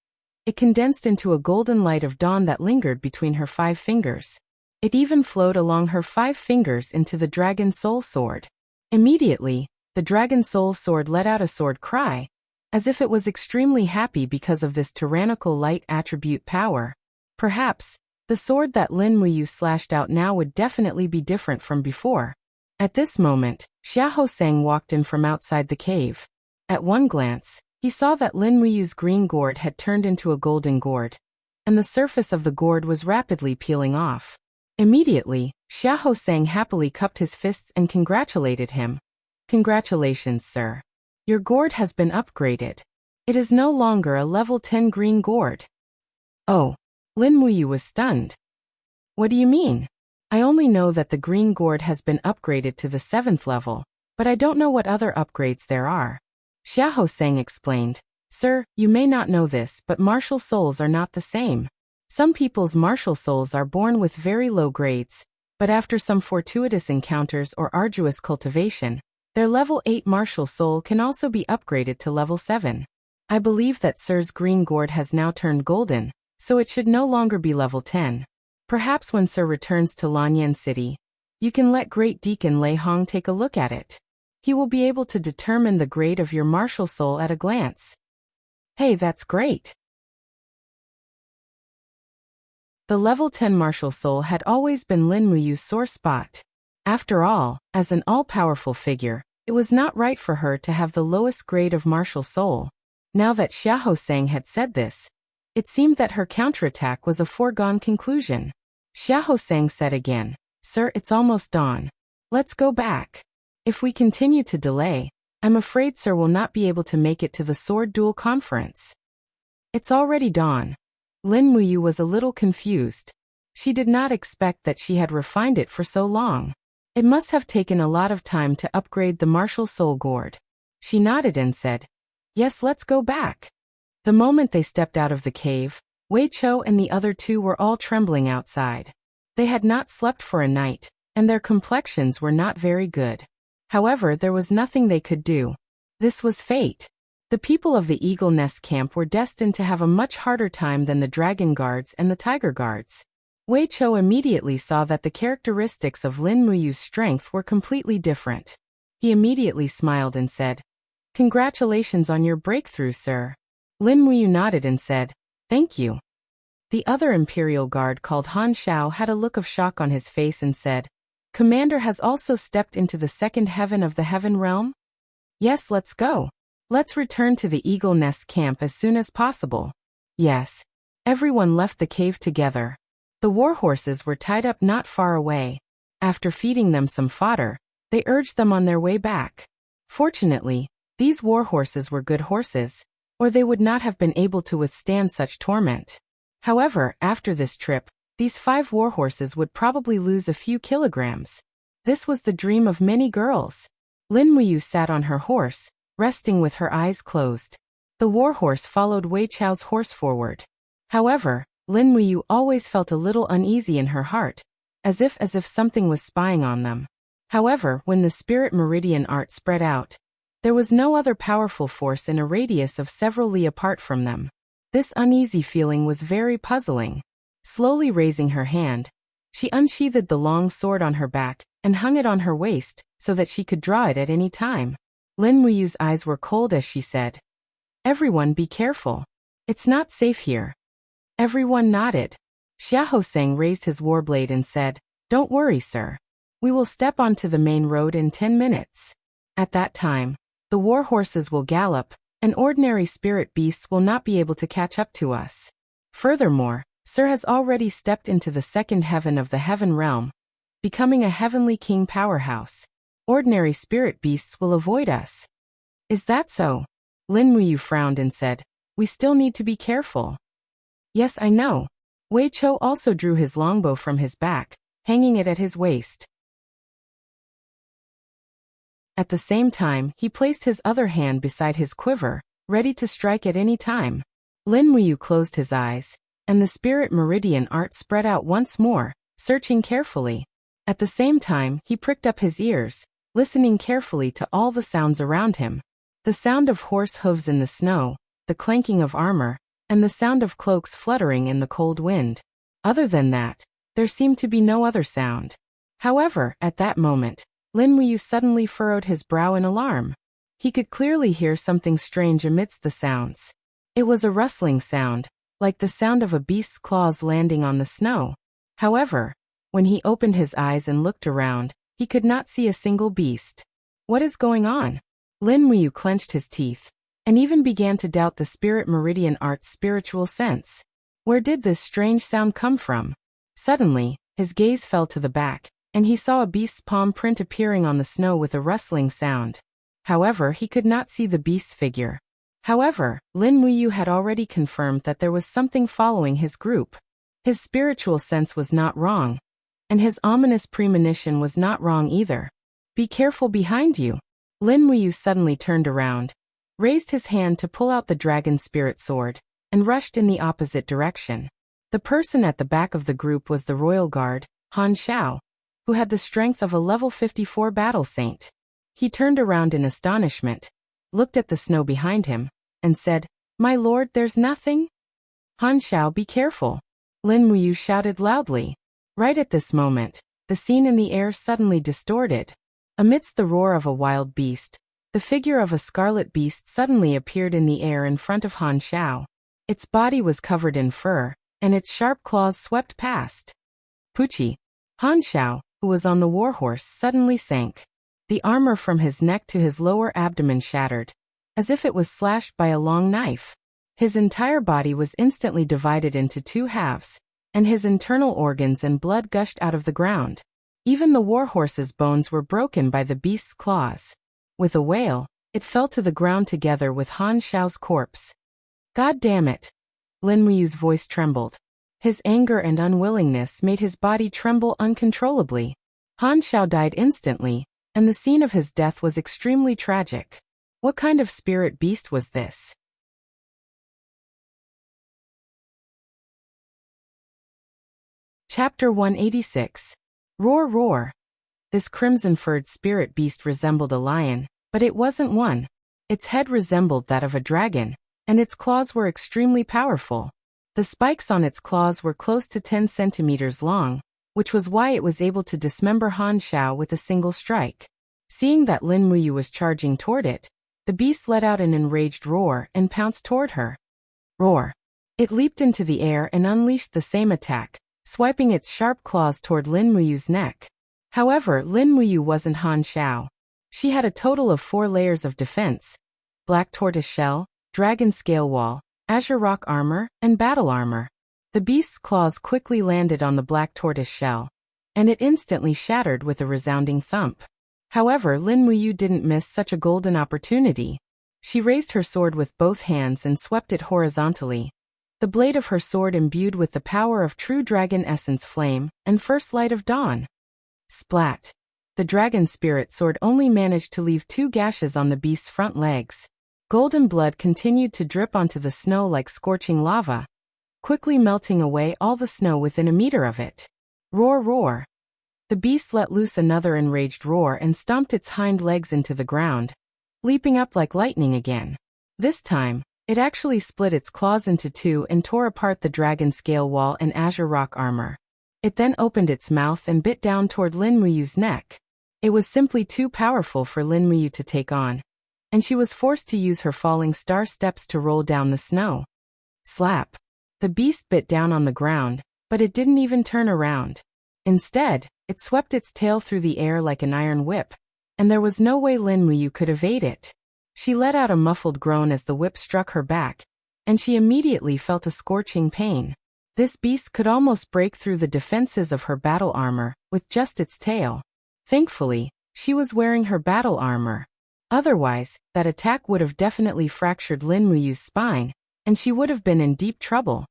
it condensed into a golden light of dawn that lingered between her 5 fingers. It even flowed along her 5 fingers into the dragon soul sword. Immediately, the dragon soul sword let out a sword cry, as if it was extremely happy because of this tyrannical light attribute power. Perhaps, the sword that Lin Muyu slashed out now would definitely be different from before. At this moment, Xiahou Sang walked in from outside the cave. At one glance, he saw that Lin Muyu's green gourd had turned into a golden gourd, and the surface of the gourd was rapidly peeling off. Immediately, Xiahou Sang happily cupped his fists and congratulated him. "Congratulations, sir. Your gourd has been upgraded. It is no longer a level 10 green gourd." "Oh." Lin Muyu was stunned. "What do you mean? I only know that the green gourd has been upgraded to the 7th level, but I don't know what other upgrades there are." Xiahou Sang explained, "Sir, you may not know this, but martial souls are not the same. Some people's martial souls are born with very low grades, but after some fortuitous encounters or arduous cultivation, their level 8 martial soul can also be upgraded to level 7. I believe that Sir's green gourd has now turned golden, so it should no longer be level 10. Perhaps when Sir returns to Lanyan City, you can let Great Deacon Lei Hong take a look at it. He will be able to determine the grade of your martial soul at a glance." "Hey, that's great." The level 10 martial soul had always been Lin Muyu's sore spot. After all, as an all-powerful figure, it was not right for her to have the lowest grade of martial soul. Now that Xiahou Sang had said this, it seemed that her counterattack was a foregone conclusion. Xiahou Sang said again, "Sir, it's almost dawn. Let's go back. If we continue to delay, I'm afraid Sir will not be able to make it to the sword duel conference." "It's already dawn." Lin Muyu was a little confused. She did not expect that she had refined it for so long. It must have taken a lot of time to upgrade the martial soul gourd. She nodded and said, "Yes, let's go back." The moment they stepped out of the cave, Wei Chou and the other two were all trembling outside. They had not slept for a night, and their complexions were not very good. However, there was nothing they could do. This was fate. The people of the Eagle Nest camp were destined to have a much harder time than the Dragon Guards and the Tiger Guards. Wei Chou immediately saw that the characteristics of Lin Muyu's strength were completely different. He immediately smiled and said, "Congratulations on your breakthrough, sir." Lin Muyu nodded and said, "Thank you." The other Imperial Guard called Han Shao had a look of shock on his face and said, "Commander has also stepped into the second heaven of the Heaven Realm?" "Yes, let's go. Let's return to the Eagle Nest camp as soon as possible." Yes. Everyone left the cave together. The warhorses were tied up not far away. After feeding them some fodder, they urged them on their way back. Fortunately, these warhorses were good horses, or they would not have been able to withstand such torment. However, after this trip, these 5 warhorses would probably lose a few kilograms. This was the dream of many girls. Lin Muyu sat on her horse, resting with her eyes closed. The warhorse followed Wei Chou's horse forward. However, Lin Muyu always felt a little uneasy in her heart, as if something was spying on them. However, when the spirit meridian art spread out, there was no other powerful force in a radius of several li apart from them. This uneasy feeling was very puzzling. Slowly raising her hand, she unsheathed the long sword on her back and hung it on her waist so that she could draw it at any time. Lin Muyu's eyes were cold as she said, "Everyone be careful. It's not safe here." Everyone nodded. Xiahou Sang raised his warblade and said, "Don't worry, sir. We will step onto the main road in 10 minutes. At that time, the war horses will gallop, and ordinary spirit beasts will not be able to catch up to us. Furthermore, Sir has already stepped into the second heaven of the Heaven Realm, becoming a heavenly king powerhouse. Ordinary spirit beasts will avoid us." "Is that so?" Lin Muyu frowned and said, "We still need to be careful." "Yes, I know." Wei Chou also drew his longbow from his back, hanging it at his waist. At the same time, he placed his other hand beside his quiver, ready to strike at any time. Lin Muyu closed his eyes, and the spirit meridian art spread out once more, searching carefully. At the same time, he pricked up his ears, listening carefully to all the sounds around him. The sound of horse hooves in the snow, the clanking of armor, and the sound of cloaks fluttering in the cold wind. Other than that, there seemed to be no other sound. However, at that moment, Lin Muyu suddenly furrowed his brow in alarm. He could clearly hear something strange amidst the sounds. It was a rustling sound, like the sound of a beast's claws landing on the snow. However, when he opened his eyes and looked around, he could not see a single beast. What is going on? Lin Muyu clenched his teeth, and even began to doubt the spirit meridian art's spiritual sense. Where did this strange sound come from? Suddenly, his gaze fell to the back, and he saw a beast's palm print appearing on the snow with a rustling sound. However, he could not see the beast's figure. However, Lin Muyu had already confirmed that there was something following his group. His spiritual sense was not wrong, and his ominous premonition was not wrong either. Be careful behind you. Lin Muyu suddenly turned around, raised his hand to pull out the dragon spirit sword, and rushed in the opposite direction. The person at the back of the group was the royal guard, Han Xiao, who had the strength of a level 54 battle saint. He turned around in astonishment, looked at the snow behind him, and said, "My lord, there's nothing?" "Han Xiao, be careful," Lin Muyu shouted loudly. Right at this moment, the scene in the air suddenly distorted. Amidst the roar of a wild beast, the figure of a scarlet beast suddenly appeared in the air in front of Han Xiao. Its body was covered in fur, and its sharp claws swept past. Pucci. Han Xiao, who was on the warhorse, suddenly sank. The armor from his neck to his lower abdomen shattered, as if it was slashed by a long knife. His entire body was instantly divided into two halves, and his internal organs and blood gushed out of the ground. Even the warhorse's bones were broken by the beast's claws. With a wail, it fell to the ground together with Han Xiao's corpse. "God damn it!" Lin Muyu's voice trembled. His anger and unwillingness made his body tremble uncontrollably. Han Xiao died instantly, and the scene of his death was extremely tragic. What kind of spirit beast was this? Chapter 186. Roar Roar. This crimson-furred spirit beast resembled a lion, but it wasn't one. Its head resembled that of a dragon, and its claws were extremely powerful. The spikes on its claws were close to 10 centimeters long, which was why it was able to dismember Han Xiao with a single strike. Seeing that Lin Muyu was charging toward it, the beast let out an enraged roar and pounced toward her. Roar! It leaped into the air and unleashed the same attack, swiping its sharp claws toward Lin Muyu's neck. However, Lin Muyu wasn't Han Xiao. She had a total of 4 layers of defense: black tortoise shell, dragon scale wall, azure rock armor, and battle armor. The beast's claws quickly landed on the black tortoise shell, and it instantly shattered with a resounding thump. However, Lin Muyu didn't miss such a golden opportunity. She raised her sword with both hands and swept it horizontally. The blade of her sword imbued with the power of true dragon essence flame and first light of dawn. Splat! The dragon spirit sword only managed to leave 2 gashes on the beast's front legs. Golden blood continued to drip onto the snow like scorching lava, quickly melting away all the snow within a meter of it. Roar roar! The beast let loose another enraged roar and stomped its hind legs into the ground, leaping up like lightning again. This time, it actually split its claws into 2 and tore apart the dragon scale wall and azure rock armor. It then opened its mouth and bit down toward Lin Muyu's neck. It was simply too powerful for Lin Muyu to take on, and she was forced to use her falling star steps to roll down the snow. Slap! The beast bit down on the ground, but it didn't even turn around. Instead, it swept its tail through the air like an iron whip, and there was no way Lin Muyu could evade it. She let out a muffled groan as the whip struck her back, and she immediately felt a scorching pain. This beast could almost break through the defenses of her battle armor with just its tail. Thankfully, she was wearing her battle armor. Otherwise, that attack would have definitely fractured Lin Muyu's spine, and she would have been in deep trouble.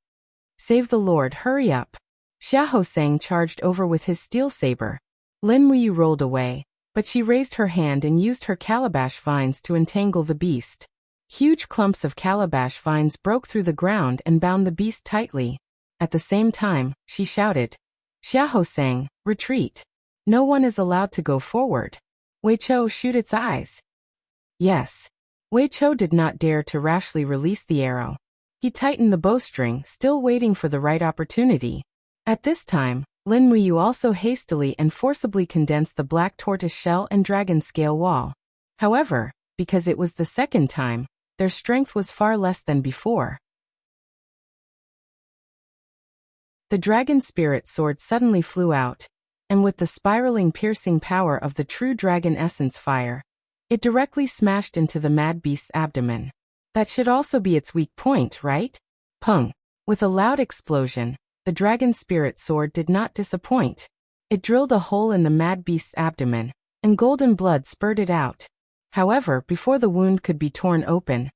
Save the Lord, hurry up! Xiahou Sang charged over with his steel saber. Lin Muyu rolled away, but she raised her hand and used her calabash vines to entangle the beast. Huge clumps of calabash vines broke through the ground and bound the beast tightly. At the same time, she shouted, "Xiahou Sang, retreat! No one is allowed to go forward. Wei Chou, shoot its eyes." Yes. Wei Chou did not dare to rashly release the arrow. He tightened the bowstring, still waiting for the right opportunity. At this time, Lin Muyu also hastily and forcibly condensed the black tortoise shell and dragon scale wall. However, because it was the second time, their strength was far less than before. The dragon spirit sword suddenly flew out, and with the spiraling piercing power of the true dragon essence fire, it directly smashed into the mad beast's abdomen. That should also be its weak point, right? Pung! With a loud explosion, the dragon spirit sword did not disappoint. It drilled a hole in the mad beast's abdomen, and golden blood spurted out. However, before the wound could be torn open,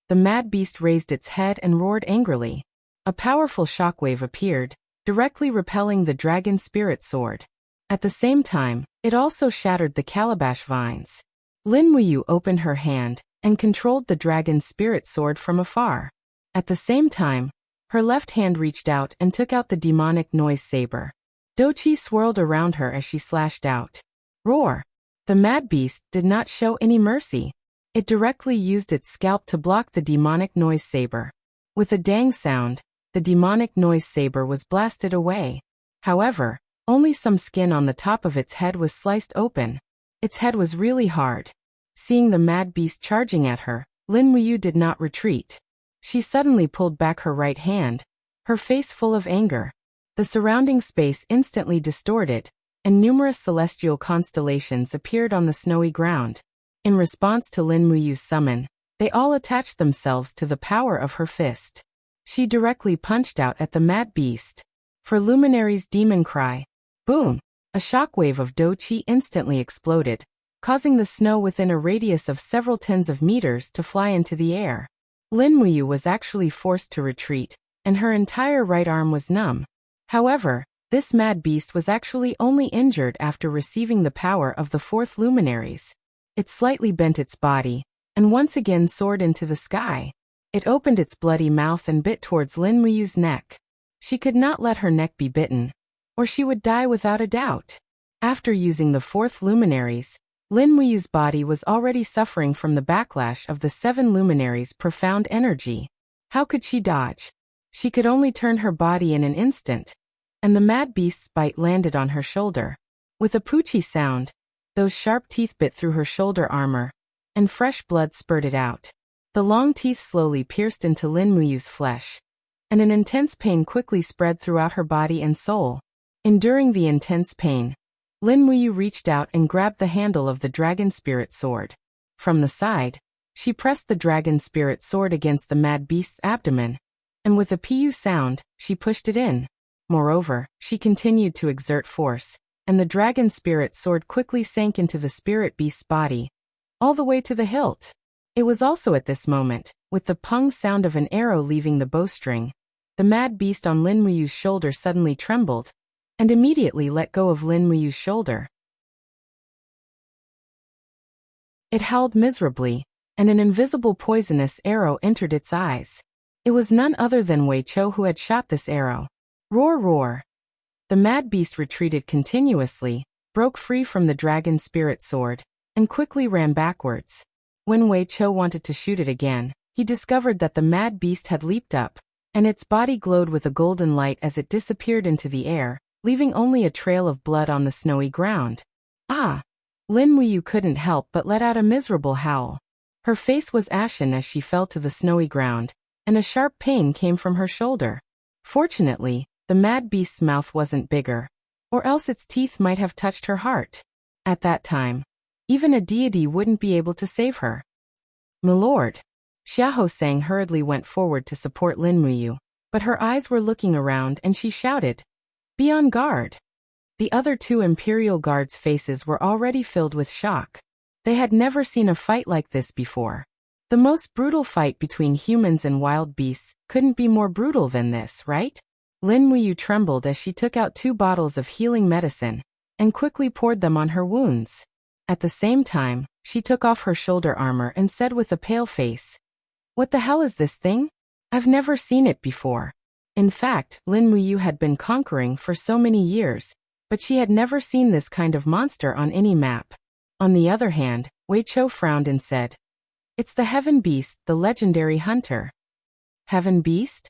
the mad beast raised its head and roared angrily. A powerful shockwave appeared, directly repelling the dragon spirit sword. At the same time, it also shattered the calabash vines. Lin Wuyu opened her hand and controlled the dragon spirit sword from afar. At the same time, her left hand reached out and took out the demonic noise saber. Doqi swirled around her as she slashed out. Roar! The mad beast did not show any mercy. It directly used its scalp to block the demonic noise saber. With a dang sound, the demonic noise saber was blasted away. However, only some skin on the top of its head was sliced open. Its head was really hard. Seeing the mad beast charging at her, Lin Wuyu did not retreat. She suddenly pulled back her right hand, her face full of anger. The surrounding space instantly distorted, and numerous celestial constellations appeared on the snowy ground. In response to Lin Wuyu's summon, they all attached themselves to the power of her fist. She directly punched out at the mad beast. For Luminary's demon cry, boom! A shockwave of Doqi instantly exploded, causing the snow within a radius of several tens of meters to fly into the air. Lin Wuyu was actually forced to retreat, and her entire right arm was numb. However, this mad beast was actually only injured after receiving the power of the fourth luminaries. It slightly bent its body, and once again soared into the sky. It opened its bloody mouth and bit towards Lin Wuyu's neck. She could not let her neck be bitten, or she would die without a doubt. After using the fourth luminaries, Lin Wuyu's body was already suffering from the backlash of the seven luminaries' profound energy. How could she dodge? She could only turn her body in an instant, and the mad beast's bite landed on her shoulder. With a poochie sound, those sharp teeth bit through her shoulder armor, and fresh blood spurted out. The long teeth slowly pierced into Lin Wuyu's flesh, and an intense pain quickly spread throughout her body and soul. Enduring the intense pain, Lin Wuyu reached out and grabbed the handle of the dragon spirit sword. From the side, she pressed the dragon spirit sword against the mad beast's abdomen, and with a pu sound, she pushed it in. Moreover, she continued to exert force, and the dragon spirit sword quickly sank into the spirit beast's body, all the way to the hilt. It was also at this moment, with the pung sound of an arrow leaving the bowstring, the mad beast on Lin Wuyu's shoulder suddenly trembled, and immediately let go of Lin Wuyu's shoulder. It howled miserably, and an invisible poisonous arrow entered its eyes. It was none other than Wei Chou who had shot this arrow. Roar, roar! The mad beast retreated continuously, broke free from the dragon spirit sword, and quickly ran backwards. When Wei Chou wanted to shoot it again, he discovered that the mad beast had leaped up, and its body glowed with a golden light as it disappeared into the air, leaving only a trail of blood on the snowy ground. Ah! Lin Wuyu couldn't help but let out a miserable howl. Her face was ashen as she fell to the snowy ground, and a sharp pain came from her shoulder. Fortunately, the mad beast's mouth wasn't bigger, or else its teeth might have touched her heart. At that time, even a deity wouldn't be able to save her. "Milord." Xiahou Sang hurriedly went forward to support Lin Wuyu, but her eyes were looking around and she shouted, "Be on guard." The other two imperial guards' faces were already filled with shock. They had never seen a fight like this before. The most brutal fight between humans and wild beasts couldn't be more brutal than this, right? Lin Wuyu trembled as she took out 2 bottles of healing medicine and quickly poured them on her wounds. At the same time, she took off her shoulder armor and said with a pale face, "What the hell is this thing? I've never seen it before." In fact, Lin Wuyu had been conquering for so many years, but she had never seen this kind of monster on any map. On the other hand, Wei Chou frowned and said, "It's the Heaven Beast, the legendary hunter." Heaven Beast?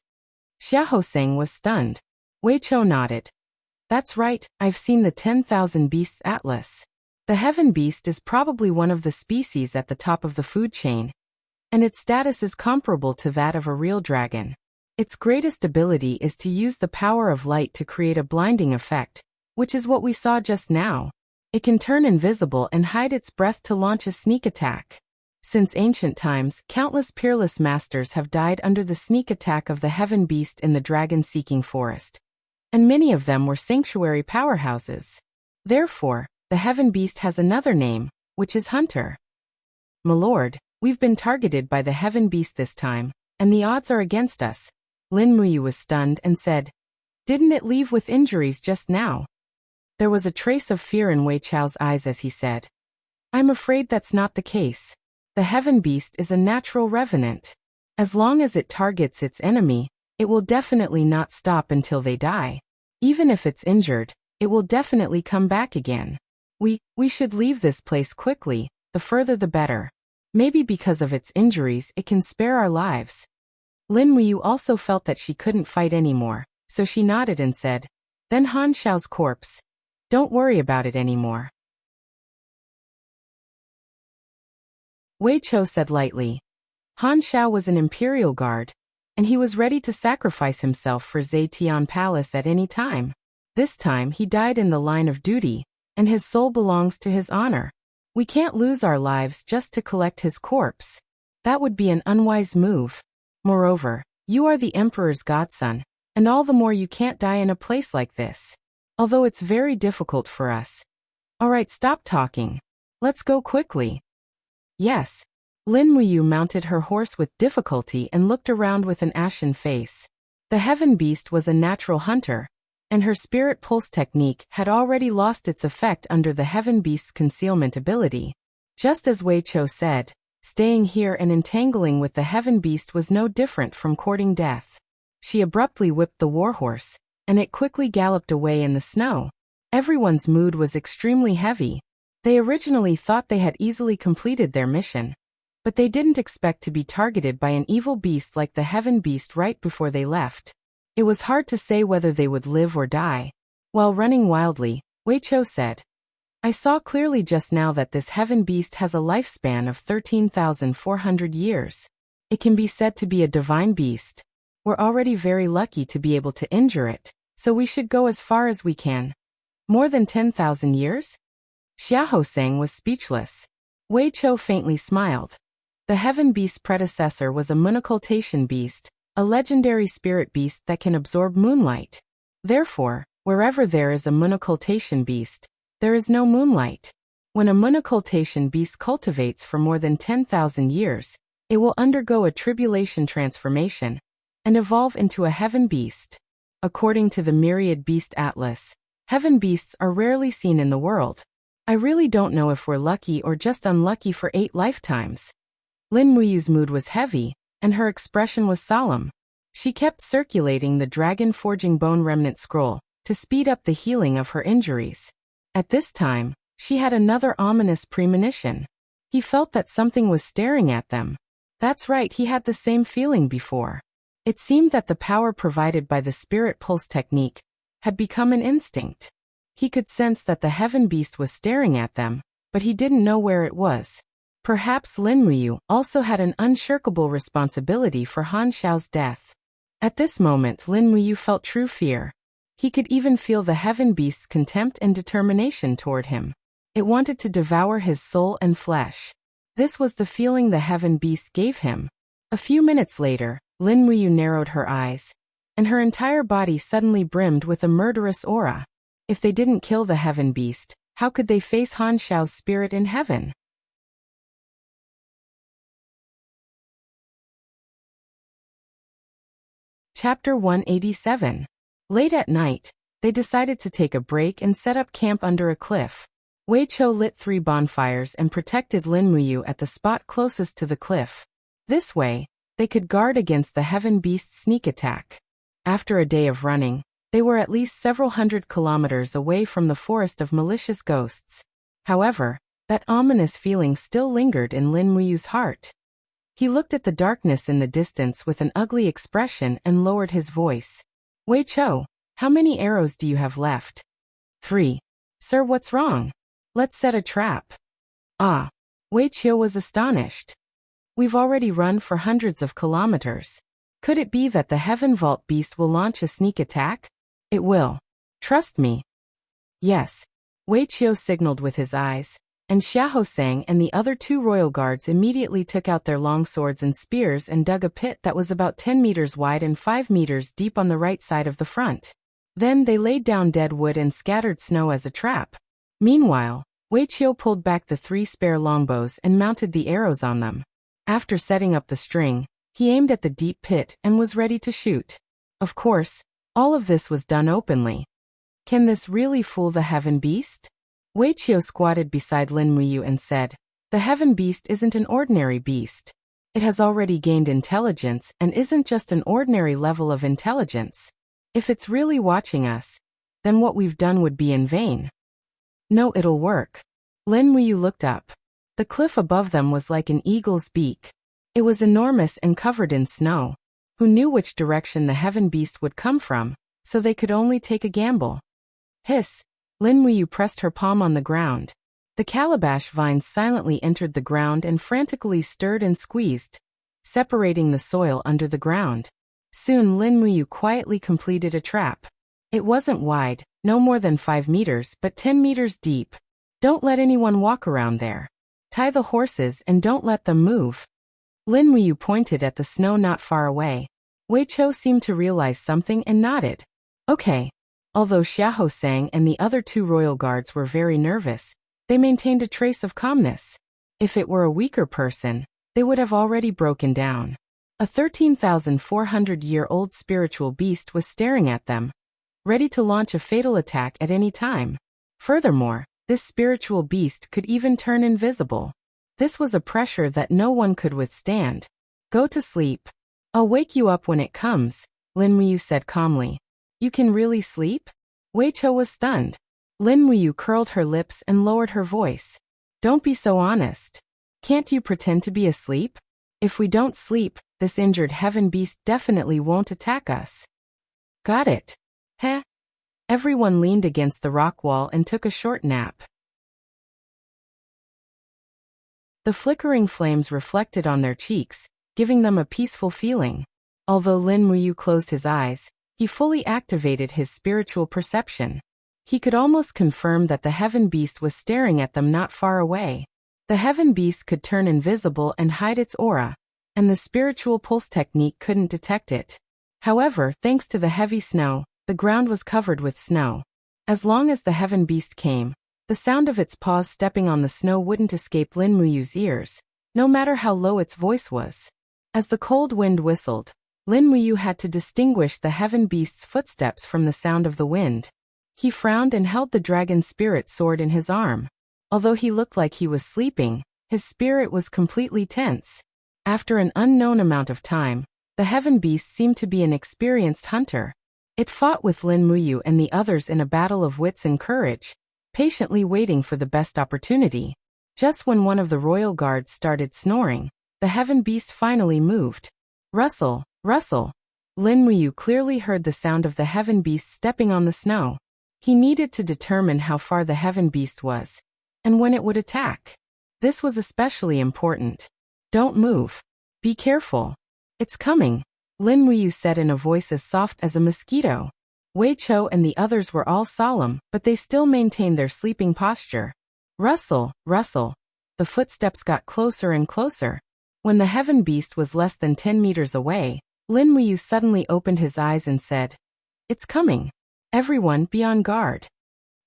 Xiahou Sang was stunned. Wei Chou nodded. "That's right, I've seen the 10,000 Beasts Atlas. The heaven beast is probably one of the species at the top of the food chain, and its status is comparable to that of a real dragon. Its greatest ability is to use the power of light to create a blinding effect, which is what we saw just now. It can turn invisible and hide its breath to launch a sneak attack. Since ancient times, countless peerless masters have died under the sneak attack of the heaven beast in the dragon-seeking forest, and many of them were sanctuary powerhouses. Therefore, the heaven beast has another name, which is Hunter. "My lord, we've been targeted by the heaven beast this time, and the odds are against us." Lin Muyu was stunned and said, "Didn't it leave with injuries just now?" There was a trace of fear in Wei Chao's eyes as he said, "I'm afraid that's not the case. The heaven beast is a natural revenant. As long as it targets its enemy, it will definitely not stop until they die. Even if it's injured, it will definitely come back again. We should leave this place quickly, the further the better. Maybe because of its injuries it can spare our lives." Lin Muyu also felt that she couldn't fight anymore, so she nodded and said, "Then Han Xiao's corpse. Don't worry about it anymore." Wei Chou said lightly. Han Xiao was an imperial guard, and he was ready to sacrifice himself for Zetian Palace at any time. This time he died in the line of duty, and his soul belongs to his honor. We can't lose our lives just to collect his corpse. That would be an unwise move. Moreover, you are the emperor's godson, and all the more you can't die in a place like this. Although it's very difficult for us. Alright, stop talking. Let's go quickly. Yes. Lin Muyu mounted her horse with difficulty and looked around with an ashen face. The heaven beast was a natural hunter, and her spirit pulse technique had already lost its effect under the heaven beast's concealment ability. Just as Wei Chou said, staying here and entangling with the heaven beast was no different from courting death. She abruptly whipped the warhorse, and it quickly galloped away in the snow. Everyone's mood was extremely heavy. They originally thought they had easily completed their mission, but they didn't expect to be targeted by an evil beast like the heaven beast right before they left. It was hard to say whether they would live or die. While running wildly, Wei Chou said, "I saw clearly just now that this heaven beast has a lifespan of 13,400 years. It can be said to be a divine beast. We're already very lucky to be able to injure it, so we should go as far as we can." "More than 10,000 years? Xiahou Sang was speechless. Wei Chou faintly smiled. The heaven beast's predecessor was a moonoccultation beast, a legendary spirit beast that can absorb moonlight. Therefore, wherever there is a moonoccultation beast, there is no moonlight. When a moonoccultation beast cultivates for more than 10,000 years, it will undergo a tribulation transformation and evolve into a heaven beast. According to the Myriad Beast Atlas, heaven beasts are rarely seen in the world. I really don't know if we're lucky or just unlucky for 8 lifetimes." Lin Muyu's mood was heavy, and her expression was solemn. She kept circulating the Dragon Forging Bone Remnant Scroll to speed up the healing of her injuries. At this time, she had another ominous premonition. He felt that something was staring at them. That's right, he had the same feeling before. It seemed that the power provided by the spirit pulse technique had become an instinct. He could sense that the heaven beast was staring at them, but he didn't know where it was. Perhaps Lin Muyu also had an unshirkable responsibility for Han Xiao's death. At this moment Lin Muyu felt true fear. He could even feel the heaven beast's contempt and determination toward him. It wanted to devour his soul and flesh. This was the feeling the heaven beast gave him. A few minutes later, Lin Muyu narrowed her eyes, and her entire body suddenly brimmed with a murderous aura. If they didn't kill the heaven beast, how could they face Han Xiao's spirit in heaven? Chapter 187. Late at night, they decided to take a break and set up camp under a cliff. Wei Chou lit 3 bonfires and protected Lin Muyu at the spot closest to the cliff. This way, they could guard against the heaven beast's sneak attack. After a day of running, they were at least several hundred kilometers away from the forest of malicious ghosts. However, that ominous feeling still lingered in Lin Muyu's heart. He looked at the darkness in the distance with an ugly expression and lowered his voice. "Wei Chou, how many arrows do you have left?" 3. "Sir, what's wrong?" Let's set a trap. Ah. Wei Qiu was astonished. We've already run for hundreds of kilometers. Could it be that the Heaven Vault beast will launch a sneak attack? It will. Trust me. Yes. Wei Qiu signaled with his eyes, and Xiahou and the other 2 royal guards immediately took out their long swords and spears and dug a pit that was about 10 meters wide and 5 meters deep on the right side of the front. Then they laid down dead wood and scattered snow as a trap. Meanwhile, Wei Qiu pulled back the 3 spare longbows and mounted the arrows on them. After setting up the string, he aimed at the deep pit and was ready to shoot. Of course, all of this was done openly. Can this really fool the Heaven Beast? Wei Qiu squatted beside Lin Muyu and said, The Heaven Beast isn't an ordinary beast. It has already gained intelligence and isn't just an ordinary level of intelligence. If it's really watching us, then what we've done would be in vain. No, it'll work. Lin Muyu looked up. The cliff above them was like an eagle's beak. It was enormous and covered in snow. Who knew which direction the Heaven Beast would come from, so they could only take a gamble. Hiss! Lin Muyu pressed her palm on the ground. The calabash vines silently entered the ground and frantically stirred and squeezed, separating the soil under the ground. Soon Lin Muyu quietly completed a trap. It wasn't wide, no more than 5 meters, but 10 meters deep. Don't let anyone walk around there. Tie the horses and don't let them move. Lin Muyu pointed at the snow not far away. Wei Qiu seemed to realize something and nodded. Okay. Although Xiahou and the other 2 royal guards were very nervous, they maintained a trace of calmness. If it were a weaker person, they would have already broken down. A 13,400-year-old spiritual beast was staring at them, ready to launch a fatal attack at any time. Furthermore, this spiritual beast could even turn invisible. This was a pressure that no one could withstand. Go to sleep. I'll wake you up when it comes, Lin Muyu said calmly. You can really sleep? Wei Qiu was stunned. Lin Muyu curled her lips and lowered her voice. Don't be so honest. Can't you pretend to be asleep? If we don't sleep, this injured Heaven Beast definitely won't attack us. Got it. Heh. Everyone leaned against the rock wall and took a short nap. The flickering flames reflected on their cheeks, giving them a peaceful feeling. Although Lin Muyu closed his eyes, he fully activated his spiritual perception. He could almost confirm that the Heaven Beast was staring at them not far away. The Heaven Beast could turn invisible and hide its aura, and the spiritual pulse technique couldn't detect it. However, thanks to the heavy snow, the ground was covered with snow. As long as the Heaven Beast came, the sound of its paws stepping on the snow wouldn't escape Lin Muyu's ears, no matter how low its voice was. As the cold wind whistled, Lin Muyu had to distinguish the Heaven Beast's footsteps from the sound of the wind. He frowned and held the dragon spirit sword in his arm. Although he looked like he was sleeping, his spirit was completely tense. After an unknown amount of time, the Heaven Beast seemed to be an experienced hunter. It fought with Lin Muyu and the others in a battle of wits and courage, patiently waiting for the best opportunity. Just when one of the royal guards started snoring, the Heaven Beast finally moved. Rustle, rustle. Lin Muyu clearly heard the sound of the Heaven Beast stepping on the snow. He needed to determine how far the Heaven Beast was, and when it would attack. This was especially important. Don't move. Be careful. It's coming, Lin Muyu said in a voice as soft as a mosquito. Wei Qiu and the others were all solemn, but they still maintained their sleeping posture. Rustle, rustle. The footsteps got closer and closer. When the Heaven Beast was less than 10 meters away, Lin Muyu suddenly opened his eyes and said, It's coming. Everyone be on guard.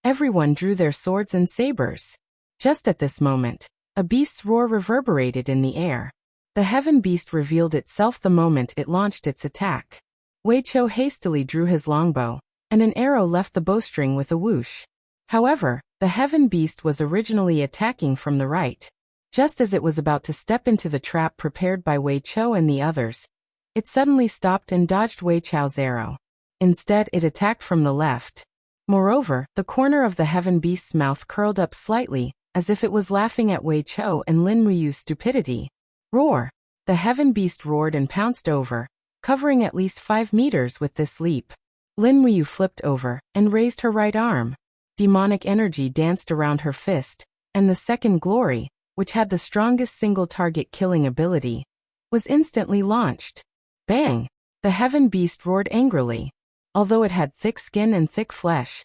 Everyone drew their swords and sabers. Just at this moment, a beast's roar reverberated in the air. The Heaven Beast revealed itself the moment it launched its attack. Wei Qiu hastily drew his longbow, and an arrow left the bowstring with a whoosh. However, the Heaven Beast was originally attacking from the right. Just as it was about to step into the trap prepared by Wei Qiu and the others, it suddenly stopped and dodged Wei Qiu's arrow. Instead, it attacked from the left. Moreover, the corner of the Heaven Beast's mouth curled up slightly, as if it was laughing at Wei Qiu and Lin Muyu's stupidity. Roar! The Heaven Beast roared and pounced over, covering at least 5 meters with this leap. Lin Muyu flipped over and raised her right arm. Demonic energy danced around her fist, and the second glory, which had the strongest single-target killing ability, was instantly launched. Bang! The heaven beast roared angrily. Although it had thick skin and thick flesh,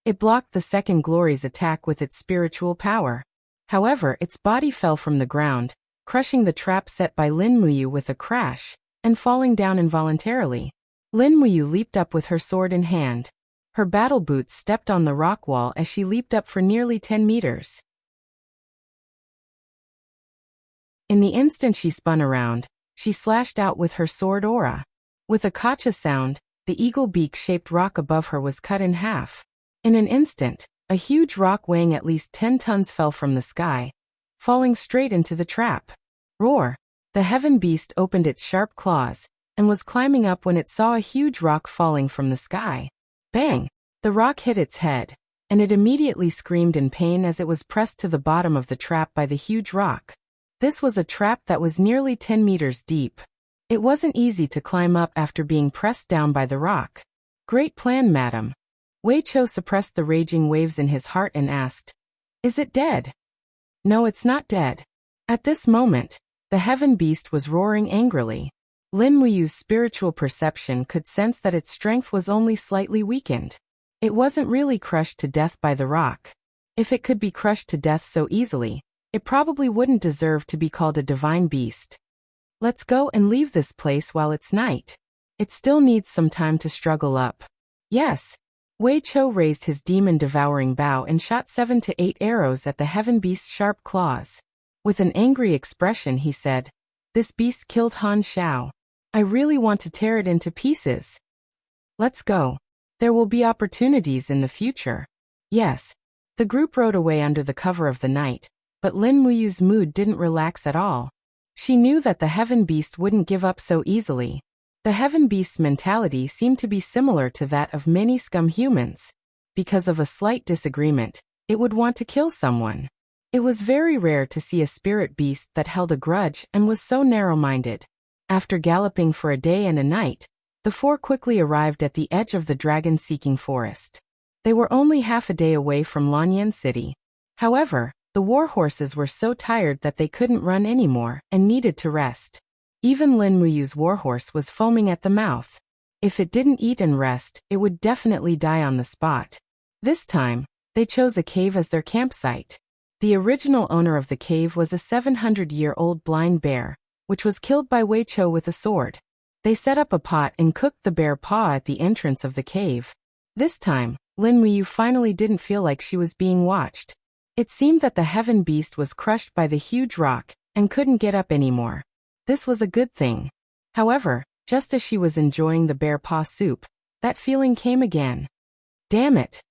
it blocked the second glory's attack with its spiritual power. However, its body fell from the ground, crushing the trap set by Lin Muyu with a crash, and falling down involuntarily. Lin Muyu leaped up with her sword in hand. Her battle boots stepped on the rock wall as she leaped up for nearly 10 meters. In the instant she spun around, she slashed out with her sword aura. With a kacha sound, the eagle beak-shaped rock above her was cut in half. In an instant, a huge rock weighing at least 10 tons fell from the sky, falling straight into the trap. Roar! The heaven beast opened its sharp claws, and was climbing up when it saw a huge rock falling from the sky. Bang! The rock hit its head, and it immediately screamed in pain as it was pressed to the bottom of the trap by the huge rock. This was a trap that was nearly 10 meters deep. It wasn't easy to climb up after being pressed down by the rock. Great plan, madam. Wei Chou suppressed the raging waves in his heart and asked, "Is it dead?" "No, it's not dead." At this moment, the heaven beast was roaring angrily. Lin Muyu's spiritual perception could sense that its strength was only slightly weakened. It wasn't really crushed to death by the rock. If it could be crushed to death so easily, it probably wouldn't deserve to be called a divine beast. Let's go and leave this place while it's night. It still needs some time to struggle up. Yes. Wei Chou raised his demon-devouring bow and shot 7 to 8 arrows at the heaven beast's sharp claws. With an angry expression he said, "This beast killed Han Xiao. I really want to tear it into pieces. Let's go. There will be opportunities in the future." Yes. The group rode away under the cover of the night, but Lin Muyu's mood didn't relax at all. She knew that the heaven beast wouldn't give up so easily. The heaven beast's mentality seemed to be similar to that of many scum humans. Because of a slight disagreement, it would want to kill someone. It was very rare to see a spirit beast that held a grudge and was so narrow-minded. After galloping for a day and a night, the four quickly arrived at the edge of the dragon-seeking forest. They were only half a day away from Lanyan City. However, the war horses were so tired that they couldn't run anymore and needed to rest. Even Lin Muyu's warhorse was foaming at the mouth. If it didn't eat and rest, it would definitely die on the spot. This time, they chose a cave as their campsite. The original owner of the cave was a 700-year-old blind bear, which was killed by Wei Chou with a sword. They set up a pot and cooked the bear paw at the entrance of the cave. This time, Lin Muyu finally didn't feel like she was being watched. It seemed that the heaven beast was crushed by the huge rock and couldn't get up anymore. This was a good thing. However, just as she was enjoying the bear paw soup, that feeling came again. Damn it!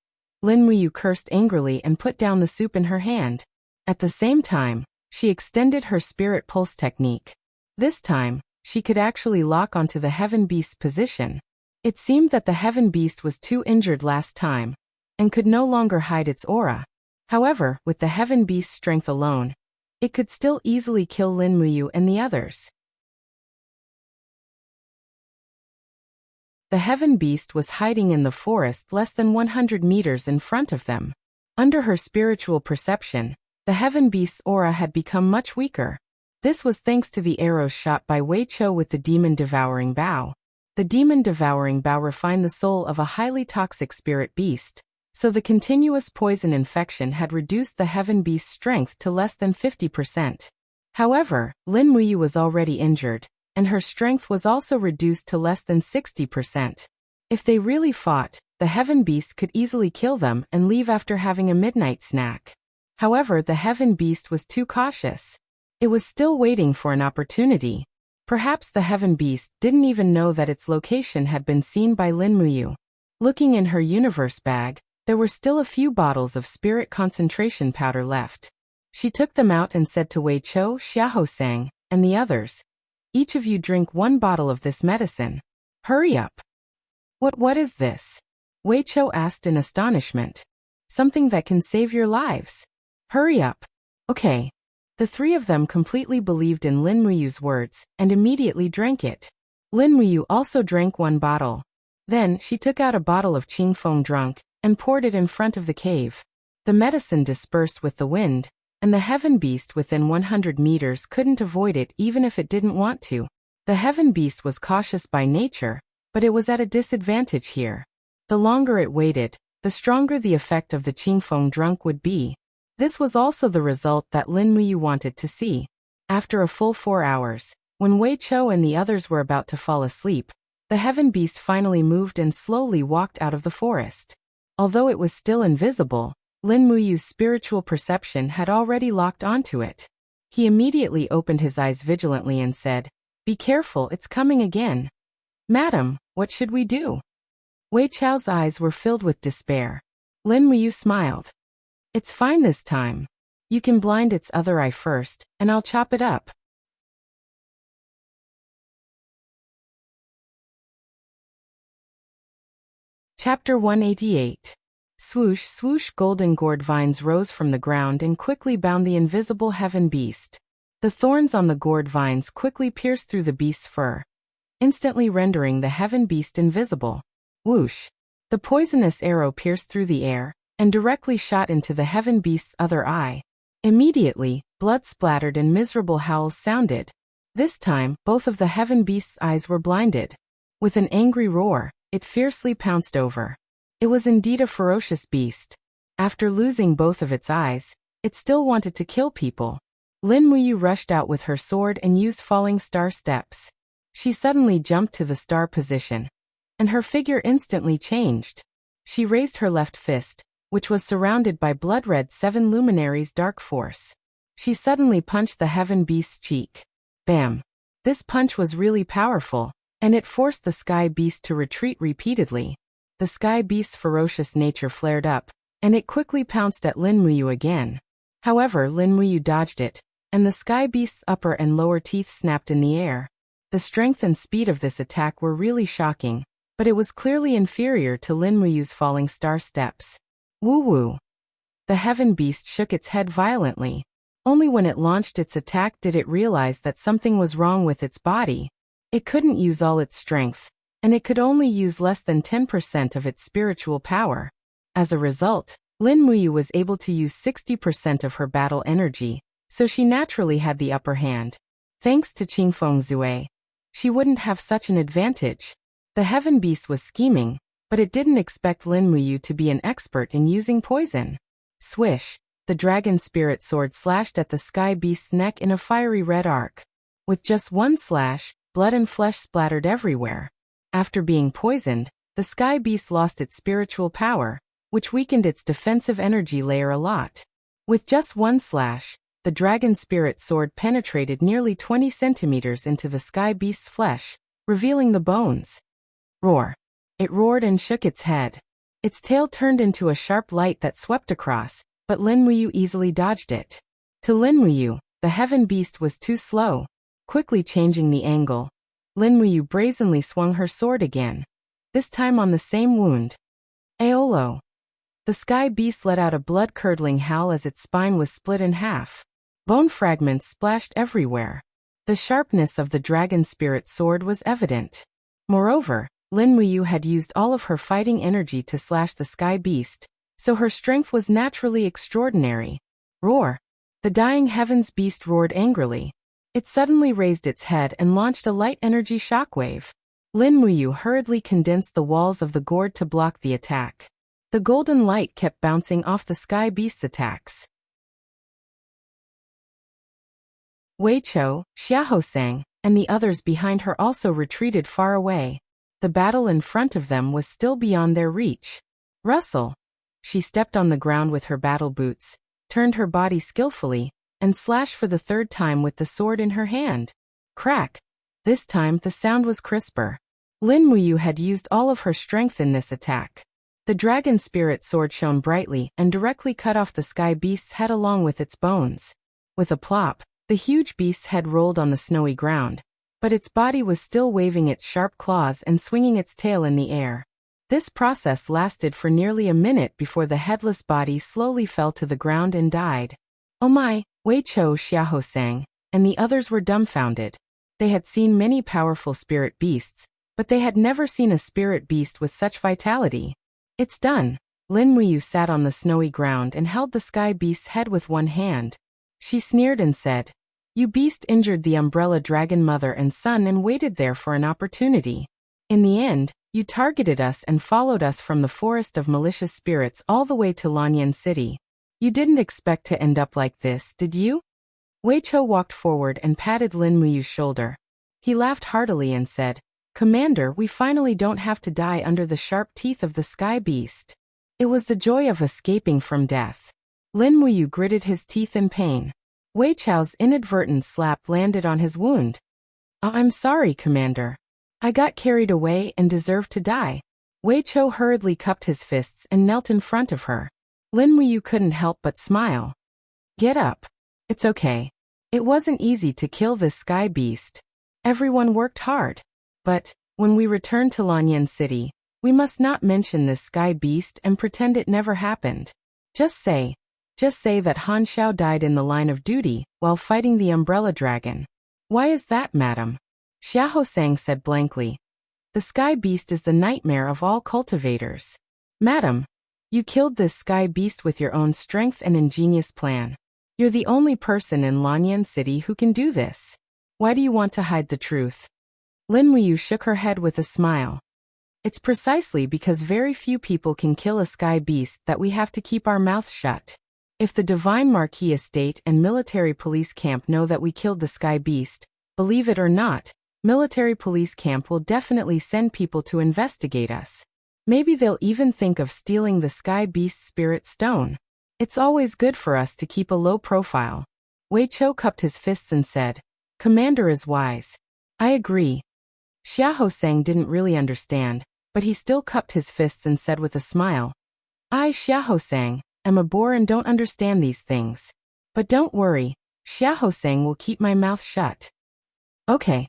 Lin Muyu cursed angrily and put down the soup in her hand. At the same time, she extended her spirit pulse technique. This time, she could actually lock onto the heaven beast's position. It seemed that the heaven beast was too injured last time, and could no longer hide its aura. However, with the heaven beast's strength alone, it could still easily kill Lin Muyu and the others. The heaven beast was hiding in the forest less than 100 meters in front of them. Under her spiritual perception, the heaven beast's aura had become much weaker. This was thanks to the arrows shot by Wei Chou with the demon-devouring bow. The demon-devouring bow refined the soul of a highly toxic spirit beast, so the continuous poison infection had reduced the heaven beast's strength to less than 50%. However, Lin Muyu was already injured, and her strength was also reduced to less than 60%. If they really fought, the heaven beast could easily kill them and leave after having a midnight snack. However, the heaven beast was too cautious. It was still waiting for an opportunity. Perhaps the heaven beast didn't even know that its location had been seen by Lin Muyu. Looking in her universe bag, there were still a few bottles of spirit concentration powder left. She took them out and said to Wei Chou, Xiahou and the others, "Each of you drink 1 bottle of this medicine. Hurry up." What is this?" Wei Chou asked in astonishment. "Something that can save your lives. Hurry up." "Okay." The 3 of them completely believed in Lin Muyu's words and immediately drank it. Lin Muyu also drank 1 bottle. Then she took out a bottle of Qingfeng drunk and poured it in front of the cave. The medicine dispersed with the wind, and the heaven beast within 100 meters couldn't avoid it even if it didn't want to. The heaven beast was cautious by nature, but it was at a disadvantage here. The longer it waited, the stronger the effect of the Qingfeng drunk would be. This was also the result that Lin Muyu wanted to see. After a full 4 hours, when Wei Chou and the others were about to fall asleep, the heaven beast finally moved and slowly walked out of the forest. Although it was still invisible, Lin Muyu's spiritual perception had already locked onto it. He immediately opened his eyes vigilantly and said, "Be careful, it's coming again." "Madam, what should we do?" Wei Chou's eyes were filled with despair. Lin Muyu smiled. "It's fine this time. You can blind its other eye first, and I'll chop it up." Chapter 188. Swoosh, swoosh, golden gourd vines rose from the ground and quickly bound the invisible heaven beast. The thorns on the gourd vines quickly pierced through the beast's fur, instantly rendering the heaven beast invisible. Whoosh! The poisonous arrow pierced through the air and directly shot into the heaven beast's other eye. Immediately, blood splattered and miserable howls sounded. This time, both of the heaven beast's eyes were blinded. With an angry roar, it fiercely pounced over. It was indeed a ferocious beast. After losing both of its eyes, it still wanted to kill people. Lin Muyu rushed out with her sword and used falling star steps. She suddenly jumped to the star position, and her figure instantly changed. She raised her left fist, which was surrounded by blood-red 7 luminaries dark force. She suddenly punched the heaven beast's cheek. Bam! This punch was really powerful, and it forced the sky beast to retreat repeatedly. The sky beast's ferocious nature flared up, and it quickly pounced at Lin Muyu again. However, Lin Muyu dodged it, and the sky beast's upper and lower teeth snapped in the air. The strength and speed of this attack were really shocking, but it was clearly inferior to Lin Muyu's falling star steps. Woo-woo! The heaven beast shook its head violently. Only when it launched its attack did it realize that something was wrong with its body. It couldn't use all its strength, and it could only use less than 10% of its spiritual power. As a result, Lin Muyu was able to use 60% of her battle energy, so she naturally had the upper hand. Thanks to Qingfeng Zue, she wouldn't have such an advantage. The heaven beast was scheming, but it didn't expect Lin Muyu to be an expert in using poison. Swish! The dragon spirit sword slashed at the sky beast's neck in a fiery red arc. With just one slash, blood and flesh splattered everywhere. After being poisoned, the sky beast lost its spiritual power, which weakened its defensive energy layer a lot. With just one slash, the dragon spirit sword penetrated nearly 20 centimeters into the sky beast's flesh, revealing the bones. Roar! It roared and shook its head. Its tail turned into a sharp light that swept across, but Lin Muyu easily dodged it. To Lin Muyu, the heaven beast was too slow. Quickly changing the angle, Lin Muyu brazenly swung her sword again, this time on the same wound. Aolo! The sky beast let out a blood-curdling howl as its spine was split in half. Bone fragments splashed everywhere. The sharpness of the dragon spirit sword was evident. Moreover, Lin Muyu had used all of her fighting energy to slash the sky beast, so her strength was naturally extraordinary. Roar! The dying heavens beast roared angrily. It suddenly raised its head and launched a light energy shockwave. Lin Muyu hurriedly condensed the walls of the gourd to block the attack. The golden light kept bouncing off the sky beast's attacks. Wei Chou, Xiahou and the others behind her also retreated far away. The battle in front of them was still beyond their reach. Rustle! She stepped on the ground with her battle boots, turned her body skillfully, and slashed for the third time with the sword in her hand. Crack! This time the sound was crisper. Lin Muyu had used all of her strength in this attack. The dragon spirit sword shone brightly and directly cut off the sky beast's head along with its bones. With a plop, the huge beast's head rolled on the snowy ground, but its body was still waving its sharp claws and swinging its tail in the air. This process lasted for nearly a minute before the headless body slowly fell to the ground and died. Oh my! Wei Chou, Xiahou and the others were dumbfounded. They had seen many powerful spirit beasts, but they had never seen a spirit beast with such vitality. It's done! Lin Muyu sat on the snowy ground and held the sky beast's head with one hand. She sneered and said, "You beast injured the umbrella dragon mother and son and waited there for an opportunity. In the end, you targeted us and followed us from the forest of malicious spirits all the way to Lanyan City. You didn't expect to end up like this, did you?" Wei Chou walked forward and patted Lin Muyu's shoulder. He laughed heartily and said, "Commander, we finally don't have to die under the sharp teeth of the sky beast." It was the joy of escaping from death. Lin Muyu gritted his teeth in pain. Wei Chou's inadvertent slap landed on his wound. "I'm sorry, Commander. I got carried away and deserved to die." Wei Chou hurriedly cupped his fists and knelt in front of her. Lin Muyu couldn't help but smile. "Get up. It's okay. It wasn't easy to kill this sky beast. Everyone worked hard. But, when we return to Lanyan City, we must not mention this sky beast and pretend it never happened. Just say that Han Xiao died in the line of duty while fighting the umbrella dragon." "Why is that, madam?" Xiahou Sang said blankly. "The sky beast is the nightmare of all cultivators. Madam, you killed this sky beast with your own strength and ingenious plan. You're the only person in Lanyan City who can do this. Why do you want to hide the truth?" Lin Muyu shook her head with a smile. "It's precisely because very few people can kill a sky beast that we have to keep our mouths shut. If the Divine Marquis Estate and military police camp know that we killed the sky beast, believe it or not, military police camp will definitely send people to investigate us. Maybe they'll even think of stealing the sky beast's spirit stone. It's always good for us to keep a low profile." Wei Chou cupped his fists and said, "Commander is wise. I agree." Xiahou Sang didn't really understand, but he still cupped his fists and said with a smile, "I, Xiahou Sang, am a boor and don't understand these things. But don't worry, Xiahou Sang will keep my mouth shut." "Okay."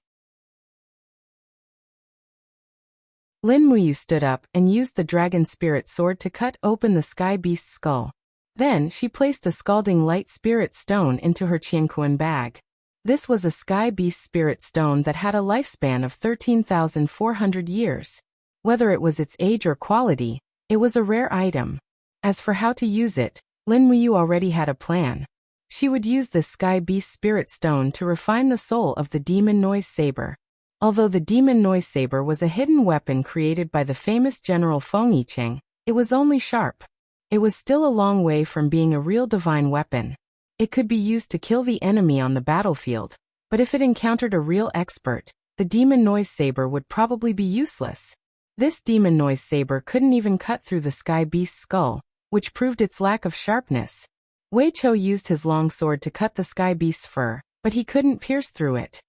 Lin Muyu stood up and used the dragon spirit sword to cut open the sky beast's skull. Then she placed a scalding light spirit stone into her Qianquan bag. This was a sky beast spirit stone that had a lifespan of 13,400 years. Whether it was its age or quality, it was a rare item. As for how to use it, Lin Muyu already had a plan. She would use this sky beast spirit stone to refine the soul of the demon noise saber. Although the demon noise saber was a hidden weapon created by the famous general Feng Yicheng, it was only sharp. It was still a long way from being a real divine weapon. It could be used to kill the enemy on the battlefield, but if it encountered a real expert, the demon noise saber would probably be useless. This demon noise saber couldn't even cut through the sky beast's skull, which proved its lack of sharpness. Wei Chou used his long sword to cut the sky beast's fur, but he couldn't pierce through it.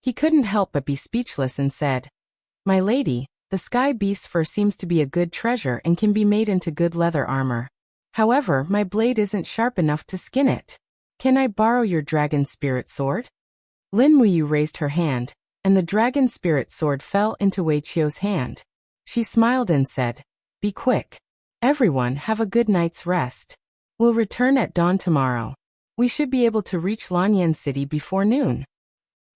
He couldn't help but be speechless and said, "My lady, the sky beast's fur seems to be a good treasure and can be made into good leather armor. However, my blade isn't sharp enough to skin it. Can I borrow your dragon spirit sword?" Lin Muyu raised her hand, and the dragon spirit sword fell into Wei Chou's hand. She smiled and said, "Be quick. Everyone have a good night's rest. We'll return at dawn tomorrow. We should be able to reach Lanyan City before noon."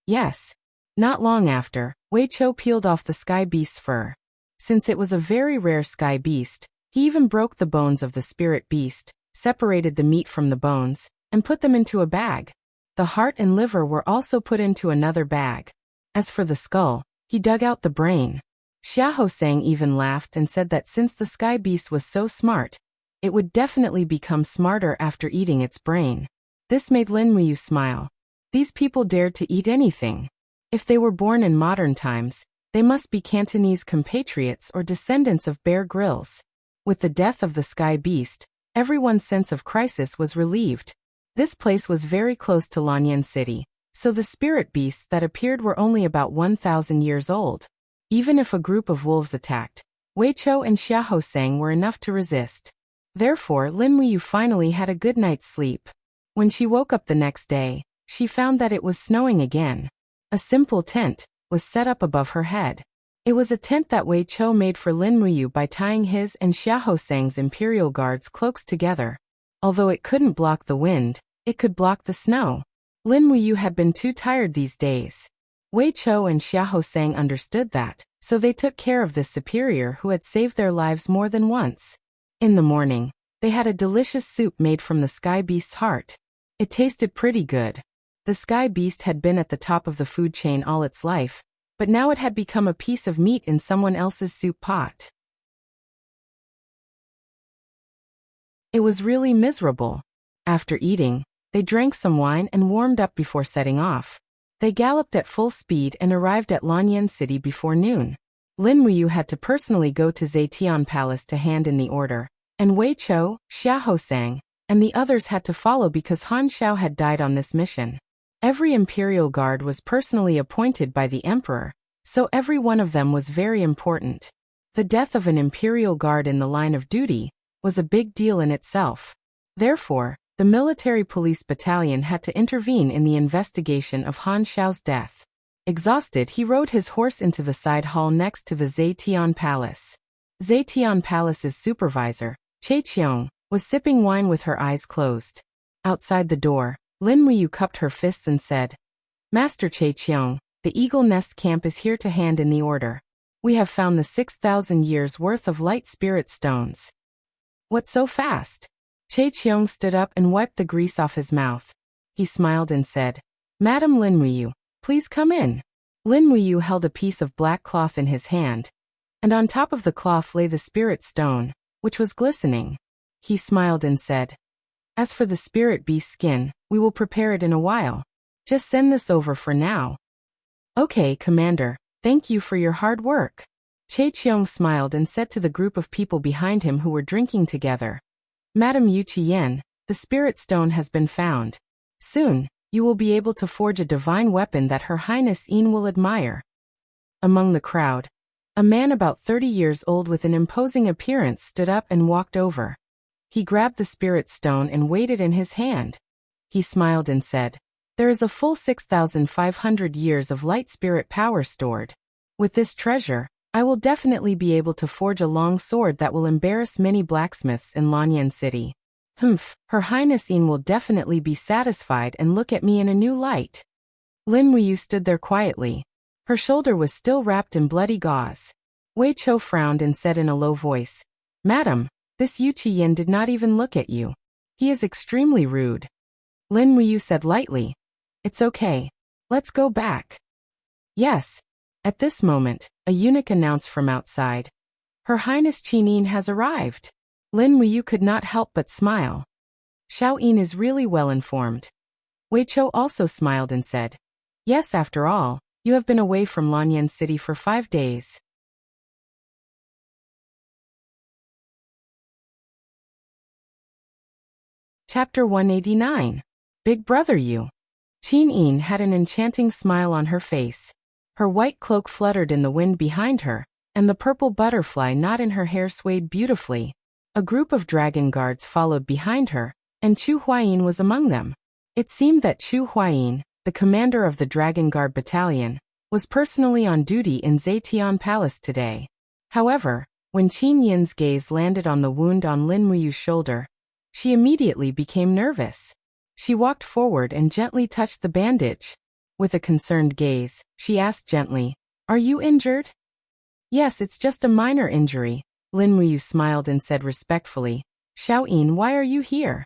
Yes. Not long after, Wei Chou peeled off the sky beast's fur. Since it was a very rare sky beast, he even broke the bones of the spirit beast, separated the meat from the bones, and put them into a bag. The heart and liver were also put into another bag. As for the skull, he dug out the brain. Xiahou Sang even laughed and said that since the sky beast was so smart, it would definitely become smarter after eating its brain. This made Lin Muyu smile. These people dared to eat anything. If they were born in modern times, they must be Cantonese compatriots or descendants of Bear Grylls. With the death of the sky beast, everyone's sense of crisis was relieved. This place was very close to Lanyan City, so the spirit beasts that appeared were only about 1,000 years old. Even if a group of wolves attacked, Wei Chou and Xiahou Sang were enough to resist. Therefore, Lin Muyu finally had a good night's sleep. When she woke up the next day, she found that it was snowing again. A simple tent was set up above her head. It was a tent that Wei Chou made for Lin Muyu by tying his and Xiahou Sang's Imperial Guards cloaks together. Although it couldn't block the wind, it could block the snow. Lin Muyu had been too tired these days. Wei Chou and Xiahou Sang understood that, so they took care of this superior who had saved their lives more than once. In the morning, they had a delicious soup made from the sky beast's heart. It tasted pretty good. The sky beast had been at the top of the food chain all its life, but now it had become a piece of meat in someone else's soup pot. It was really miserable. After eating, they drank some wine and warmed up before setting off. They galloped at full speed and arrived at Lanyan City before noon. Lin Muyu had to personally go to Zetian Palace to hand in the order, and Wei Chou, Xia Hosang, and the others had to follow because Han Xiao had died on this mission. Every imperial guard was personally appointed by the emperor, so every one of them was very important. The death of an imperial guard in the line of duty was a big deal in itself. Therefore, the military police battalion had to intervene in the investigation of Han Xiao's death. Exhausted, he rode his horse into the side hall next to the Zetian Palace. Zetian Palace's supervisor, Che Qiong, was sipping wine with her eyes closed. Outside the door, Lin Muyu cupped her fists and said, "Master Che Qiong, the Eagle Nest camp is here to hand in the order. We have found the 6,000 years worth of light spirit stones." "What so fast?" Che Qiong stood up and wiped the grease off his mouth. He smiled and said, "Madam Lin Muyu, please come in." Lin Muyu held a piece of black cloth in his hand, and on top of the cloth lay the spirit stone, which was glistening. He smiled and said, "As for the spirit beast skin, we will prepare it in a while. Just send this over for now." "Okay, Commander, thank you for your hard work." Che Qiong smiled and said to the group of people behind him who were drinking together, "Madam Yu Qiyan, the spirit stone has been found. Soon, you will be able to forge a divine weapon that Her Highness Yin will admire." Among the crowd, a man about 30 years old with an imposing appearance stood up and walked over. He grabbed the spirit stone and weighed it in his hand. He smiled and said, "There is a full 6,500 years of light spirit power stored. With this treasure, I will definitely be able to forge a long sword that will embarrass many blacksmiths in Lanyan City. Her Highness Yin will definitely be satisfied and look at me in a new light." Lin Muyu stood there quietly. Her shoulder was still wrapped in bloody gauze. Wei Chou frowned and said in a low voice, "Madam, this Yu Qiyan did not even look at you. He is extremely rude." Lin Muyu said lightly, "It's okay. Let's go back." "Yes." At this moment, a eunuch announced from outside, "Her Highness Qin Yin has arrived." Lin Muyu could not help but smile. Xiao Yin is really well informed. Wei Chou also smiled and said, "Yes, after all, you have been away from Lanyan City for 5 days. Chapter 189. Big Brother Yu. Qin Yin had an enchanting smile on her face. Her white cloak fluttered in the wind behind her, and the purple butterfly knot in her hair swayed beautifully. A group of dragon guards followed behind her, and Chu Huayin was among them. It seemed that Chu Huayin, the commander of the Dragon Guard Battalion, was personally on duty in Zetian Palace today. However, when Qin Yin's gaze landed on the wound on Lin Muyu's shoulder, she immediately became nervous. She walked forward and gently touched the bandage. With a concerned gaze, she asked gently, "Are you injured?" "Yes, it's just a minor injury," Lin Muyu smiled and said respectfully, "Xiao Yin, why are you here?"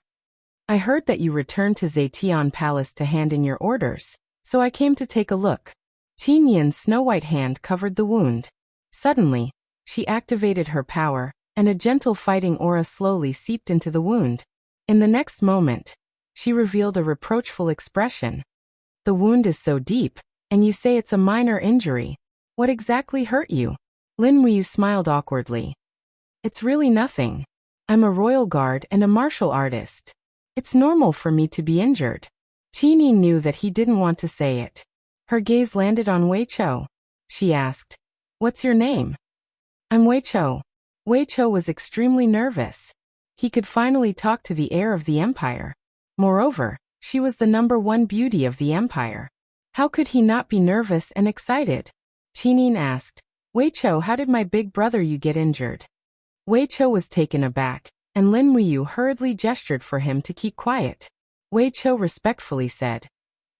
"I heard that you returned to Zetian Palace to hand in your orders, so I came to take a look." Qin Yin's snow-white hand covered the wound. Suddenly, she activated her power, and a gentle fighting aura slowly seeped into the wound. In the next moment, she revealed a reproachful expression. "The wound is so deep, and you say it's a minor injury. What exactly hurt you?" Lin Muyu smiled awkwardly. "It's really nothing. I'm a royal guard and a martial artist. It's normal for me to be injured." Qin Yin knew that he didn't want to say it. Her gaze landed on Wei Chou. She asked, "What's your name?" "I'm Wei Chou." Wei Chou was extremely nervous. He could finally talk to the heir of the empire. Moreover, she was the #1 beauty of the empire. How could he not be nervous and excited? Qin Yin asked, "Wei Chou, how did my big brother Yu get injured?" Wei Chou was taken aback, and Lin Muyu hurriedly gestured for him to keep quiet. Wei Chou respectfully said,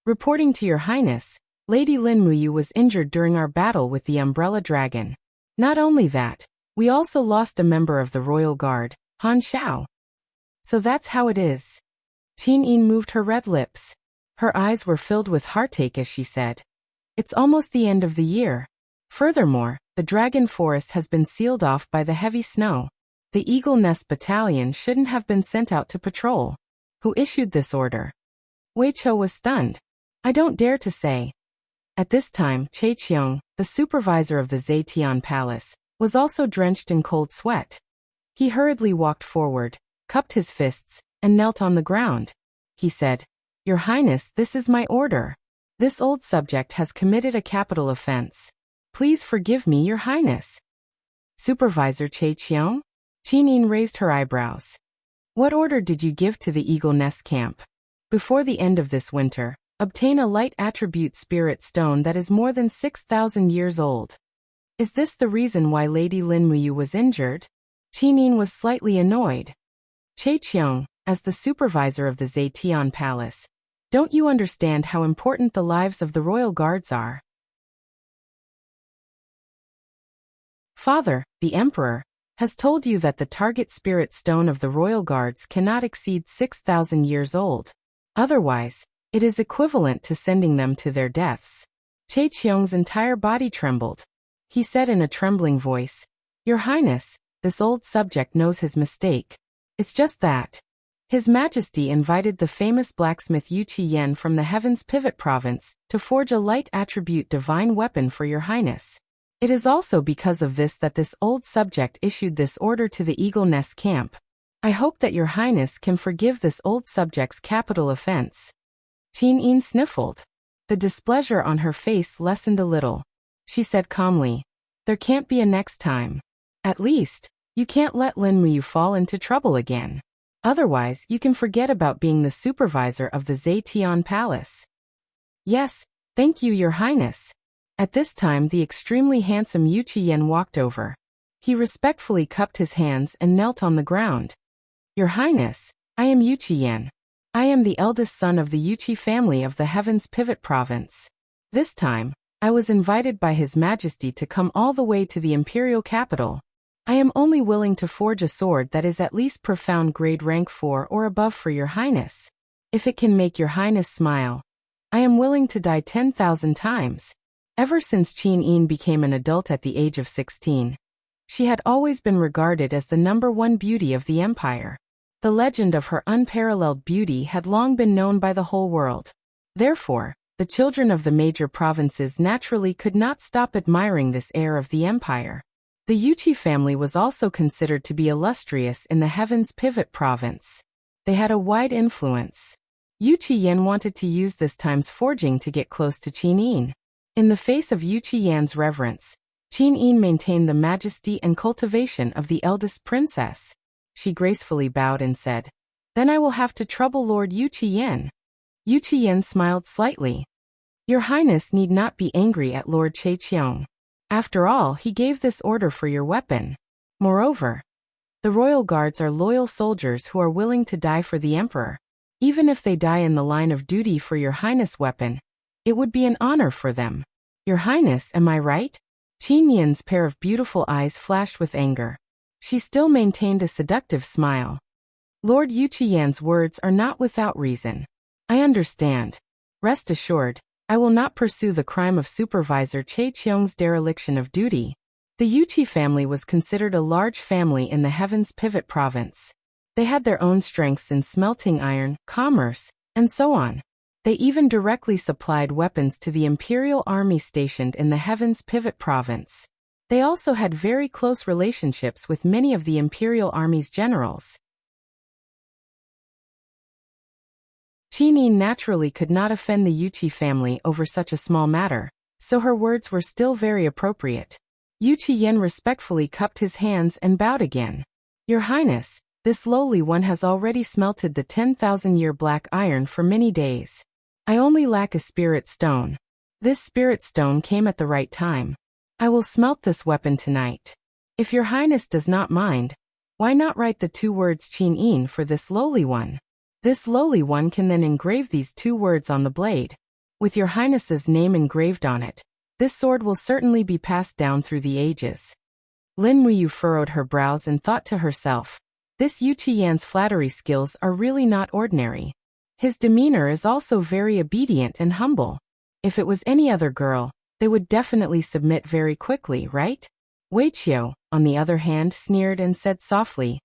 "Reporting to your highness, Lady Lin Muyu was injured during our battle with the Umbrella Dragon. Not only that, we also lost a member of the royal guard, Han Xiao. So that's how it is. Qin Yin moved her red lips. Her eyes were filled with heartache as she said, "It's almost the end of the year. Furthermore, the dragon forest has been sealed off by the heavy snow. The Eagle Nest Battalion shouldn't have been sent out to patrol. Who issued this order?" Wei Chou was stunned. "I don't dare to say." At this time, Che Qiong, the supervisor of the Zetian Palace, was also drenched in cold sweat. He hurriedly walked forward, cupped his fists, and knelt on the ground. He said, "Your Highness, this is my order. This old subject has committed a capital offense. Please forgive me, Your Highness." Supervisor Che Qiong? Qin Yin raised her eyebrows. "What order did you give to the Eagle Nest camp? Before the end of this winter, obtain a light attribute spirit stone that is more than 6,000 years old. Is this the reason why Lady Lin Muyu was injured?" Qin Yin was slightly annoyed. "Che Qiong, as the supervisor of the Zetian Palace, don't you understand how important the lives of the royal guards are? Father, the Emperor, has told you that the target spirit stone of the royal guards cannot exceed 6,000 years old. Otherwise, it is equivalent to sending them to their deaths." Che Qiong's entire body trembled. He said in a trembling voice, "Your Highness, this old subject knows his mistake. It's just that. His Majesty invited the famous blacksmith Yu Qiyan from the Heaven's Pivot Province to forge a light attribute divine weapon for Your Highness. It is also because of this that this old subject issued this order to the Eagle Nest camp. I hope that Your Highness can forgive this old subject's capital offense." Qin Yin sniffled. The displeasure on her face lessened a little. She said calmly, "There can't be a next time. At least, you can't let Lin Muyu fall into trouble again. Otherwise, you can forget about being the supervisor of the Zetian Palace." "Yes, thank you, Your Highness." At this time the extremely handsome Yu Qiyan walked over. He respectfully cupped his hands and knelt on the ground. "Your Highness, I am Yu Qiyan. I am the eldest son of the Yuqi family of the Heaven's Pivot Province. This time, I was invited by His Majesty to come all the way to the imperial capital. I am only willing to forge a sword that is at least profound grade rank 4 or above for Your Highness. If it can make Your Highness smile, I am willing to die 10,000 times." Ever since Qin Yin became an adult at the age of 16, she had always been regarded as the #1 beauty of the empire. The legend of her unparalleled beauty had long been known by the whole world. Therefore, the children of the major provinces naturally could not stop admiring this heir of the empire. The Yuqi family was also considered to be illustrious in the Heaven's Pivot Province. They had a wide influence. Yu Qiyan wanted to use this time's forging to get close to Qin Yin. In the face of Yu Qiyan's reverence, Qin Yin maintained the majesty and cultivation of the eldest princess. She gracefully bowed and said, "Then I will have to trouble Lord Yu Qiyan." Yu Qiyan smiled slightly. "Your Highness need not be angry at Lord Che Qiong. After all, he gave this order for your weapon. Moreover, the royal guards are loyal soldiers who are willing to die for the emperor. Even if they die in the line of duty for Your Highness' weapon, it would be an honor for them. Your Highness, am I right?" Qin Yin's pair of beautiful eyes flashed with anger. She still maintained a seductive smile. "Lord Yu Qiyan's words are not without reason. I understand. Rest assured, I will not pursue the crime of Supervisor Che Qiong's dereliction of duty." The Yuqi family was considered a large family in the Heaven's Pivot Province. They had their own strengths in smelting iron, commerce, and so on. They even directly supplied weapons to the imperial army stationed in the Heaven's Pivot Province. They also had very close relationships with many of the imperial army's generals. Qin Yin naturally could not offend the Yuqi family over such a small matter, so her words were still very appropriate. Yu Qiyan respectfully cupped his hands and bowed again. "Your Highness, this lowly one has already smelted the 10,000-year black iron for many days. I only lack a spirit stone. This spirit stone came at the right time. I will smelt this weapon tonight. If Your Highness does not mind, why not write the 2 words Qin Yin for this lowly one? This lowly one can then engrave these 2 words on the blade. With Your Highness's name engraved on it, this sword will certainly be passed down through the ages." Lin Muyu furrowed her brows and thought to herself, This Yu Qian's flattery skills are really not ordinary. His demeanor is also very obedient and humble. If it was any other girl, they would definitely submit very quickly, right? Wei Qiu, on the other hand, sneered and said softly,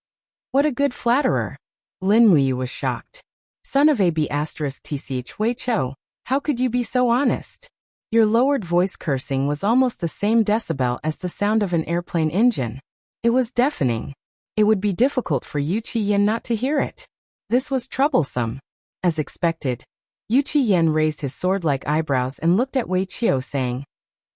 "What a good flatterer." Lin Muyu was shocked. "Son of AB** TCH Wei Qiu, how could you be so honest? Your lowered voice cursing was almost the same decibel as the sound of an airplane engine. It was deafening. It would be difficult for Yu Qiyan not to hear it. This was troublesome." As expected, Yu Qiyan raised his sword-like eyebrows and looked at Wei Qiu, saying,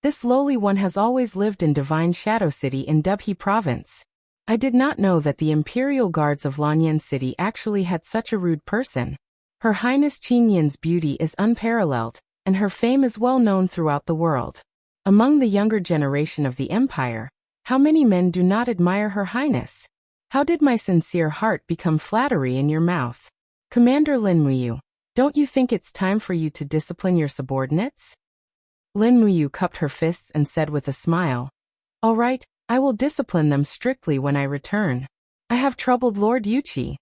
"This lowly one has always lived in Divine Shadow City in Dubhe Province. I did not know that the Imperial Guards of Lanyan City actually had such a rude person. Her Highness Qin Yin's beauty is unparalleled, and her fame is well known throughout the world. Among the younger generation of the Empire, how many men do not admire Her Highness? How did my sincere heart become flattery in your mouth? Commander Lin Muyu, don't you think it's time for you to discipline your subordinates?" Lin Muyu cupped her fists and said with a smile, "All right, I will discipline them strictly when I return. I have troubled Lord Yuqi."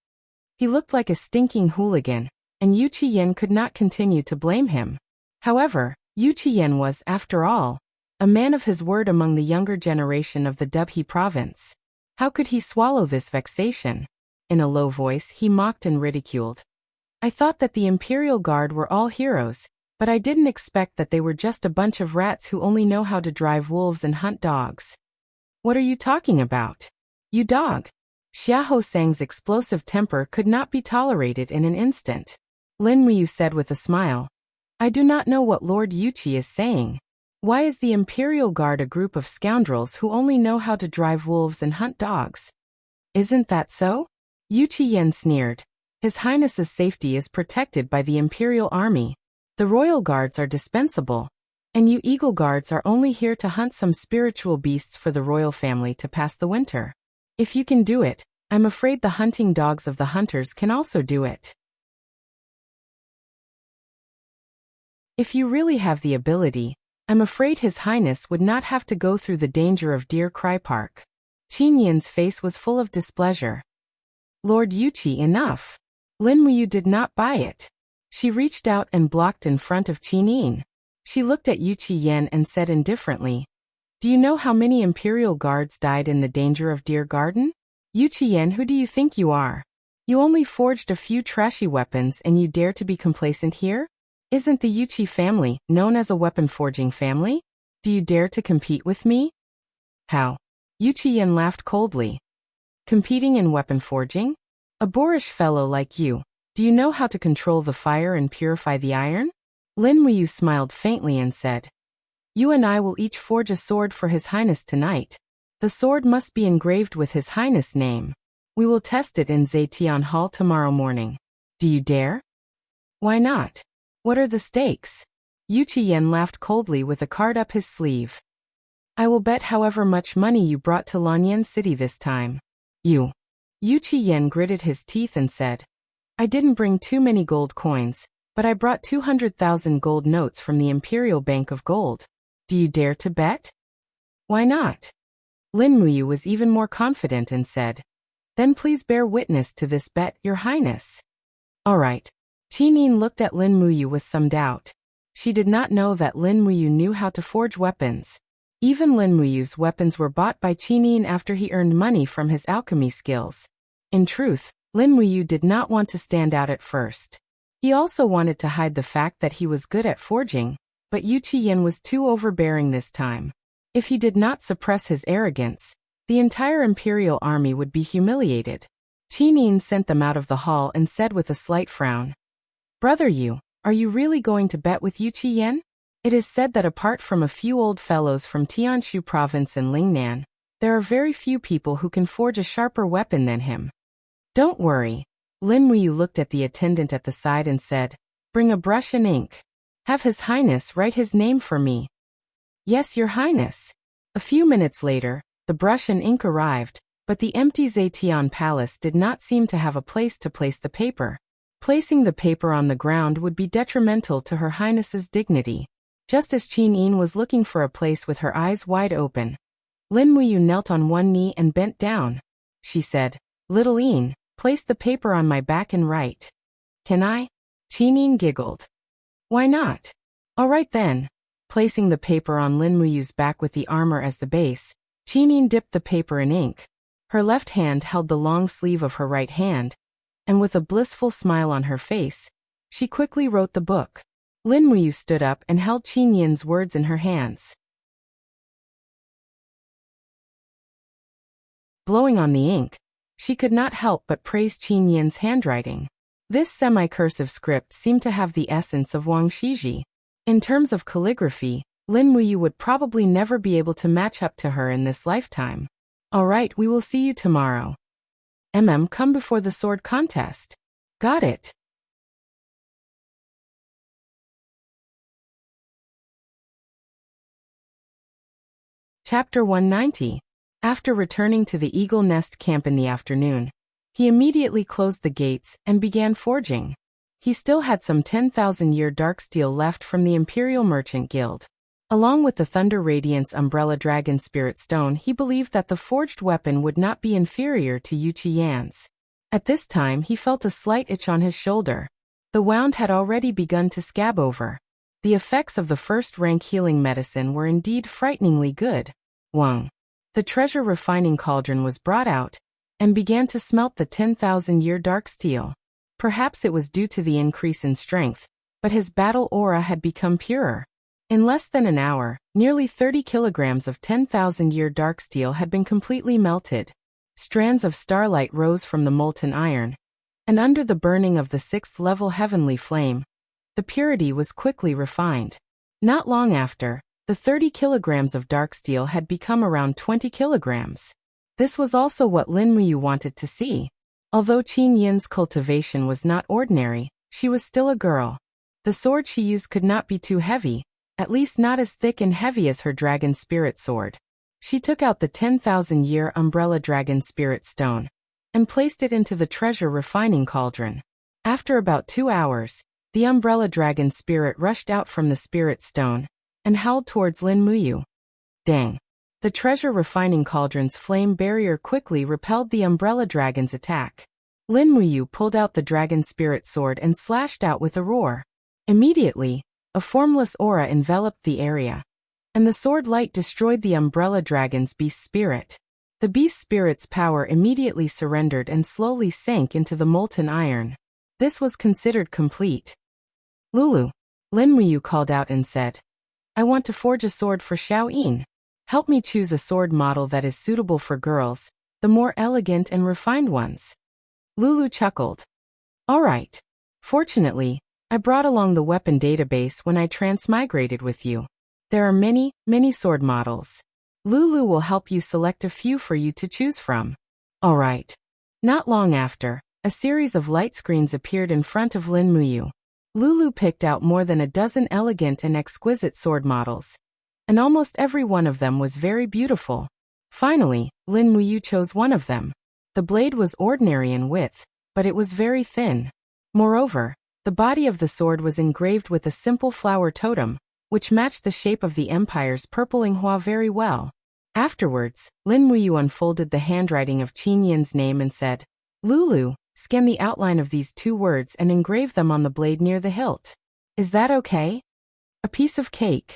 He looked like a stinking hooligan, and Yu Qiyan could not continue to blame him. However, Yu Qiyan was, after all, a man of his word among the younger generation of the Dubhe province. How could he swallow this vexation? In a low voice, he mocked and ridiculed. "I thought that the Imperial Guard were all heroes, but I didn't expect that they were just a bunch of rats who only know how to drive wolves and hunt dogs." "What are you talking about? You dog!" Xia Hosang's explosive temper could not be tolerated in an instant. Lin Muyu said with a smile, "I do not know what Lord Yuqi is saying. Why is the Imperial Guard a group of scoundrels who only know how to drive wolves and hunt dogs? Isn't that so?" Yu Qiyan sneered. "His Highness's safety is protected by the Imperial Army. The Royal Guards are dispensable, and you Eagle Guards are only here to hunt some spiritual beasts for the royal family to pass the winter. If you can do it, I'm afraid the hunting dogs of the hunters can also do it. If you really have the ability, I'm afraid His Highness would not have to go through the danger of Deer Cry Park." Qin Yin's face was full of displeasure. "Lord Yuqi, enough." Lin Muyu did not buy it. She reached out and blocked in front of Qin Yin. She looked at Yu Qiyan and said indifferently, "Do you know how many Imperial Guards died in the danger of Deer Garden? Yu Qiyan, who do you think you are? You only forged a few trashy weapons and you dare to be complacent here? Isn't the Yuqi family known as a weapon-forging family? Do you dare to compete with me?" "How?" Yu Qiyan laughed coldly. "Competing in weapon forging? A boorish fellow like you. Do you know how to control the fire and purify the iron?" Lin Muyu smiled faintly and said, "You and I will each forge a sword for His Highness tonight. The sword must be engraved with His Highness' name. We will test it in Zetian Hall tomorrow morning. Do you dare?" "Why not? What are the stakes?" Yu Qiyan laughed coldly with a card up his sleeve. "I will bet however much money you brought to Lanyan City this time." "You." Yu Qiyan gritted his teeth and said, "I didn't bring too many gold coins, but I brought 200,000 gold notes from the Imperial Bank of Gold. Do you dare to bet?" "Why not?" Lin Muyu was even more confident and said, "Then please bear witness to this bet, Your Highness." "All right." Qin Yin looked at Lin Muyu with some doubt. She did not know that Lin Muyu knew how to forge weapons. Even Lin Muyu's weapons were bought by Qin Yin after he earned money from his alchemy skills. In truth, Lin Muyu did not want to stand out at first. He also wanted to hide the fact that he was good at forging, but Yu Qiyan was too overbearing this time. If he did not suppress his arrogance, the entire Imperial army would be humiliated. Qin Yin sent them out of the hall and said with a slight frown, "Brother Yu, are you really going to bet with Yu Qiyan? It is said that apart from a few old fellows from Tianshu province and Lingnan, there are very few people who can forge a sharper weapon than him." "Don't worry." Lin Muyu looked at the attendant at the side and said, "Bring a brush and ink. Have His Highness write his name for me." "Yes, Your Highness." A few minutes later, the brush and ink arrived, but the empty Zetian Palace did not seem to have a place to place the paper. Placing the paper on the ground would be detrimental to Her Highness's dignity. Just as Qin Yin was looking for a place with her eyes wide open, Lin Muyu knelt on one knee and bent down. She said, Little Een, place the paper on my back and write. Can I? Qin Een giggled. Why not? All right then. Placing the paper on Lin Muyu's back with the armor as the base, Qin Een dipped the paper in ink. Her left hand held the long sleeve of her right hand, and with a blissful smile on her face, she quickly wrote the book. Lin Muyu stood up and held Qin Yin's words in her hands. Blowing on the ink, she could not help but praise Qin Yin's handwriting. This semi-cursive script seemed to have the essence of Wang Shiji. In terms of calligraphy, Lin Muyu would probably never be able to match up to her in this lifetime. All right, we will see you tomorrow. Come before the sword contest. Got it. Chapter 190. After returning to the Eagle Nest camp in the afternoon, he immediately closed the gates and began forging. He still had some 10,000-year dark steel left from the Imperial Merchant Guild. Along with the Thunder Radiance Umbrella Dragon Spirit Stone, he believed that the forged weapon would not be inferior to Yu Qian's. At this time he felt a slight itch on his shoulder. The wound had already begun to scab over. The effects of the first-rank healing medicine were indeed frighteningly good. Wang. The treasure refining cauldron was brought out, and began to smelt the 10,000-year dark steel. Perhaps it was due to the increase in strength, but his battle aura had become purer. In less than an hour, nearly 30 kilograms of 10,000-year dark steel had been completely melted. Strands of starlight rose from the molten iron, and under the burning of the 6th-level heavenly flame, the purity was quickly refined. Not long after, the 30 kilograms of dark steel had become around 20 kilograms. This was also what Lin Muyu wanted to see. Although Qin Yin's cultivation was not ordinary, she was still a girl. The sword she used could not be too heavy, at least not as thick and heavy as her dragon spirit sword. She took out the 10,000-year umbrella dragon spirit stone and placed it into the treasure refining cauldron. After about 2 hours, the umbrella dragon spirit rushed out from the spirit stone and howled towards Lin Muyu. Dang! The treasure refining cauldron's flame barrier quickly repelled the umbrella dragon's attack. Lin Muyu pulled out the dragon spirit sword and slashed out with a roar. Immediately, a formless aura enveloped the area, and the sword light destroyed the umbrella dragon's beast spirit. The beast spirit's power immediately surrendered and slowly sank into the molten iron. This was considered complete. Lulu, Lin Muyu called out and said, I want to forge a sword for Xiao Yin. Help me choose a sword model that is suitable for girls, the more elegant and refined ones. Lulu chuckled. All right. Fortunately, I brought along the weapon database when I transmigrated with you. There are many sword models. Lulu will help you select a few for you to choose from. All right. Not long after, a series of light screens appeared in front of Lin Muyu. Lulu picked out more than a dozen elegant and exquisite sword models, and almost every one of them was very beautiful. Finally, Lin Muyu chose one of them. The blade was ordinary in width, but it was very thin. Moreover, the body of the sword was engraved with a simple flower totem, which matched the shape of the empire's purple Inghua very well. Afterwards, Lin Muyu unfolded the handwriting of Qin Yin's name and said, Lulu, scan the outline of these 2 words and engrave them on the blade near the hilt. Is that okay? A piece of cake.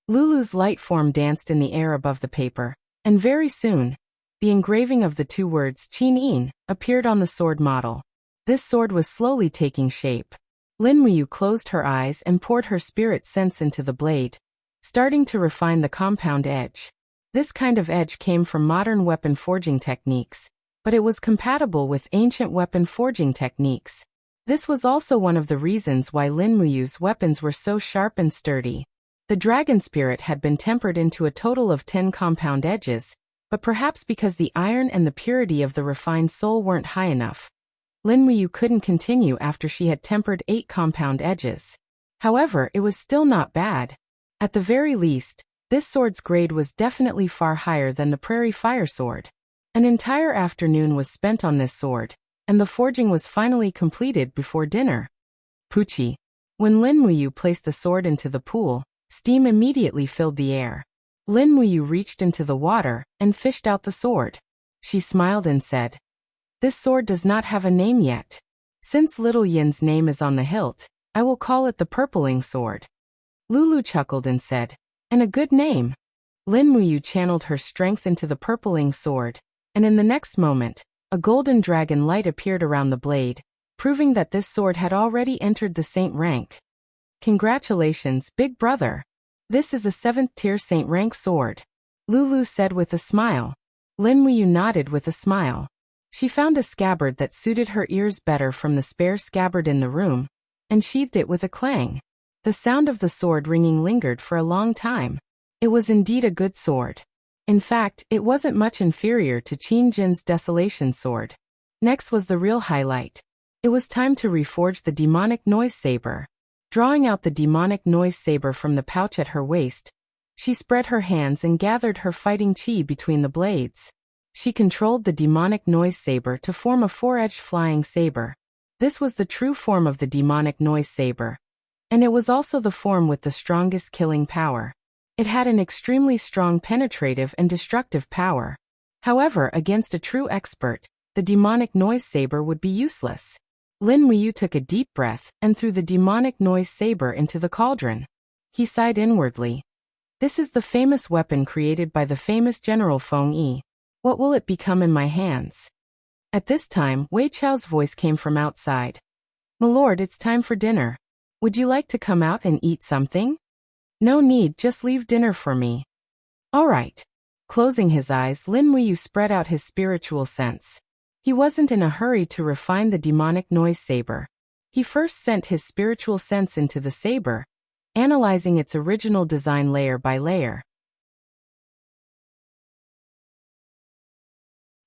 Lulu's light form danced in the air above the paper, and very soon, the engraving of the 2 words Qin Yin appeared on the sword model. This sword was slowly taking shape. Lin Muyu closed her eyes and poured her spirit sense into the blade, starting to refine the compound edge. This kind of edge came from modern weapon forging techniques, but it was compatible with ancient weapon forging techniques. This was also one of the reasons why Lin Muyu's weapons were so sharp and sturdy. The dragon spirit had been tempered into a total of 10 compound edges, but perhaps because the iron and the purity of the refined soul weren't high enough, Lin Muyu couldn't continue after she had tempered 8 compound edges. However, it was still not bad. At the very least, this sword's grade was definitely far higher than the prairie fire sword. An entire afternoon was spent on this sword, and the forging was finally completed before dinner. Puchi. When Lin Muyu placed the sword into the pool, steam immediately filled the air. Lin Muyu reached into the water and fished out the sword. She smiled and said, "This sword does not have a name yet. Since little Yin's name is on the hilt, I will call it the Purpling Sword." Lulu chuckled and said, "And a good name." Lin Muyu channeled her strength into the purpling sword, and in the next moment, a golden dragon light appeared around the blade, proving that this sword had already entered the saint rank. "Congratulations, big brother. This is a 7th tier saint rank sword," Lulu said with a smile. Lin Muyu nodded with a smile. She found a scabbard that suited her ears better from the spare scabbard in the room, and sheathed it with a clang. The sound of the sword ringing lingered for a long time. It was indeed a good sword. In fact, it wasn't much inferior to Qin Jin's Desolation sword. Next was the real highlight. It was time to reforge the demonic noise saber. Drawing out the demonic noise saber from the pouch at her waist, she spread her hands and gathered her fighting chi between the blades. She controlled the demonic noise saber to form a 4-edged flying saber. This was the true form of the demonic noise saber, and it was also the form with the strongest killing power. It had an extremely strong penetrative and destructive power. However, against a true expert, the demonic noise saber would be useless. Lin Muyu took a deep breath and threw the demonic noise saber into the cauldron. He sighed inwardly. This is the famous weapon created by the famous General Feng Yi. What will it become in my hands? At this time, Wei Chao's voice came from outside. "My lord, it's time for dinner. Would you like to come out and eat something?" "No need, just leave dinner for me." "All right." Closing his eyes, Lin Muyu spread out his spiritual sense. He wasn't in a hurry to refine the demonic noise saber. He first sent his spiritual sense into the saber, analyzing its original design layer by layer.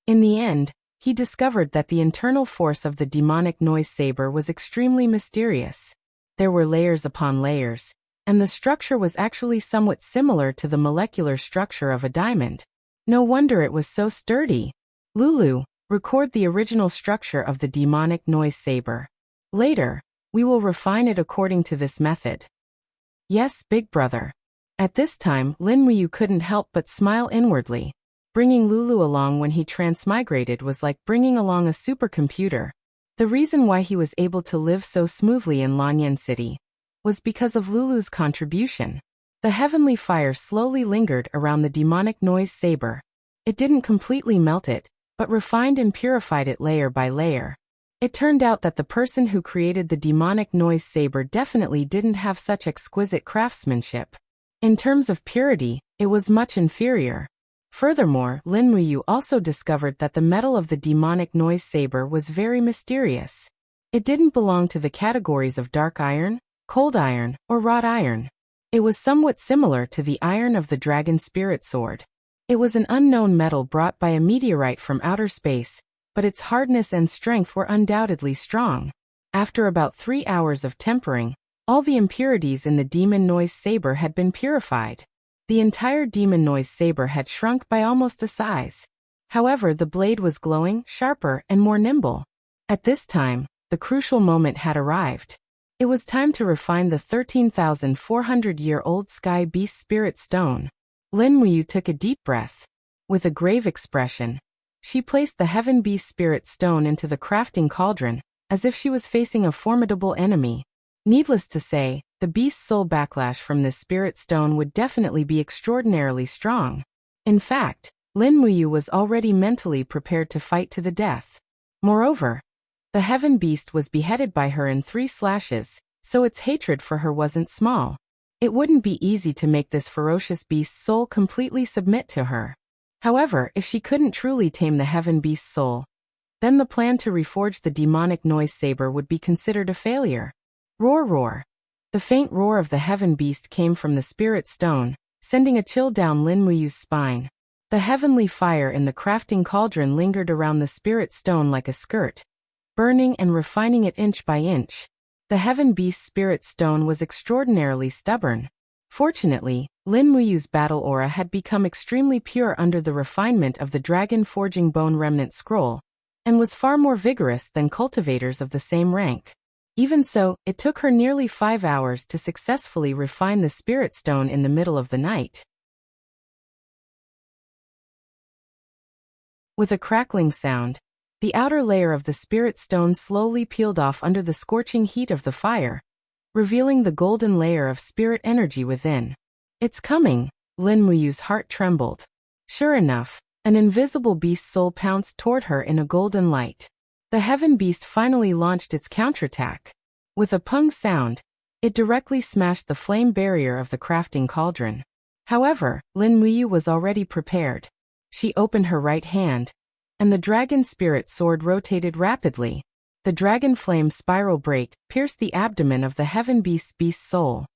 In the end, he discovered that the internal force of the demonic noise saber was extremely mysterious. There were layers upon layers, and the structure was actually somewhat similar to the molecular structure of a diamond. No wonder it was so sturdy. Lulu, record the original structure of the demonic noise saber. Later, we will refine it according to this method. Yes, big brother. At this time, Lin Muyu couldn't help but smile inwardly. Bringing Lulu along when he transmigrated was like bringing along a supercomputer. The reason why he was able to live so smoothly in Lanyan City was because of Lulu's contribution. The heavenly fire slowly lingered around the demonic noise saber. It didn't completely melt it, but refined and purified it layer by layer. It turned out that the person who created the demonic noise saber definitely didn't have such exquisite craftsmanship. In terms of purity, it was much inferior. Furthermore, Lin Muyu also discovered that the metal of the demonic noise saber was very mysterious. It didn't belong to the categories of dark iron, cold iron, or wrought iron. It was somewhat similar to the iron of the dragon spirit sword. It was an unknown metal brought by a meteorite from outer space, but its hardness and strength were undoubtedly strong. After about 3 hours of tempering, all the impurities in the demon noise saber had been purified. The entire demon noise saber had shrunk by almost a size. However, the blade was glowing, sharper, and more nimble. At this time, the crucial moment had arrived. It was time to refine the 13,400-year-old Sky Beast Spirit Stone. Lin Muyu took a deep breath. With a grave expression, she placed the Heaven Beast Spirit Stone into the crafting cauldron, as if she was facing a formidable enemy. Needless to say, the beast's soul backlash from this spirit stone would definitely be extraordinarily strong. In fact, Lin Muyu was already mentally prepared to fight to the death. Moreover, the heaven beast was beheaded by her in 3 slashes, so its hatred for her wasn't small. It wouldn't be easy to make this ferocious beast's soul completely submit to her. However, if she couldn't truly tame the heaven beast's soul, then the plan to reforge the demonic noise saber would be considered a failure. Roar, roar. The faint roar of the heaven beast came from the spirit stone, sending a chill down Lin Muyu's spine. The heavenly fire in the crafting cauldron lingered around the spirit stone like a skirt, burning and refining it inch by inch. The heaven beast's spirit stone was extraordinarily stubborn. Fortunately, Lin Muyu's battle aura had become extremely pure under the refinement of the dragon forging bone remnant scroll, and was far more vigorous than cultivators of the same rank. Even so, it took her nearly 5 hours to successfully refine the spirit stone in the middle of the night. With a crackling sound, the outer layer of the spirit stone slowly peeled off under the scorching heat of the fire, revealing the golden layer of spirit energy within. It's coming, Lin Muyu's heart trembled. Sure enough, an invisible beast soul pounced toward her in a golden light. The heaven beast finally launched its counterattack. With a pung sound, it directly smashed the flame barrier of the crafting cauldron. However, Lin Muyu was already prepared. She opened her right hand, and the dragon spirit sword rotated rapidly. The dragon flame spiral break pierced the abdomen of the heaven beast's beast soul.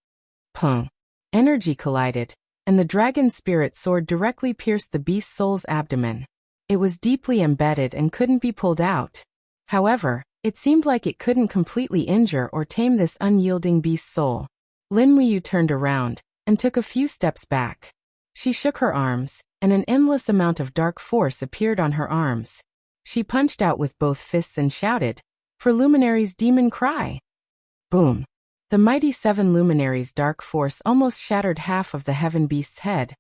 Pung. Energy collided, and the dragon spirit sword directly pierced the beast soul's abdomen. It was deeply embedded and couldn't be pulled out. However, it seemed like it couldn't completely injure or tame this unyielding beast soul. Lin Muyu turned around and took a few steps back. She shook her arms, and an endless amount of dark force appeared on her arms. She punched out with both fists and shouted, "For Luminary's demon cry!" Boom! The mighty 7 Luminaries' dark force almost shattered half of the heaven beast's head,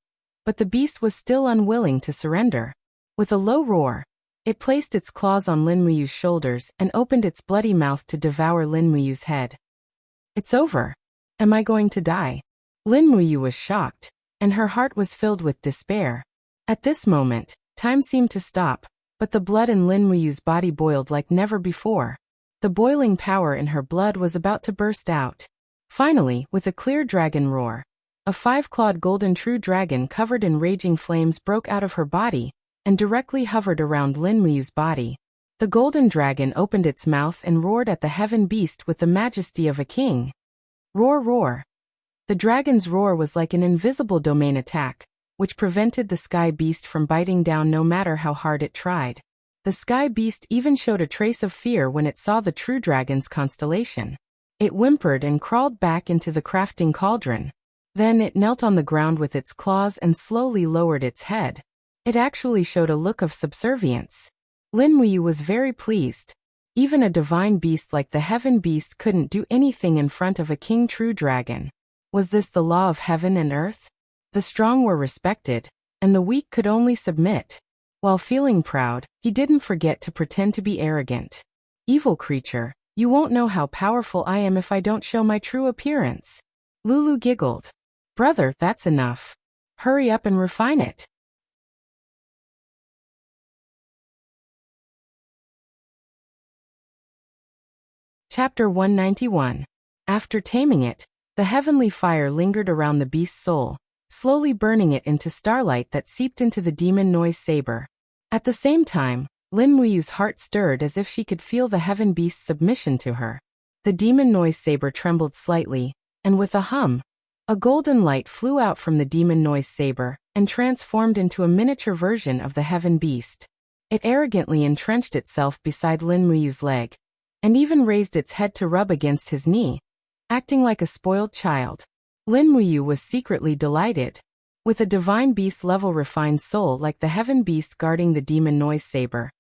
but the beast was still unwilling to surrender. With a low roar, it placed its claws on Lin Muyu's shoulders and opened its bloody mouth to devour Lin Muyu's head. It's over. Am I going to die? Lin Muyu was shocked, and her heart was filled with despair. At this moment, time seemed to stop, but the blood in Lin Muyu's body boiled like never before. The boiling power in her blood was about to burst out. Finally, with a clear dragon roar, a 5-clawed golden true dragon covered in raging flames broke out of her body and directly hovered around Lin Muyu's body. The golden dragon opened its mouth and roared at the heaven beast with the majesty of a king. Roar, roar. The dragon's roar was like an invisible domain attack, which prevented the sky beast from biting down no matter how hard it tried. The sky beast even showed a trace of fear when it saw the true dragon's constellation. It whimpered and crawled back into the crafting cauldron. Then it knelt on the ground with its claws and slowly lowered its head. It actually showed a look of subservience. Lin Muyu was very pleased. Even a divine beast like the heaven beast couldn't do anything in front of a king true dragon. Was this the law of heaven and earth? The strong were respected, and the weak could only submit. While feeling proud, he didn't forget to pretend to be arrogant. Evil creature, you won't know how powerful I am if I don't show my true appearance. Lulu giggled. Brother, that's enough. Hurry up and refine it. Chapter 191. After taming it, the heavenly fire lingered around the beast's soul, slowly burning it into starlight that seeped into the demon noise saber. At the same time, Lin Muyu's heart stirred as if she could feel the heaven beast's submission to her. The demon noise saber trembled slightly, and with a hum, a golden light flew out from the demon noise saber and transformed into a miniature version of the heaven beast. It arrogantly entrenched itself beside Lin Muyu's leg, and even raised its head to rub against his knee, acting like a spoiled child. Lin Muyu was secretly delighted. With a divine beast-level refined soul like the heaven beast guarding the demon noise saber,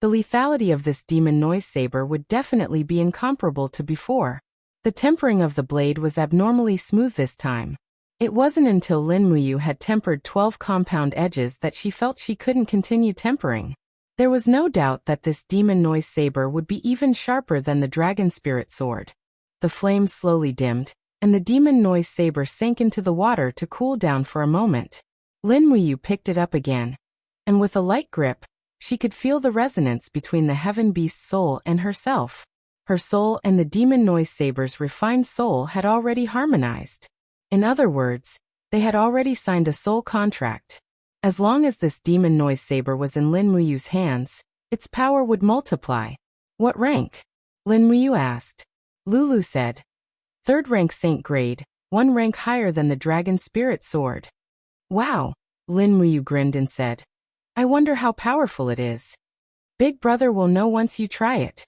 the lethality of this demon noise saber would definitely be incomparable to before. The tempering of the blade was abnormally smooth this time. It wasn't until Lin Muyu had tempered 12 compound edges that she felt she couldn't continue tempering. There was no doubt that this demon noise saber would be even sharper than the dragon spirit sword. The flames slowly dimmed, and the demon noise saber sank into the water to cool down for a moment. Lin Muyu picked it up again, and with a light grip, she could feel the resonance between the heaven beast's soul and herself. Her soul and the demon noise saber's refined soul had already harmonized. In other words, they had already signed a soul contract. As long as this demon noise saber was in Lin Muyu's hands, its power would multiply. What rank? Lin Muyu asked. Lulu said. 3rd rank Saint grade, 1 rank higher than the dragon spirit sword. Wow, Lin Muyu grinned and said. I wonder how powerful it is. Big brother will know once you try it.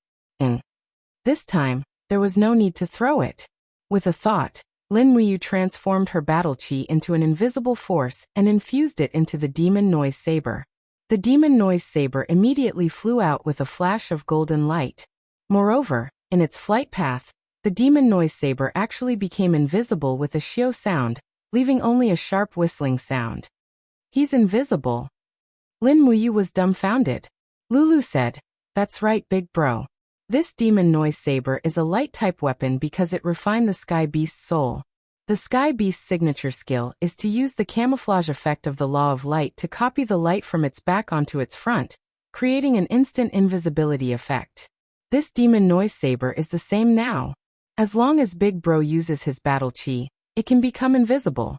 This time, there was no need to throw it. With a thought, Lin Muyu transformed her battle chi into an invisible force and infused it into the demon noise saber. The demon noise saber immediately flew out with a flash of golden light. Moreover, in its flight path, the demon noise saber actually became invisible with a shio sound, leaving only a sharp whistling sound. He's invisible. Lin Muyu was dumbfounded. Lulu said, "That's right, big bro. This demon noise saber is a light-type weapon because it refined the Sky Beast's soul. The Sky Beast's signature skill is to use the camouflage effect of the law of light to copy the light from its back onto its front, creating an instant invisibility effect. This demon noise saber is the same now. As long as Big Bro uses his battle chi, it can become invisible."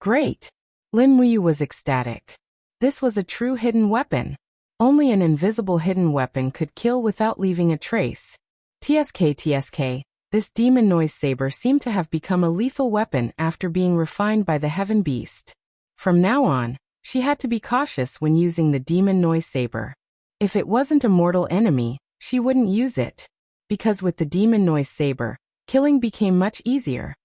Great! Lin Muyu was ecstatic. This was a true hidden weapon. Only an invisible hidden weapon could kill without leaving a trace. TSK. This demon noise saber seemed to have become a lethal weapon after being refined by the Heaven Beast. From now on, she had to be cautious when using the demon noise saber. If it wasn't a mortal enemy, she wouldn't use it. Because with the demon noise saber, killing became much easier.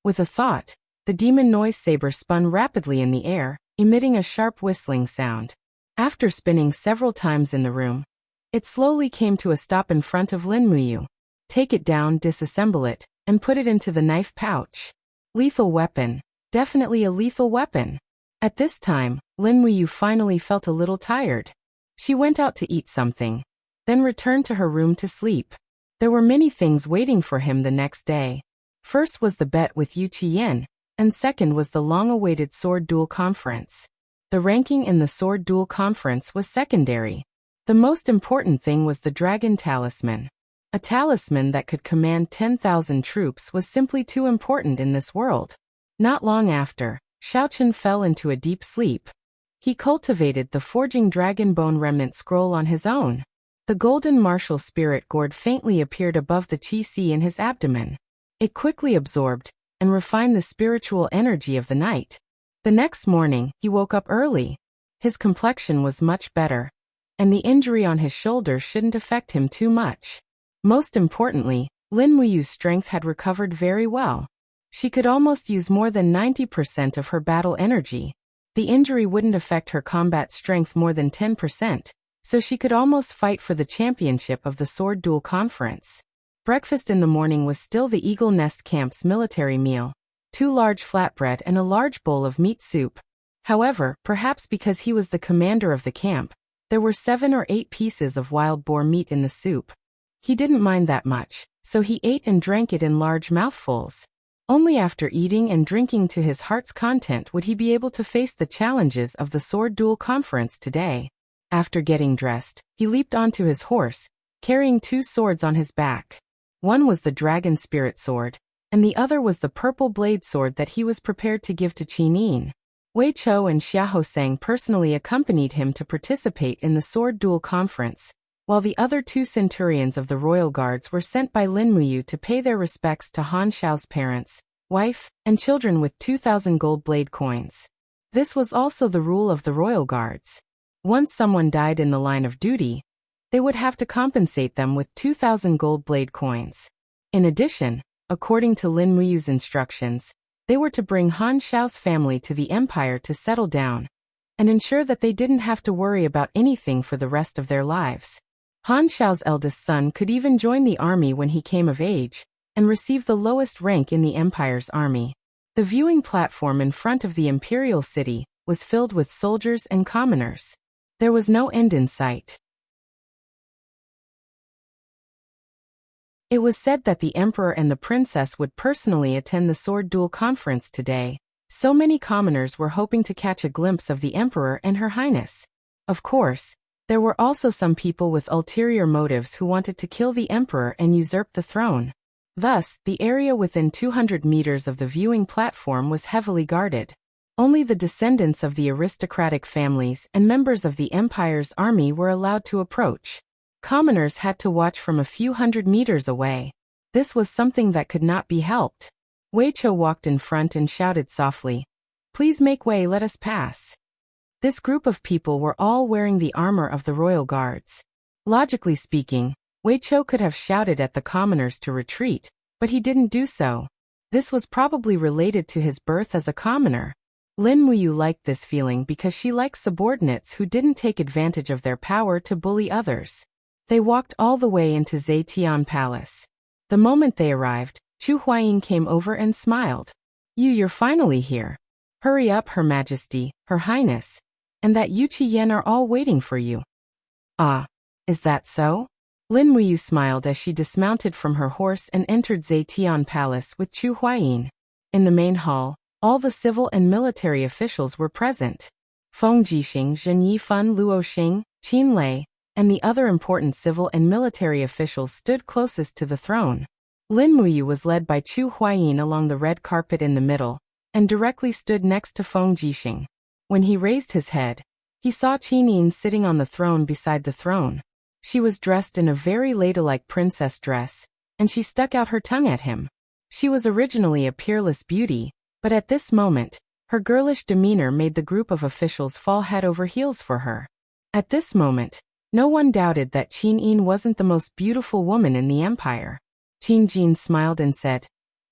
With a thought, the demon noise saber spun rapidly in the air, emitting a sharp whistling sound. After spinning several times in the room, it slowly came to a stop in front of Lin Muyu. Take it down, disassemble it, and put it into the knife pouch. Lethal weapon. Definitely a lethal weapon. At this time, Lin Muyu finally felt a little tired. She went out to eat something, then returned to her room to sleep. There were many things waiting for him the next day. First was the bet with Yu Qiyan, and second was the long-awaited sword duel conference. The ranking in the sword duel conference was secondary. The most important thing was the dragon talisman. A talisman that could command 10,000 troops was simply too important in this world. Not long after, Xiaochen fell into a deep sleep. He cultivated the forging dragon bone remnant scroll on his own. The golden martial spirit gourd faintly appeared above the chi si in his abdomen. It quickly absorbed and refined the spiritual energy of the night. The next morning, he woke up early. His complexion was much better, and the injury on his shoulder shouldn't affect him too much. Most importantly, Lin Muyu's strength had recovered very well. She could almost use more than 90% of her battle energy. The injury wouldn't affect her combat strength more than 10%, so she could almost fight for the championship of the sword duel conference. Breakfast in the morning was still the Eagle Nest Camp's military meal. 2 large flatbread and a large bowl of meat soup. However, perhaps because he was the commander of the camp, there were 7 or 8 pieces of wild boar meat in the soup. He didn't mind that much, so he ate and drank it in large mouthfuls. Only after eating and drinking to his heart's content would he be able to face the challenges of the sword duel conference today. After getting dressed, he leaped onto his horse, carrying 2 swords on his back. One was the dragon spirit sword, and the other was the purple blade sword that he was prepared to give to Qinin. Wei Chou and Xia Hosang personally accompanied him to participate in the sword duel conference, while the other 2 centurions of the royal guards were sent by Lin Muyu to pay their respects to Han Xiao's parents, wife, and children with 2,000 gold blade coins. This was also the rule of the royal guards. Once someone died in the line of duty, they would have to compensate them with 2,000 gold blade coins. In addition, according to Lin Muyu's instructions, they were to bring Han Xiao's family to the empire to settle down and ensure that they didn't have to worry about anything for the rest of their lives. Han Xiao's eldest son could even join the army when he came of age and receive the lowest rank in the empire's army. The viewing platform in front of the imperial city was filled with soldiers and commoners. There was no end in sight. It was said that the emperor and the princess would personally attend the sword duel conference today. So many commoners were hoping to catch a glimpse of the emperor and her highness. Of course, there were also some people with ulterior motives who wanted to kill the emperor and usurp the throne. Thus, the area within 200 meters of the viewing platform was heavily guarded. Only the descendants of the aristocratic families and members of the empire's army were allowed to approach. Commoners had to watch from a few hundred meters away. This was something that could not be helped. Wei Chou walked in front and shouted softly, "Please make way, let us pass." This group of people were all wearing the armor of the royal guards. Logically speaking, Wei Chou could have shouted at the commoners to retreat, but he didn't do so. This was probably related to his birth as a commoner. Lin Muyu liked this feeling because she liked subordinates who didn't take advantage of their power to bully others. They walked all the way into Zetian Palace. The moment they arrived, Chu Huayin came over and smiled. "You're finally here. Hurry up, Her Majesty, Her Highness, and that Yu Qiyan are all waiting for you. Ah, is that so? Lin Muyu smiled as she dismounted from her horse and entered Zetian Palace with Chu Huayin. In the main hall, all the civil and military officials were present. Feng Jixing, Zhen Yifan, Luo Xing, Qin Lei, and the other important civil and military officials stood closest to the throne. Lin Muyu was led by Chu Huayin along the red carpet in the middle, and directly stood next to Feng Jixing. When he raised his head, he saw Qin Yin sitting on the throne beside the throne. She was dressed in a very ladylike princess dress, and she stuck out her tongue at him. She was originally a peerless beauty, but at this moment, her girlish demeanor made the group of officials fall head over heels for her. At this moment, no one doubted that Qin Yin wasn't the most beautiful woman in the empire. Qin Jin smiled and said,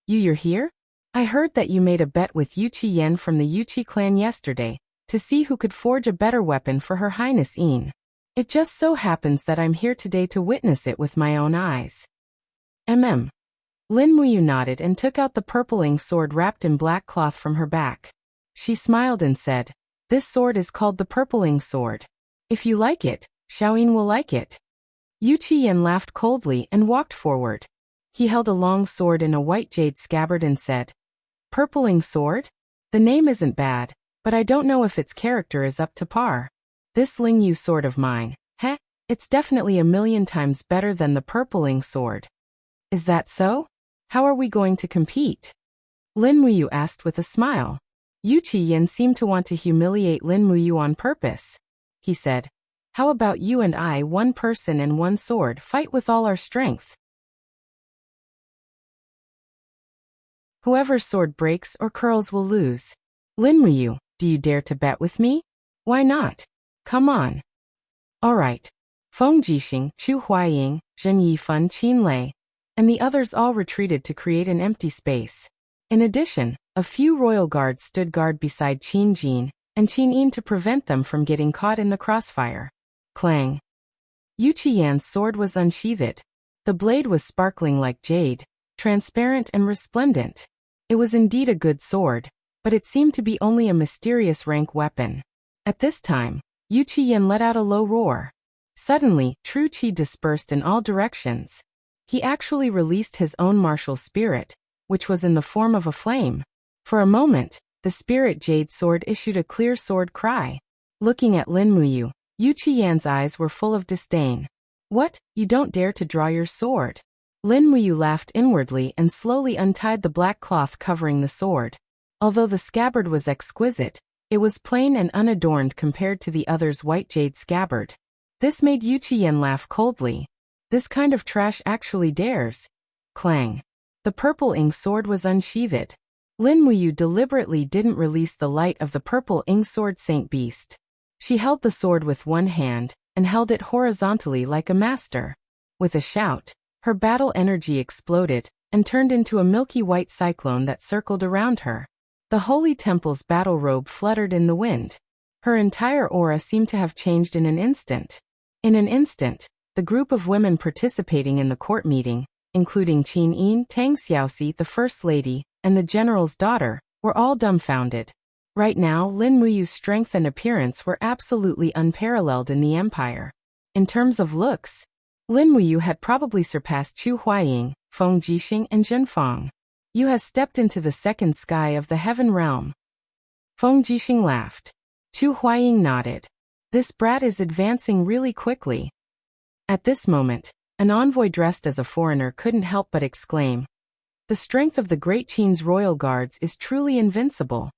You're here? I heard that you made a bet with Yu Qiyan from the Yuqi clan yesterday, to see who could forge a better weapon for Her Highness Yin. It just so happens that I'm here today to witness it with my own eyes. Lin Muyu nodded and took out the purpling sword wrapped in black cloth from her back. She smiled and said, This sword is called the purpling sword. If you like it, Xiaoyin will like it. Yu Qiyan laughed coldly and walked forward. He held a long sword in a white jade scabbard and said, Purpling sword? The name isn't bad, but I don't know if its character is up to par. This Ling Yu sword of mine, it's definitely 1,000,000 times better than the purpling sword. Is that so? How are we going to compete? Lin Muyu asked with a smile. Yu Qiyan seemed to want to humiliate Lin Muyu on purpose. He said, How about you and I, one person and one sword, fight with all our strength? Whoever's sword breaks or curls will lose. Lin Muyu, do you dare to bet with me? Why not? Come on. All right. Feng Jixing, Chu Huayin, Zhen Yifan, Qin Lei, and the others all retreated to create an empty space. In addition, a few royal guards stood guard beside Qin Jin and Qin Yin to prevent them from getting caught in the crossfire. Clang. Yu Qiyan's sword was unsheathed. The blade was sparkling like jade, transparent and resplendent. It was indeed a good sword, but it seemed to be only a mysterious rank weapon. At this time, Yu Qiyan let out a low roar. Suddenly, true qi dispersed in all directions. He actually released his own martial spirit, which was in the form of a flame. For a moment, the spirit jade sword issued a clear sword cry. Looking at Lin Muyu, Yu Qiyan's eyes were full of disdain. What, you don't dare to draw your sword? Lin Muyu laughed inwardly and slowly untied the black cloth covering the sword. Although the scabbard was exquisite, it was plain and unadorned compared to the other's white jade scabbard. This made Yu Qiyan laugh coldly. This kind of trash actually dares. Clang. The purple ink sword was unsheathed. Lin Muyu deliberately didn't release the light of the purple ink sword Saint Beast. She held the sword with one hand, and held it horizontally like a master. With a shout, her battle energy exploded, and turned into a milky white cyclone that circled around her. The holy temple's battle robe fluttered in the wind. Her entire aura seemed to have changed in an instant. In an instant, the group of women participating in the court meeting, including Qin Yin, Tang Xiaoxi, the First Lady, and the General's daughter, were all dumbfounded. Right now, Lin Muyu's strength and appearance were absolutely unparalleled in the empire. In terms of looks, Lin Muyu had probably surpassed Chu Huayin, Feng Jixing, and Zhen Fang. You have stepped into the second sky of the heaven realm. Feng Jixing laughed. Chu Huayin nodded. This brat is advancing really quickly. At this moment, an envoy dressed as a foreigner couldn't help but exclaim, The strength of the great Qin's royal guards is truly invincible.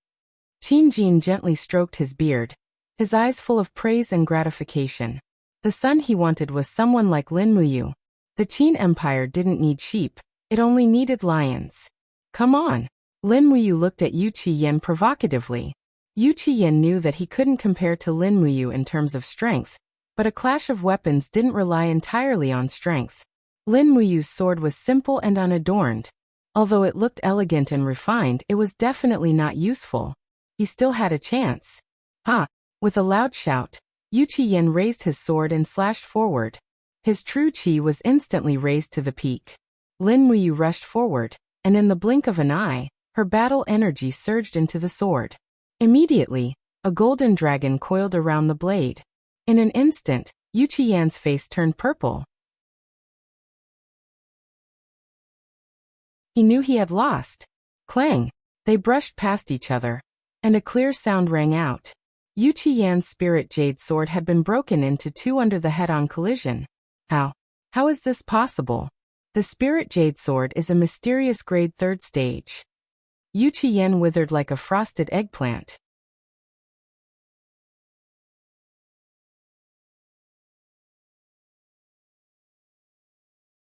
Qin Jin gently stroked his beard, his eyes full of praise and gratification. The son he wanted was someone like Lin Muyu. The Qin Empire didn't need sheep, it only needed lions. Come on. Lin Muyu looked at Yu Qiyan provocatively. Yu Qiyan knew that he couldn't compare to Lin Muyu in terms of strength, but a clash of weapons didn't rely entirely on strength. Lin Muyu's sword was simple and unadorned. Although it looked elegant and refined, it was definitely not useful. He still had a chance. Ha! With a loud shout, Yu Qiyan raised his sword and slashed forward. His true qi was instantly raised to the peak. Lin Muyu rushed forward, and in the blink of an eye, her battle energy surged into the sword. Immediately, a golden dragon coiled around the blade. In an instant, Yu Qian's face turned purple. He knew he had lost. Clang! They brushed past each other, and a clear sound rang out. Yu Qian's spirit jade sword had been broken into two under the head-on collision. How? How is this possible? The spirit jade sword is a mysterious grade 3rd stage. Yu Qian withered like a frosted eggplant.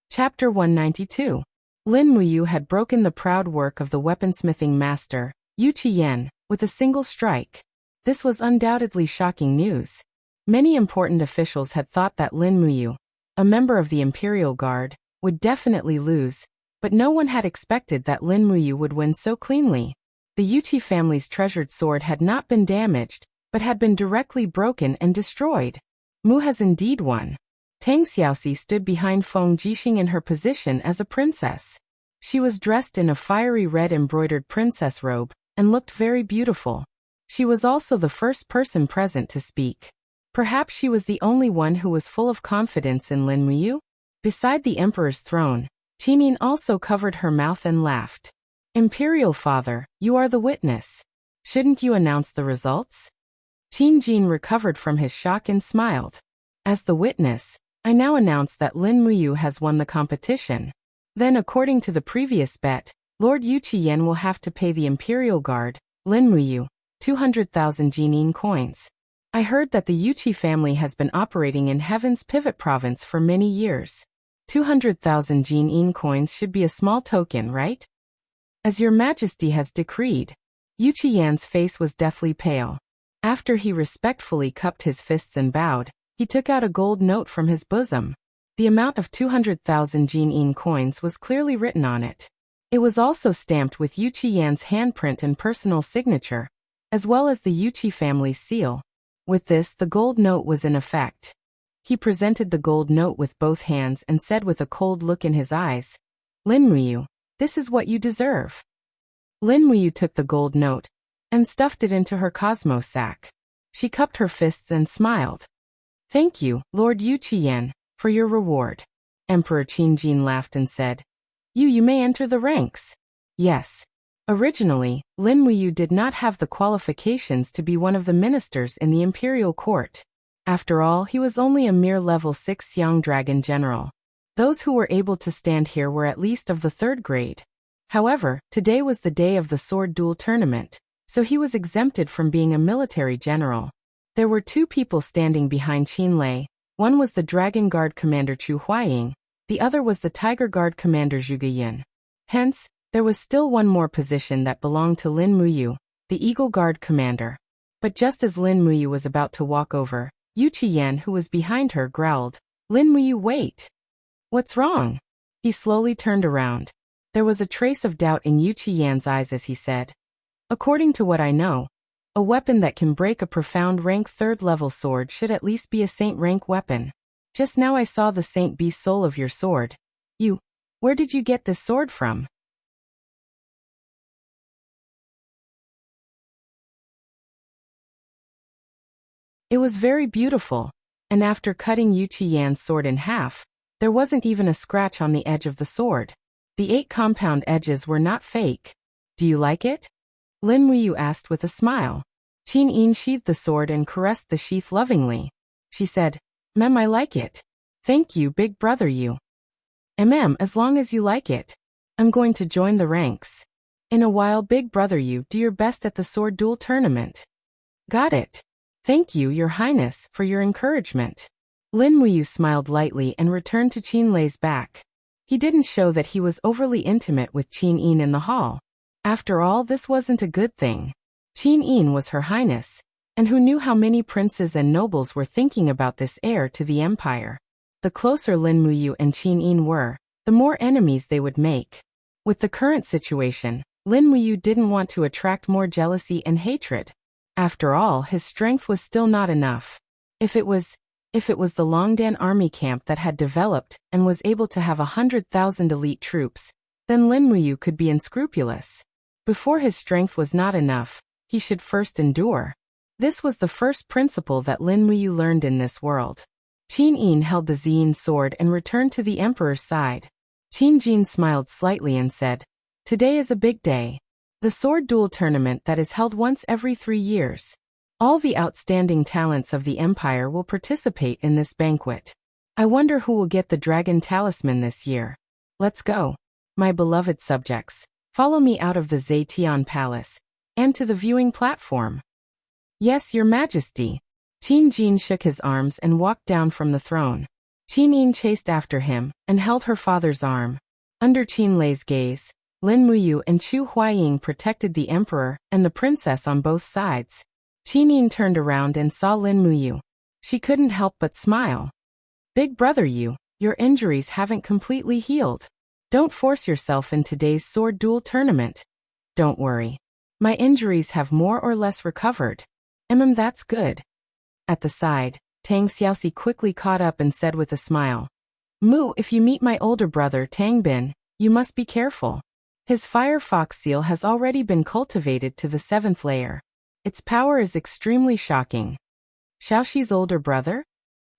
Chapter 192. Lin Muyu had broken the proud work of the weaponsmithing master, Yu Qian, with a single strike. This was undoubtedly shocking news. Many important officials had thought that Lin Muyu, a member of the Imperial Guard, would definitely lose, but no one had expected that Lin Muyu would win so cleanly. The Yuqi family's treasured sword had not been damaged, but had been directly broken and destroyed. Mu has indeed won. Tang Xiaoxi stood behind Feng Jixing in her position as a princess. She was dressed in a fiery red embroidered princess robe, and looked very beautiful. She was also the first person present to speak. Perhaps she was the only one who was full of confidence in Lin Muyu. Beside the emperor's throne, Qinin also covered her mouth and laughed. Imperial father, you are the witness. Shouldn't you announce the results? Qin Jin recovered from his shock and smiled. As the witness, I now announce that Lin Muyu has won the competition. Then, according to the previous bet, Lord Yu Qian will have to pay the Imperial Guard, Lin Muyu, 200,000 Jinin coins. I heard that the Yuqi family has been operating in Heaven's Pivot Province for many years. 200,000 Jinin coins should be a small token, right? As your majesty has decreed. Yu Qian's face was deathly pale. After he respectfully cupped his fists and bowed, he took out a gold note from his bosom. The amount of 200,000 Jinin coins was clearly written on it. It was also stamped with Yu Qian's handprint and personal signature, as well as the Yuqi family's seal. With this, the gold note was in effect. He presented the gold note with both hands and said with a cold look in his eyes, Lin Muyu, this is what you deserve. Lin Muyu took the gold note and stuffed it into her cosmos sack. She cupped her fists and smiled. Thank you, Lord Yu Qian, for your reward. Emperor Qin Jin laughed and said, You may enter the ranks. Yes. Originally, Lin Muyu did not have the qualifications to be one of the ministers in the imperial court. After all, he was only a mere level 6 young dragon general. Those who were able to stand here were at least of the 3rd grade. However, today was the day of the sword duel tournament, so he was exempted from being a military general. There were 2 people standing behind Qin Lei. One was the Dragon Guard commander Chu Huaying, the other was the Tiger Guard commander Zhuge Yin. Hence, there was still one more position that belonged to Lin Muyu, the Eagle Guard commander. But just as Lin Muyu was about to walk over, Yu Qian, who was behind her, growled, Lin Muyu, wait. What's wrong? He slowly turned around. There was a trace of doubt in Yu Qian's eyes as he said, According to what I know, a weapon that can break a profound rank 3rd level sword should at least be a saint rank weapon. Just now I saw the saint beast soul of your sword. Where did you get this sword from? It was very beautiful, and after cutting Yu Qian's sword in half, there wasn't even a scratch on the edge of the sword. The 8 compound edges were not fake. Do you like it? Lin Muyu asked with a smile. Qin Yin sheathed the sword and caressed the sheath lovingly. She said, Mem, I like it. Thank you, big brother Yu. As long as you like it. I'm going to join the ranks. In a while, big brother Yu, do your best at the sword duel tournament. Got it. Thank you, your highness, for your encouragement. Lin Muyu smiled lightly and returned to Qin Lei's back. He didn't show that he was overly intimate with Qin Yin in the hall. After all, this wasn't a good thing. Qin Yin was her highness, and who knew how many princes and nobles were thinking about this heir to the empire. The closer Lin Muyu and Qin Yin were, the more enemies they would make. With the current situation, Lin Muyu didn't want to attract more jealousy and hatred. After all, his strength was still not enough. If it was the Longdan army camp that had developed and was able to have 100,000 elite troops, then Lin Muyu could be unscrupulous. Before his strength was not enough, he should first endure. This was the first principle that Lin Muyu learned in this world. Qin Yin held the Ziyin sword and returned to the emperor's side. Qin Jin smiled slightly and said, "Today is a big day. The sword duel tournament that is held once every 3 years. All the outstanding talents of the empire will participate in this banquet. I wonder who will get the dragon talisman this year. Let's go. My beloved subjects, follow me out of the Zetian Palace, and to the viewing platform." "Yes, your majesty." Qin Jin shook his arms and walked down from the throne. Qin Yin chased after him and held her father's arm. Under Qin Lei's gaze, Lin Muyu and Chu Huaying protected the emperor and the princess on both sides. Qin Yin turned around and saw Lin Muyu. She couldn't help but smile. "Big brother Yu, your injuries haven't completely healed. Don't force yourself in today's sword duel tournament." "Don't worry. My injuries have more or less recovered." That's good." At the side, Tang Xiaoxi quickly caught up and said with a smile, "Mu, if you meet my older brother Tang Bin, you must be careful. His fire fox seal has already been cultivated to the 7th layer. Its power is extremely shocking." Xiaoxi's older brother?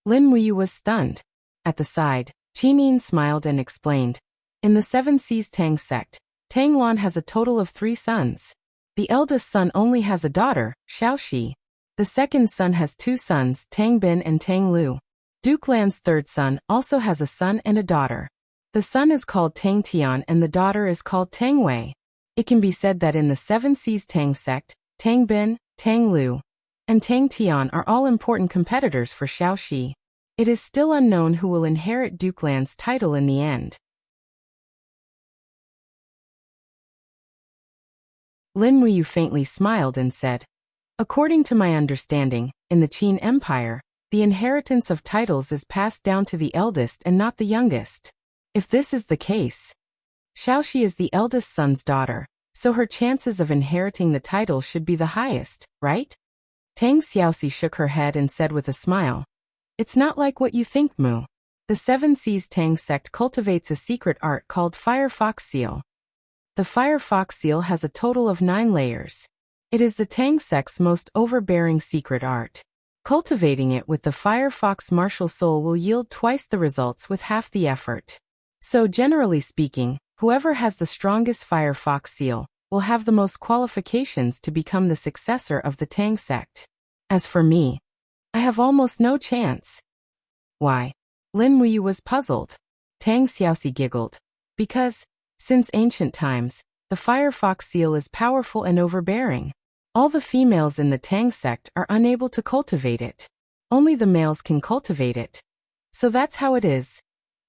Lin Muyu was stunned. At the side, Qin Yin smiled and explained, "In the 7 Seas Tang sect, Tang Lan has a total of 3 sons. The eldest son only has a daughter, Xiaoxi. The second son has 2 sons, Tang Bin and Tang Lu. Duke Lan's third son also has a son and a daughter. The son is called Tang Tian and the daughter is called Tang Wei. It can be said that in the 7 Seas Tang sect, Tang Bin, Tang Lu, and Tang Tian are all important competitors for Xiaoxi. It is still unknown who will inherit Duke Lan's title in the end." Lin Muyu faintly smiled and said, "According to my understanding, in the Qin Empire, the inheritance of titles is passed down to the eldest and not the youngest. If this is the case, Xiaoxi is the eldest son's daughter, so her chances of inheriting the title should be the highest, right?" Tang Xiaoxi shook her head and said with a smile, "It's not like what you think, Mu. The 7 Seas Tang sect cultivates a secret art called Fire Fox Seal. The Fire Fox Seal has a total of 9 layers. It is the Tang sect's most overbearing secret art. Cultivating it with the Fire Fox martial soul will yield twice the results with half the effort. So generally speaking, whoever has the strongest Fire Fox Seal will have the most qualifications to become the successor of the Tang sect. As for me, I have almost no chance." "Why?" Lin Muyu was puzzled. Tang Xiaoxi giggled. "Because, since ancient times, the Fire Fox Seal is powerful and overbearing. All the females in the Tang sect are unable to cultivate it. Only the males can cultivate it. So that's how it is."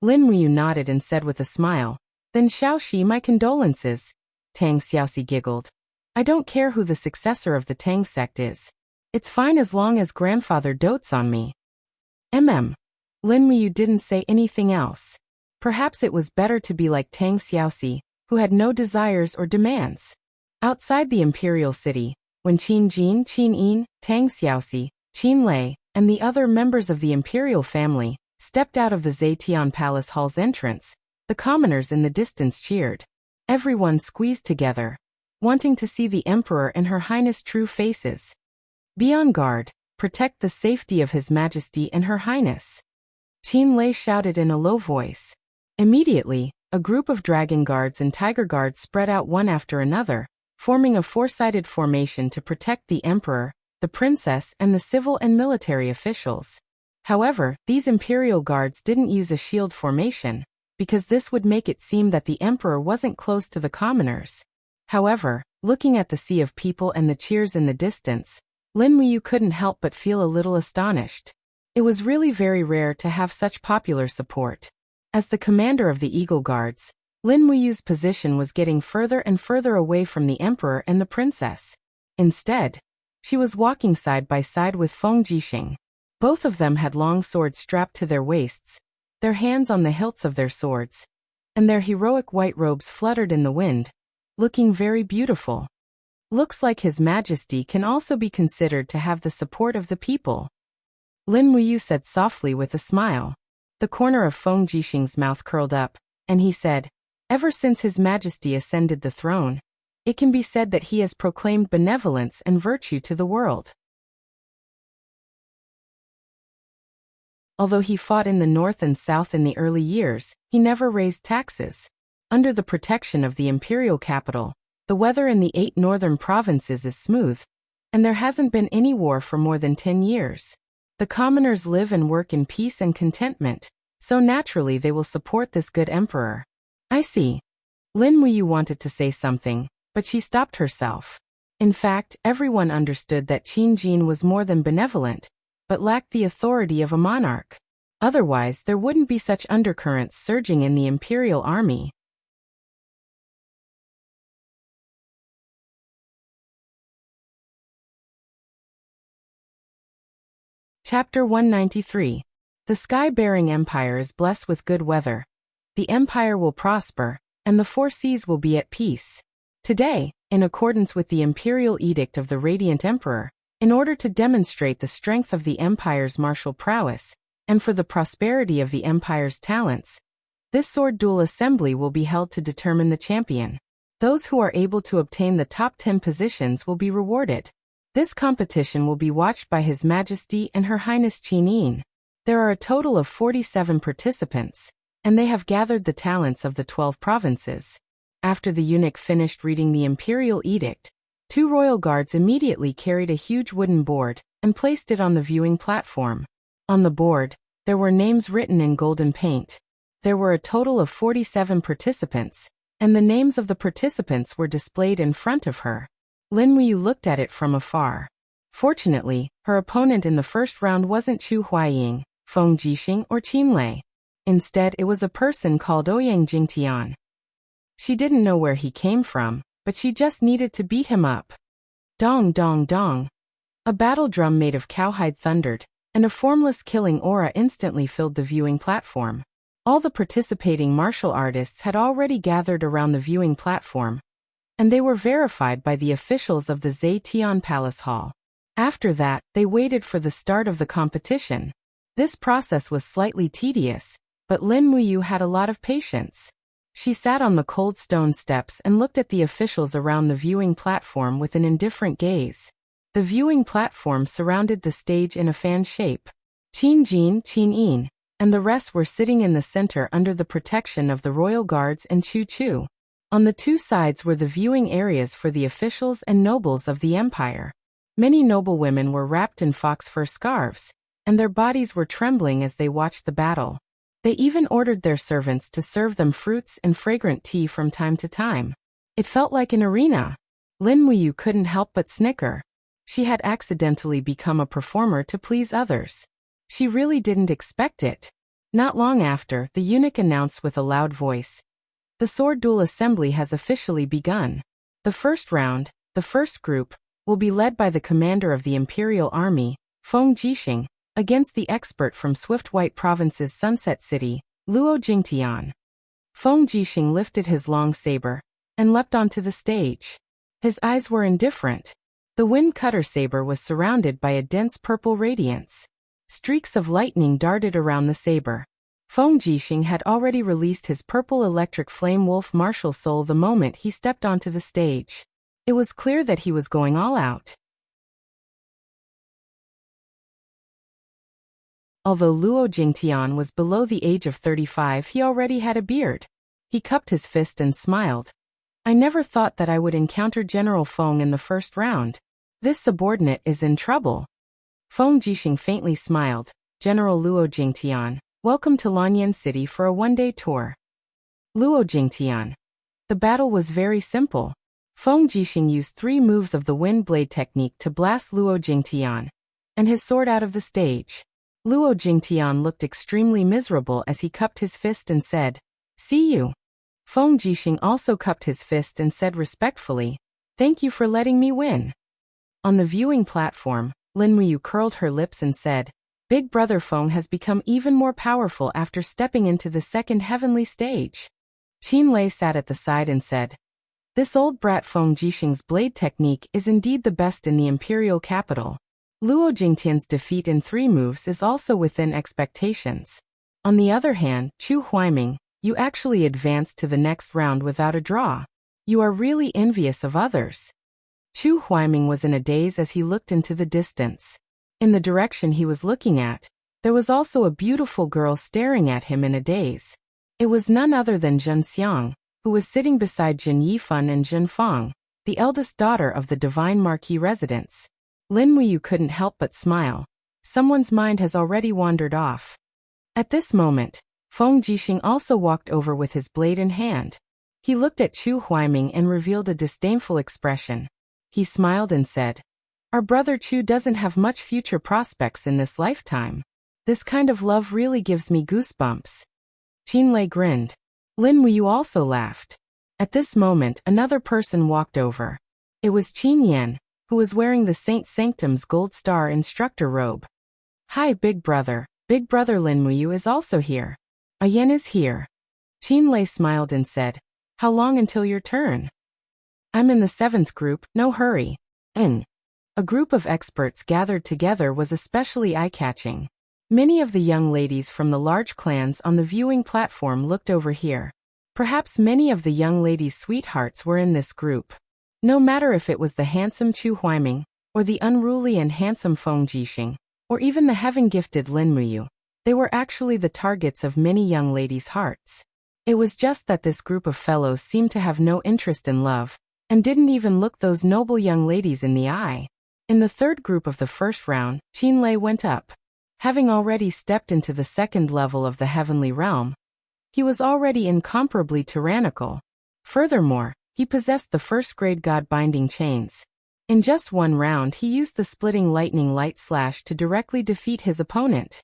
Lin Muyu nodded and said with a smile, "Then Xiaoxi, my condolences." Tang Xiaoxi giggled. "I don't care who the successor of the Tang sect is. It's fine as long as grandfather dotes on me." Lin Muyu didn't say anything else. Perhaps it was better to be like Tang Xiaoxi, who had no desires or demands. Outside the imperial city, when Qin Jin, Qin Yin, Tang Xiaoxi, Qin Lei, and the other members of the imperial family stepped out of the Zetian Palace Hall's entrance, the commoners in the distance cheered. Everyone squeezed together, wanting to see the emperor and her highness' true faces. "Be on guard, protect the safety of His Majesty and Her Highness," Qin Lei shouted in a low voice. Immediately, a group of dragon guards and tiger guards spread out one after another, forming a 4-sided formation to protect the emperor, the princess, and the civil and military officials. However, these imperial guards didn't use a shield formation, because this would make it seem that the emperor wasn't close to the commoners. However, looking at the sea of people and the cheers in the distance, Lin Muyu couldn't help but feel a little astonished. It was really very rare to have such popular support. As the commander of the Eagle Guards, Lin Muyu's position was getting further and further away from the emperor and the princess. Instead, she was walking side by side with Feng Jixing. Both of them had long swords strapped to their waists, their hands on the hilts of their swords, and their heroic white robes fluttered in the wind, looking very beautiful. Looks like His Majesty can also be considered to have the support of the people, Lin Muyu said softly with a smile. The corner of Feng Jixing's mouth curled up, and he said, "Ever since His Majesty ascended the throne, It can be said that he has proclaimed benevolence and virtue to the world. Although he fought in the north and south in the early years, he never raised taxes. Under the protection of the imperial capital, the weather in the 8 northern provinces is smooth, and there hasn't been any war for more than 10 years. The commoners live and work in peace and contentment, so naturally they will support this good emperor. I see. Lin Wuyu wanted to say something, but she stopped herself. In fact, everyone understood that Qin Jin was more than benevolent, but lacked the authority of a monarch. Otherwise, there wouldn't be such undercurrents surging in the imperial army. Chapter 193. The sky-bearing empire is blessed with good weather. The empire will prosper, and the 4 seas will be at peace. Today, in accordance with the imperial edict of the Radiant Emperor, in order to demonstrate the strength of the empire's martial prowess, and for the prosperity of the empire's talents, this sword duel assembly will be held to determine the champion. Those who are able to obtain the top 10 positions will be rewarded. This competition will be watched by His Majesty and Her Highness Qin Yin. There are a total of 47 participants, and they have gathered the talents of the 12 provinces. After the eunuch finished reading the imperial edict, 2 royal guards immediately carried a huge wooden board and placed it on the viewing platform. On the board, there were names written in golden paint. There were a total of 47 participants, and the names of the participants were displayed in front of her. Lin Wuyu looked at it from afar. Fortunately, her opponent in the first round wasn't Chu Huaying, Feng Jixing, or Qin Lei. Instead, it was a person called Ouyang Jingtian. She didn't know where he came from, but she just needed to beat him up. Dong dong dong. A battle drum made of cowhide thundered, and a formless killing aura instantly filled the viewing platform. All the participating martial artists had already gathered around the viewing platform, and they were verified by the officials of the Zetian Palace Hall. After that, they waited for the start of the competition. This process was slightly tedious, but Lin Wuyu had a lot of patience. She sat on the cold stone steps and looked at the officials around the viewing platform with an indifferent gaze. The viewing platform surrounded the stage in a fan shape. Qin Jin, Qin Yin, and the rest were sitting in the center under the protection of the royal guards and Chu Chu. On the 2 sides were the viewing areas for the officials and nobles of the empire. Many noblewomen were wrapped in fox fur scarves, and their bodies were trembling as they watched the battle. They even ordered their servants to serve them fruits and fragrant tea from time to time. It felt like an arena. Lin Wuyu couldn't help but snicker. She had accidentally become a performer to please others. She really didn't expect it. Not long after, the eunuch announced with a loud voice, "The sword duel assembly has officially begun. The first round, the first group, will be led by the commander of the imperial army, Feng Jixing, against the expert from Swift White Province's Sunset City, Luo Jingtian." Feng Jixing lifted his long saber and leapt onto the stage. His eyes were indifferent. The wind cutter saber was surrounded by a dense purple radiance. Streaks of lightning darted around the saber. Feng Jixing had already released his purple electric flame wolf martial soul the moment he stepped onto the stage. It was clear that he was going all out. Although Luo Jingtian was below the age of 35, he already had a beard. He cupped his fist and smiled. "I never thought that I would encounter General Feng in the first round. This subordinate is in trouble." Feng Jixing faintly smiled. "General Luo Jingtian, welcome to Lanyan City for a one-day tour." Luo Jingtian. The battle was very simple. Feng Jixing used 3 moves of the wind blade technique to blast Luo Jingtian and his sword out of the stage. Luo Jingtian looked extremely miserable as he cupped his fist and said, "See you." Feng Jixing also cupped his fist and said respectfully, "Thank you for letting me win." On the viewing platform, Lin Wuyu curled her lips and said, "Big Brother Feng has become even more powerful after stepping into the second heavenly stage." Qin Lei sat at the side and said, "This old brat Feng Jixing's blade technique is indeed the best in the imperial capital. Luo Jingtian's defeat in 3 moves is also within expectations. On the other hand, Chu Huaiming, you actually advanced to the next round without a draw. You are really envious of others. Chu Huaiming was in a daze as he looked into the distance. In the direction he was looking at, there was also a beautiful girl staring at him in a daze. It was none other than Zhen Xiang, who was sitting beside Jin Yifan and Jin Fang, the eldest daughter of the divine marquis residence. Lin Muyu couldn't help but smile. Someone's mind has already wandered off. At this moment, Feng Jixing also walked over with his blade in hand. He looked at Chu Huaiming and revealed a disdainful expression. He smiled and said, "Our brother Chu doesn't have much future prospects in this lifetime. This kind of love really gives me goosebumps." Qinlei grinned. Lin Muyu also laughed. At this moment, another person walked over. It was Qin Yan, who was wearing the Saint Sanctum's gold star instructor robe. "Hi, big brother. Big brother Lin Muyu is also here. Yan is here." Qinlei smiled and said, "How long until your turn?" "I'm in the 7th group, no hurry." A group of experts gathered together was especially eye-catching. Many of the young ladies from the large clans on the viewing platform looked over here. Perhaps many of the young ladies' sweethearts were in this group. No matter if it was the handsome Chu Huaiming, or the unruly and handsome Feng Jixing, or even the heaven-gifted Lin Muyu, they were actually the targets of many young ladies' hearts. It was just that this group of fellows seemed to have no interest in love, and didn't even look those noble young ladies in the eye. In the 3rd group of the first round, Qinlei went up. Having already stepped into the 2nd level of the heavenly realm, he was already incomparably tyrannical. Furthermore, he possessed the 1st-grade god-binding chains. In just one round he used the splitting lightning light slash to directly defeat his opponent.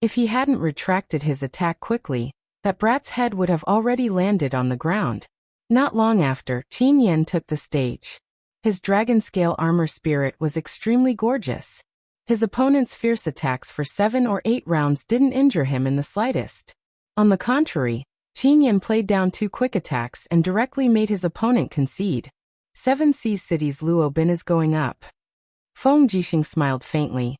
If he hadn't retracted his attack quickly, that brat's head would have already landed on the ground. Not long after, Qin Yan took the stage. His dragon-scale armor spirit was extremely gorgeous. His opponent's fierce attacks for 7 or 8 rounds didn't injure him in the slightest. On the contrary, Qin Yan played down 2 quick attacks and directly made his opponent concede. 7 Seas City's Luo Bin is going up. Feng Jixing smiled faintly.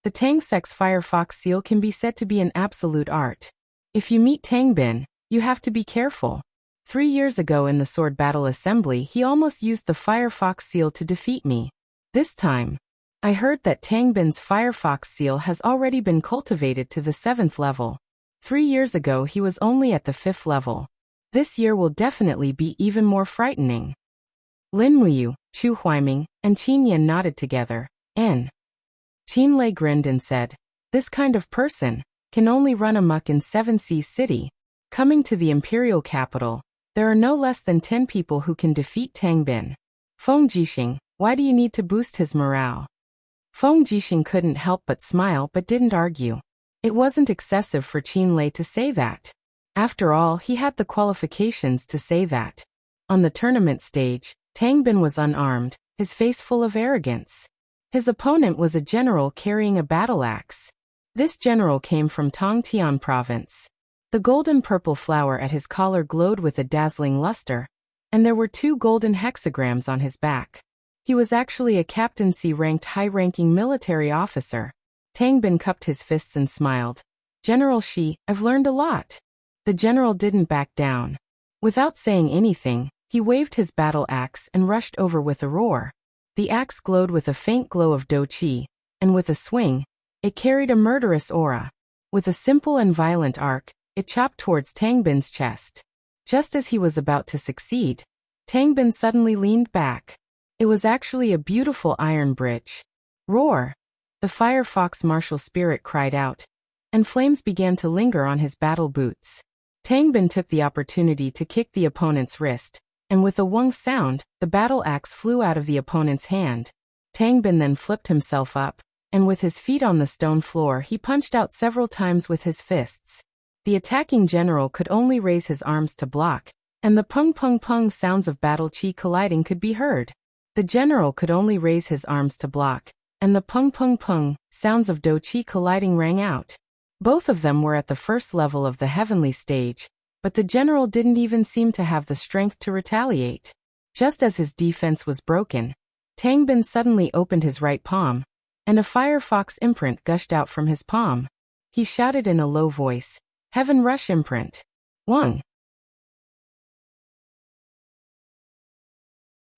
The Tang Sec's Firefox seal can be said to be an absolute art. If you meet Tang Bin, you have to be careful. 3 years ago in the Sword Battle Assembly he almost used the Firefox seal to defeat me. This time, I heard that Tang Bin's Firefox seal has already been cultivated to the 7th level. 3 years ago he was only at the 5th level. This year will definitely be even more frightening. Lin Muyu, Chu Huaiming, and Qin Yan nodded together. Qinlei grinned and said, "This kind of person can only run amok in 7 Seas City. Coming to the imperial capital, there are no less than 10 people who can defeat Tang Bin. Feng Jixing, why do you need to boost his morale?" Feng Jixing couldn't help but smile but didn't argue. It wasn't excessive for Qinlei to say that. After all, he had the qualifications to say that. On the tournament stage, Tang Bin was unarmed, his face full of arrogance. His opponent was a general carrying a battle axe. This general came from Tongtian province. The golden-purple flower at his collar glowed with a dazzling luster, and there were 2 golden hexagrams on his back. He was actually a captaincy-ranked high-ranking military officer. Tang Bin cupped his fists and smiled. "General Shi, I've learned a lot." The general didn't back down. Without saying anything, he waved his battle axe and rushed over with a roar. The axe glowed with a faint glow of dou qi, and with a swing, it carried a murderous aura. With a simple and violent arc, it chopped towards Tang Bin's chest. Just as he was about to succeed, Tang Bin suddenly leaned back. It was actually a beautiful iron bridge. Roar! The Firefox martial spirit cried out, and flames began to linger on his battle boots. Tang Bin took the opportunity to kick the opponent's wrist, and with a wong sound, the battle axe flew out of the opponent's hand. Tang Bin then flipped himself up, and with his feet on the stone floor he punched out several times with his fists. The attacking general could only raise his arms to block, and the pung-pung-pung sounds of battle chi colliding could be heard. The general could only raise his arms to block, and the pung-pung-pung sounds of dou chi colliding rang out. Both of them were at the 1st level of the heavenly stage, but the general didn't even seem to have the strength to retaliate. Just as his defense was broken, Tang Bin suddenly opened his right palm, and a Firefox imprint gushed out from his palm. He shouted in a low voice, Heaven Rush Imprint. 1.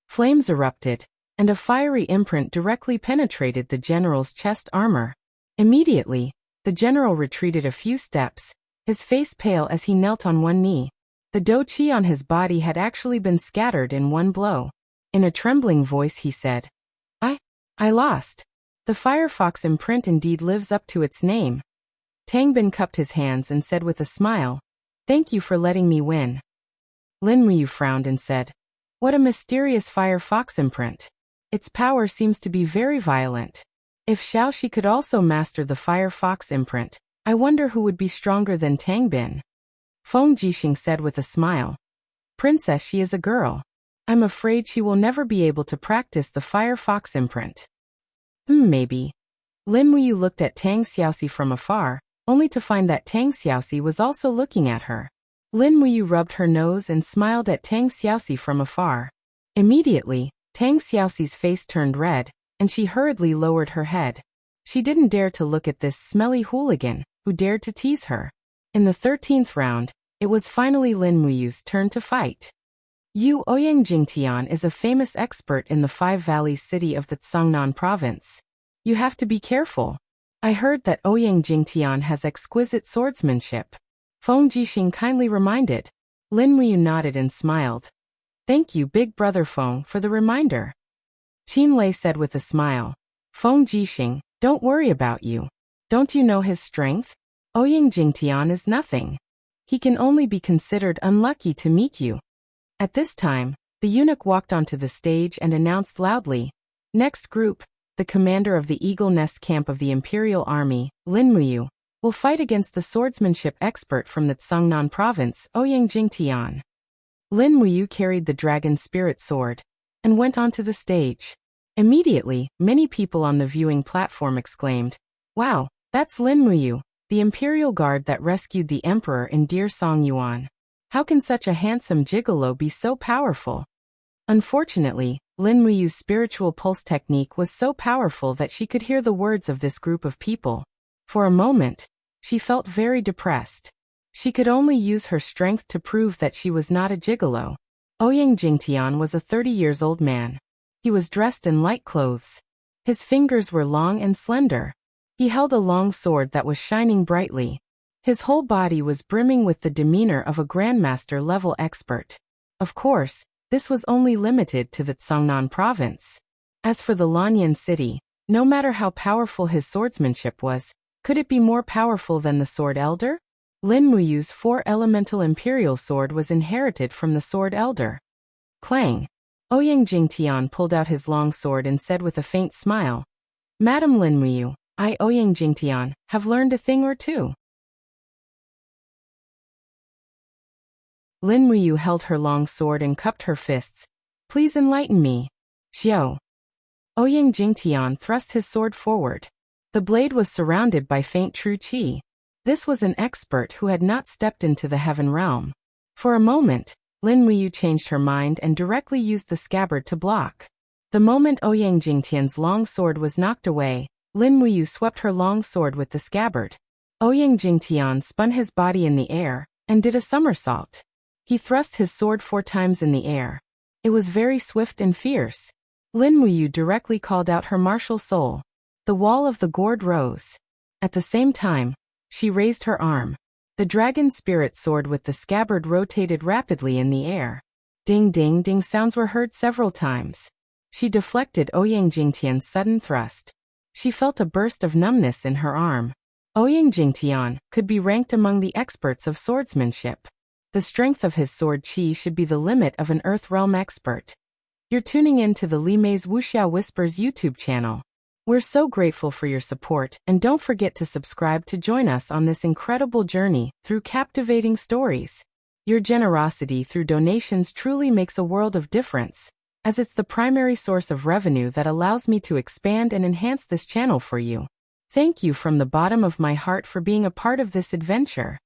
Flames erupted, and a fiery imprint directly penetrated the general's chest armor. Immediately, the general retreated a few steps, his face pale as he knelt on one knee. The do chi on his body had actually been scattered in one blow. In a trembling voice he said, I lost. The Firefox imprint indeed lives up to its name. Tangbin cupped his hands and said with a smile, "Thank you for letting me win." Lin Muyu frowned and said, "What a mysterious Firefox imprint. Its power seems to be very violent. If Xiaoxi could also master the Firefox imprint, I wonder who would be stronger than Tangbin." Feng Jixing said with a smile, "Princess, she is a girl. I'm afraid she will never be able to practice the Firefox imprint." Maybe. Lin Muyu looked at Tang Xiaoxi from afar, only to find that Tang Xiaoxi was also looking at her. Lin Muyu rubbed her nose and smiled at Tang Xiaoxi from afar. Immediately, Tang Xiaoxi's face turned red, and she hurriedly lowered her head. She didn't dare to look at this smelly hooligan, who dared to tease her. In the 13th round, it was finally Lin Muyu's turn to fight. Yu Ouyang Jingtian is a famous expert in the Five Valleys city of the Tsangnan province. You have to be careful. I heard that Ouyang Jingtian has exquisite swordsmanship. Feng Jixing kindly reminded. Lin Muyu nodded and smiled. "Thank you, big brother Feng, for the reminder." Qin Lei said with a smile. "Feng Jixing, don't worry about you. Don't you know his strength? Ouyang Jingtian is nothing. He can only be considered unlucky to meet you." At this time, the eunuch walked onto the stage and announced loudly, "Next group, the commander of the Eagle Nest camp of the Imperial Army, Lin Muyu, will fight against the swordsmanship expert from the Tsangnan province, Ouyang Jingtian." Lin Muyu carried the dragon spirit sword and went onto the stage. Immediately, many people on the viewing platform exclaimed, "Wow, that's Lin Muyu, the Imperial Guard that rescued the Emperor in Dear Song Yuan. How can such a handsome gigolo be so powerful?" Unfortunately, Lin Muyu's spiritual pulse technique was so powerful that she could hear the words of this group of people. For a moment, she felt very depressed. She could only use her strength to prove that she was not a gigolo. Ouyang Jingtian was a 30-years-old man. He was dressed in light clothes. His fingers were long and slender. He held a long sword that was shining brightly. His whole body was brimming with the demeanor of a grandmaster-level expert. Of course, this was only limited to the Tsangnan province. As for the Lanyan city, no matter how powerful his swordsmanship was, could it be more powerful than the Sword Elder? Lin Muyu's 4-elemental imperial sword was inherited from the Sword Elder. Clang! Ouyang Jingtian pulled out his long sword and said with a faint smile, "Madam Lin Muyu, I, Ouyang Jingtian, have learned a thing or two." Lin Muyu held her long sword and cupped her fists. "Please enlighten me." "Xiao." Ouyang Jingtian thrust his sword forward. The blade was surrounded by faint true qi. This was an expert who had not stepped into the heaven realm. For a moment, Lin Muyu changed her mind and directly used the scabbard to block. The moment Ouyang Jingtian's long sword was knocked away, Lin Muyu swept her long sword with the scabbard. Ouyang Jingtian spun his body in the air and did a somersault. He thrust his sword 4 times in the air. It was very swift and fierce. Lin Muyu directly called out her martial soul. The wall of the gourd rose. At the same time, she raised her arm. The dragon spirit sword with the scabbard rotated rapidly in the air. Ding ding ding sounds were heard several times. She deflected Ouyang Jingtian's sudden thrust. She felt a burst of numbness in her arm. Ouyang Jingtian could be ranked among the experts of swordsmanship. The strength of his sword qi should be the limit of an Earth Realm expert. You're tuning in to the Li Mei's Wuxia Whispers YouTube channel. We're so grateful for your support, and don't forget to subscribe to join us on this incredible journey through captivating stories. Your generosity through donations truly makes a world of difference, as it's the primary source of revenue that allows me to expand and enhance this channel for you. Thank you from the bottom of my heart for being a part of this adventure.